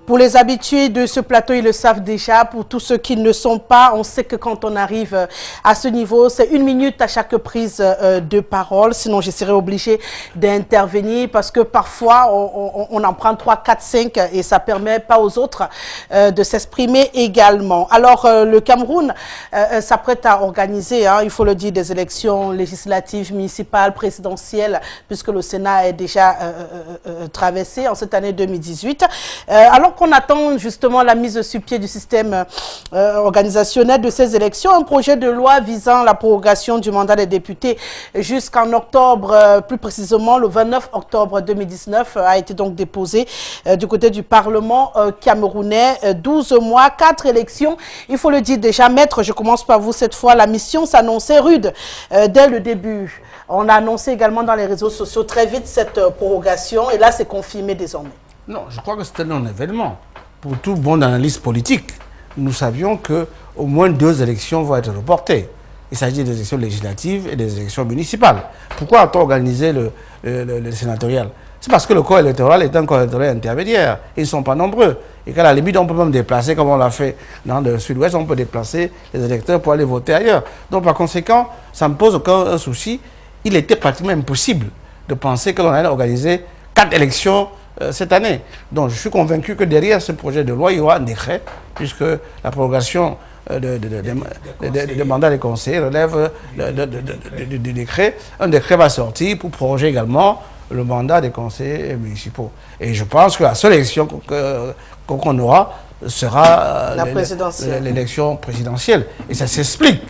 Pour les habitués de ce plateau, ils le savent déjà. Pour tous ceux qui ne sont pas, on sait que quand on arrive à ce niveau, c'est 1 minute à chaque prise de parole. Sinon, je serais obligée d'intervenir parce que parfois, on en prend 3, 4, 5 et ça ne permet pas aux autres de s'exprimer également. Alors, le Cameroun s'apprête à organiser, il faut le dire, des élections législatives, municipales, présidentielles, puisque le Sénat est déjà traversé en cette année 2018. Alors qu'on attend justement la mise sur pied du système organisationnel de ces élections, un projet de loi visant la prorogation du mandat des députés jusqu'en octobre, plus précisément le 29 octobre 2019, a été donc déposé du côté du Parlement camerounais. 12 mois, 4 élections. Il faut le dire déjà, maître, je commence par vous cette fois. La mission s'annonçait rude dès le début. On a annoncé également dans les réseaux sociaux très vite cette prorogation et là c'est confirmé désormais. Non, je crois que c'était un événement. Pour tout bon analyste politique, nous savions qu'au moins 2 élections vont être reportées. Il s'agit des élections législatives et des élections municipales. Pourquoi a-t-on organisé le sénatorial? C'est parce que le corps électoral est un corps électoral intermédiaire. Ils ne sont pas nombreux. Et qu'à la limite, on peut même déplacer, comme on l'a fait dans le sud-ouest, on peut déplacer les électeurs pour aller voter ailleurs. Donc par conséquent, ça ne me pose aucun souci. Il était pratiquement impossible de penser que l'on allait organiser 4 élections cette année. Donc je suis convaincu que derrière ce projet de loi, il y aura un décret, puisque la prorogation des mandats des conseillers relève du décret. Un décret va sortir pour proroger également le mandat des conseillers municipaux. Et je pense que la seule élection qu'on aura sera l'élection présidentielle. Et ça s'explique.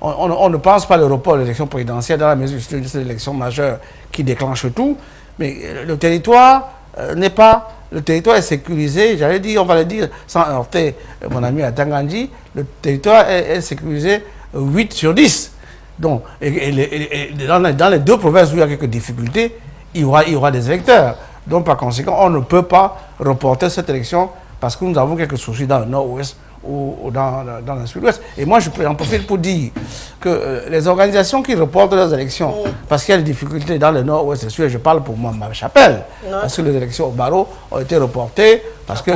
On ne pense pas le report de l'élection présidentielle dans la mesure où c'est une élection majeure qui déclenche tout. Mais le territoire n'est pas... Le territoire est sécurisé, j'allais dire, on va le dire sans heurter mon ami Atangandji, le territoire est sécurisé 8 sur 10. Donc, dans les 2 provinces où il y a quelques difficultés, il y aura des électeurs. Donc, par conséquent, on ne peut pas reporter cette élection parce que nous avons quelques soucis dans le nord-ouest ou dans le sud-ouest. Et moi, je peux en profiter pour dire que les organisations qui reportent leurs élections, parce qu'il y a des difficultés dans le nord-ouest et sud, je parle pour moi, ma chapelle, parce que les élections au barreau ont été reportées, parce que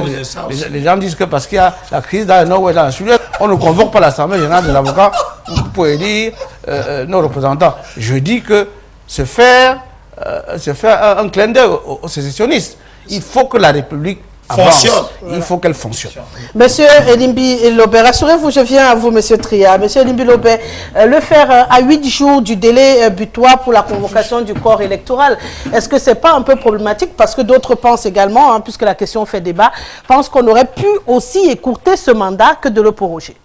les gens disent que parce qu'il y a la crise dans le nord-ouest et dans le sud-ouest, on ne convoque pas l'Assemblée générale des avocats pour élire nos représentants. Je dis que se faire un clin d'œil aux sécessionnistes, il faut que la République fonctionne. Il faut qu'elle fonctionne. Monsieur Elimbi Lobé, rassurez-vous, je viens à vous, Monsieur Tria. Monsieur Elimbi Lobé, le faire à 8 jours du délai butoir pour la convocation du corps électoral, est-ce que ce n'est pas un peu problématique? Parce que d'autres pensent également, puisque la question fait débat, pensent qu'on aurait pu aussi écourter ce mandat que de le proroger.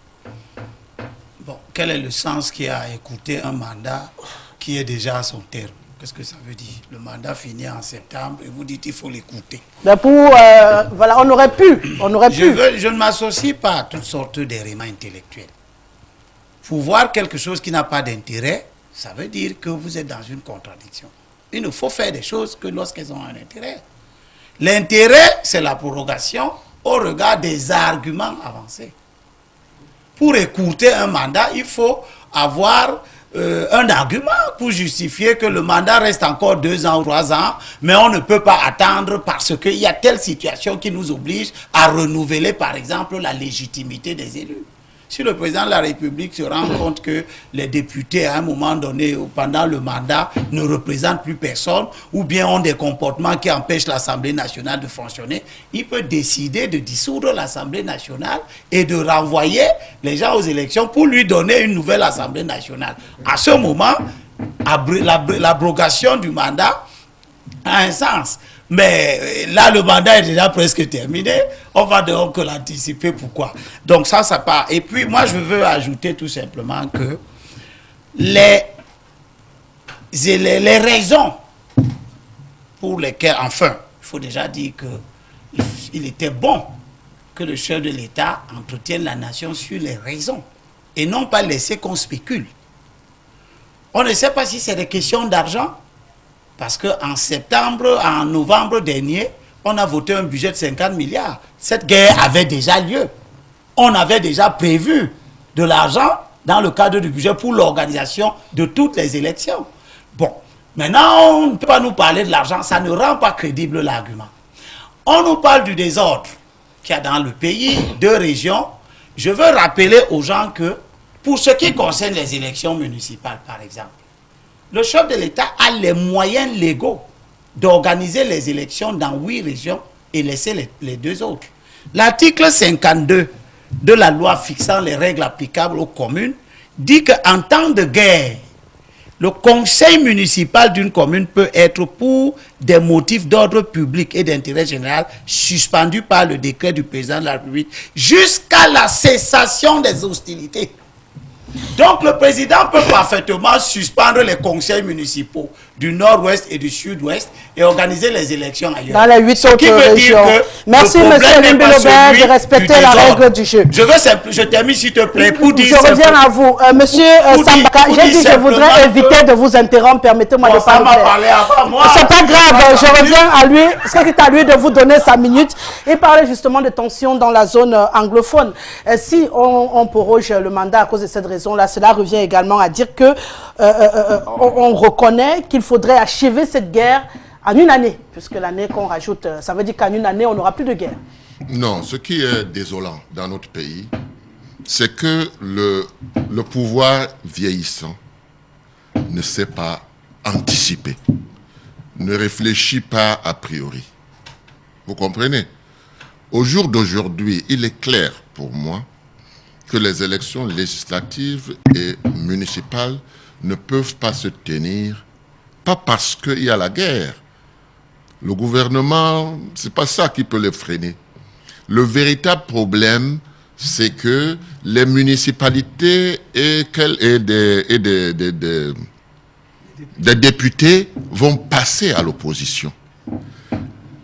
Bon, quel est le sens qui a écouté un mandat qui est déjà à son terme? Qu'est-ce que ça veut dire? Le mandat finit en septembre et vous dites qu'il faut l'écouter. Voilà, on aurait pu. Je ne m'associe pas à toutes sortes d'éléments intellectuels. Pour voir quelque chose qui n'a pas d'intérêt, ça veut dire que vous êtes dans une contradiction. Il ne faut faire des choses que lorsqu'elles ont un intérêt. L'intérêt, c'est la prorogation au regard des arguments avancés. Pour écourter un mandat, il faut avoir un argument pour justifier que le mandat reste encore 2 ans ou 3 ans, mais on ne peut pas attendre parce qu'il y a telle situation qui nous oblige à renouveler, par exemple, la légitimité des élus. Si le président de la République se rend compte que les députés, à un moment donné, ou pendant le mandat, ne représentent plus personne, ou bien ont des comportements qui empêchent l'Assemblée nationale de fonctionner, il peut décider de dissoudre l'Assemblée nationale et de renvoyer les gens aux élections pour lui donner une nouvelle Assemblée nationale. À ce moment, l'abrogation du mandat a un sens. Mais là, le mandat est déjà presque terminé. On va donc l'anticiper. Pourquoi? Donc ça part. Et puis, moi, je veux ajouter tout simplement que les raisons pour lesquelles, enfin, il faut déjà dire qu'il était bon que le chef de l'État entretienne la nation sur les raisons et non pas laisser qu'on spécule. On ne sait pas si c'est des questions d'argent. Parce qu'en novembre dernier, on a voté un budget de 50 milliards. Cette guerre avait déjà lieu. On avait déjà prévu de l'argent dans le cadre du budget pour l'organisation de toutes les élections. Bon, maintenant, on ne peut pas nous parler de l'argent, ça ne rend pas crédible l'argument. On nous parle du désordre qu'il y a dans le pays, 2 régions. Je veux rappeler aux gens que, pour ce qui concerne les élections municipales, par exemple, le chef de l'État a les moyens légaux d'organiser les élections dans 8 régions et laisser les 2 autres. L'article 52 de la loi fixant les règles applicables aux communes dit qu'en temps de guerre, le conseil municipal d'une commune peut être, pour des motifs d'ordre public et d'intérêt général, suspendu par le décret du président de la République jusqu'à la cessation des hostilités. Donc le président peut parfaitement suspendre les conseils municipaux du nord-ouest et du sud-ouest et organiser les élections ailleurs. Dans les 8 autres régions. Merci, M. Elimbi Lobert, de respecter la règle du jeu. Je termine, s'il te plaît, pour dire... Je reviens à vous. Monsieur Sambaka, j'ai dit que je voudrais éviter de vous interrompre. Permettez-moi de parler. C'est pas grave, je reviens à lui. C'est à lui de vous donner 5 minutes. Il parlait justement de tensions dans la zone anglophone. Si on proroge le mandat à cause de cette raison-là, cela revient également à dire que on reconnaît qu'il faudrait achever cette guerre en 1 année, puisque l'année qu'on rajoute, ça veut dire qu'en 1 année, on n'aura plus de guerre. Non, ce qui est désolant dans notre pays, c'est que le pouvoir vieillissant ne sait pas anticiper, ne réfléchit pas a priori. Vous comprenez? Au jour d'aujourd'hui, il est clair pour moi que les élections législatives et municipales ne peuvent pas se tenir, pas parce qu'il y a la guerre. Le gouvernement, c'est pas ça qui peut les freiner. Le véritable problème, c'est que les municipalités et des députés vont passer à l'opposition.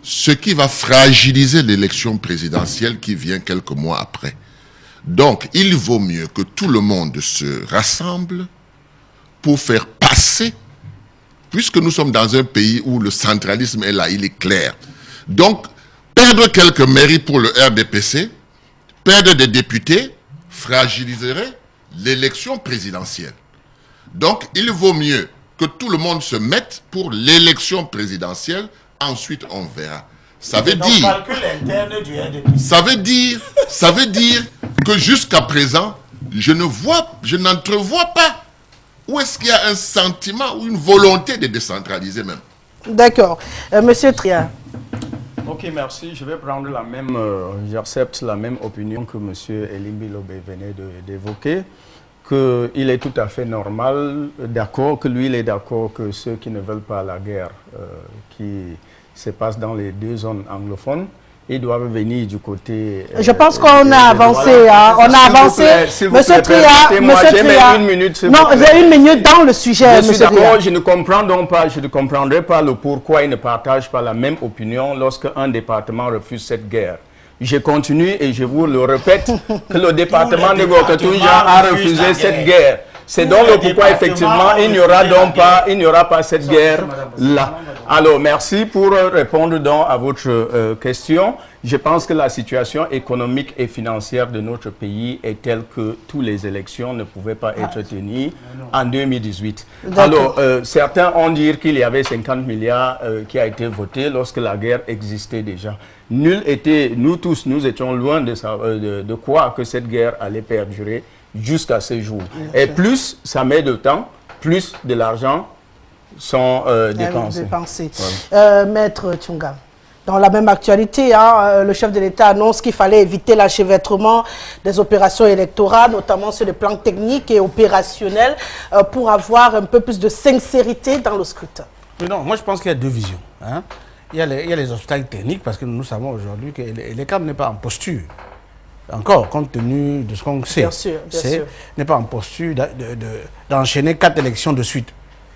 Ce qui va fragiliser l'élection présidentielle qui vient quelques mois après. Donc, il vaut mieux que tout le monde se rassemble pour faire passer, puisque nous sommes dans un pays où le centralisme est là, il est clair. Donc, perdre quelques mairies pour le RDPC, perdre des députés, fragiliserait l'élection présidentielle. Donc, il vaut mieux que tout le monde se mette pour l'élection présidentielle, ensuite on verra. Ça veut dire que jusqu'à présent, je n'entrevois pas où est-ce qu'il y a un sentiment ou une volonté de décentraliser même. D'accord. Monsieur Tria. Ok, merci. Je vais prendre la même, j'accepte la même opinion que monsieur Elimbi Lobert venait d'évoquer, qu'il est tout à fait normal, d'accord, que lui il est d'accord que ceux qui ne veulent pas la guerre qui se passe dans les 2 zones anglophones, ils doivent venir du côté... Je pense qu'on a avancé. Voilà. On a avancé. Monsieur Tria, non, j'ai 1 minute dans le sujet. Je suis d'accord, je ne comprends donc pas, je ne comprendrai pas le pourquoi ils ne partagent pas la même opinion lorsqu'un département refuse cette guerre. Je continue et je vous le répète que le département de Gokatouja a refusé cette guerre. C'est donc le pourquoi, effectivement, il n'y aura pas cette guerre-là. Alors, merci pour répondre donc à votre question. Je pense que la situation économique et financière de notre pays est telle que toutes les élections ne pouvaient pas être tenues en 2018. Alors, certains ont dit qu'il y avait 50 milliards qui a été voté lorsque la guerre existait déjà. Nous tous, nous étions loin de croire que cette guerre allait perdurer jusqu'à ce jour. Et plus ça met de temps, plus de l'argent sont dépensés. Voilà. Maître Tchunga, dans la même actualité, hein, le chef de l'État annonce qu'il fallait éviter l'enchevêtrement des opérations électorales, notamment sur le plan technique et opérationnel, pour avoir un peu plus de sincérité dans le scrutin. Mais non, moi je pense qu'il y a deux visions. Hein. Il y a les obstacles techniques, parce que nous savons aujourd'hui que l'ECAM n'est pas en posture. Encore, compte tenu de ce qu'on sait, n'est pas en posture d'enchaîner 4 élections de suite.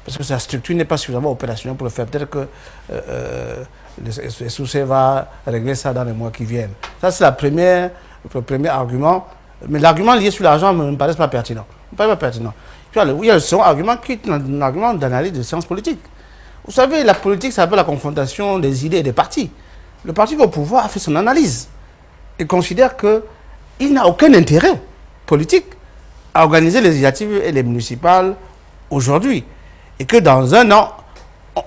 Parce que sa structure n'est pas suffisamment opérationnelle pour le faire. Peut-être que le SOC va régler ça dans les mois qui viennent. Ça, c'est le premier argument. Mais l'argument lié sur l'argent ne me paraît pas pertinent. Puis, il y a le second argument qui est un argument d'analyse de sciences politiques. Vous savez, la politique, ça s'appelle la confrontation des idées et des partis. Le parti au pouvoir a fait son analyse et considère qu'il n'a aucun intérêt politique à organiser les législatives et les municipales aujourd'hui. Et que dans un an,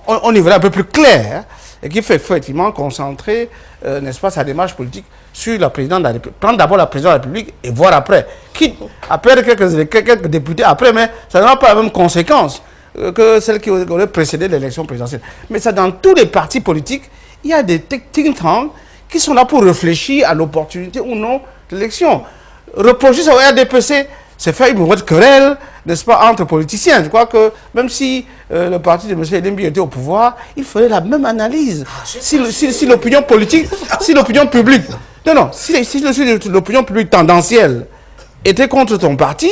on y verra un peu plus clair et qu'il faut effectivement concentrer, n'est-ce pas, sa démarche politique sur la présidente de la République. Prendre d'abord la présidente de la République et voir après. Quitte à perdre quelques députés après, mais ça n'aura pas la même conséquence que celle qui aurait précédé l'élection présidentielle. Mais ça, dans tous les partis politiques, il y a des think tanks qui sont là pour réfléchir à l'opportunité ou non de l'élection. Reprocher ça au RDPC, c'est faire une mauvaise querelle, n'est-ce pas, entre politiciens. Je crois que même si le parti de M. Elimbi était au pouvoir, il ferait la même analyse. Si l'opinion politique, si l'opinion publique, si l'opinion publique tendancielle était contre ton parti,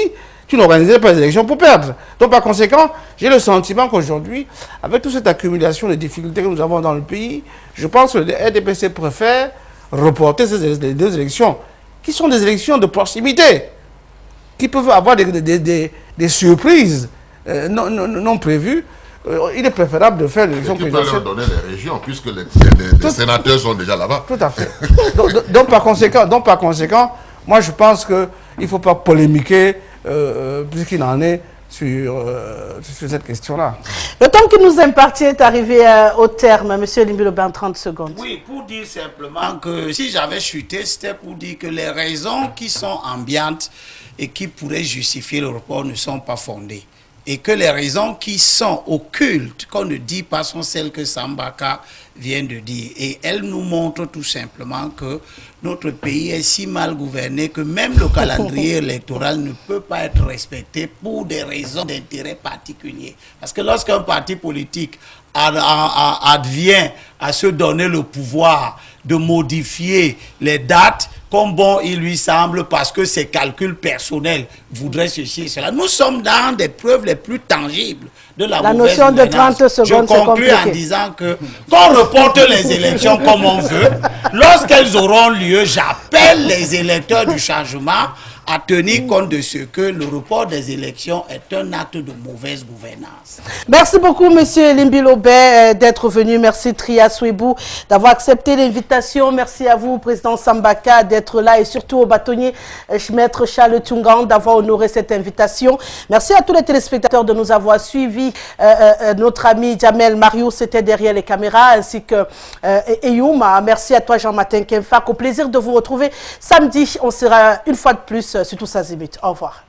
tu n'organisais pas les élections pour perdre. Donc par conséquent, j'ai le sentiment qu'aujourd'hui, avec toute cette accumulation de difficultés que nous avons dans le pays, je pense que le RDPC préfère reporter ces deux élections, qui sont des élections de proximité, qui peuvent avoir des surprises non prévues. Il est préférable de faire l'élection présidentielle. Tu peux leur donner les régions, puisque les sénateurs sont déjà là-bas. Tout à fait. donc par conséquent, moi je pense qu'il ne faut pas polémiquer plus qu'il n'en est sur cette question-là. Le temps qui nous est imparti est arrivé au terme. Monsieur Elimbi-Lobé, 30 secondes. Oui, pour dire simplement que si j'avais chuté, c'était pour dire que les raisons qui sont ambiantes et qui pourraient justifier le report ne sont pas fondées. Et que les raisons qui sont occultes, qu'on ne dit pas, sont celles que Sambaka vient de dire. Et elles nous montrent tout simplement que notre pays est si mal gouverné que même le calendrier électoral ne peut pas être respecté pour des raisons d'intérêt particuliers. Parce que lorsqu'un parti politique advient à se donner le pouvoir de modifier les dates comme bon il lui semble parce que ses calculs personnels voudraient ceci et cela. Nous sommes dans des preuves les plus tangibles de la mauvaise notion de 30 secondes, je conclue en disant que qu'on reporte les élections comme on veut, lorsqu'elles auront lieu, j'appelle les électeurs du changement à tenir compte de ce que le report des élections est un acte de mauvaise gouvernance. Merci beaucoup, Monsieur Elimbi-Lobé, d'être venu. Merci, Tria Souebou, d'avoir accepté l'invitation. Merci à vous, Président Sambaka, d'être là et surtout au bâtonnier Maître Charles Tchunga d'avoir honoré cette invitation. Merci à tous les téléspectateurs de nous avoir suivis. Notre ami Jamel Marius était derrière les caméras, ainsi que Eyouma. Merci à toi, Jean-Martin Kemfak. Au plaisir de vous retrouver samedi. On sera une fois de plus sur Tous Azimuts. Au revoir.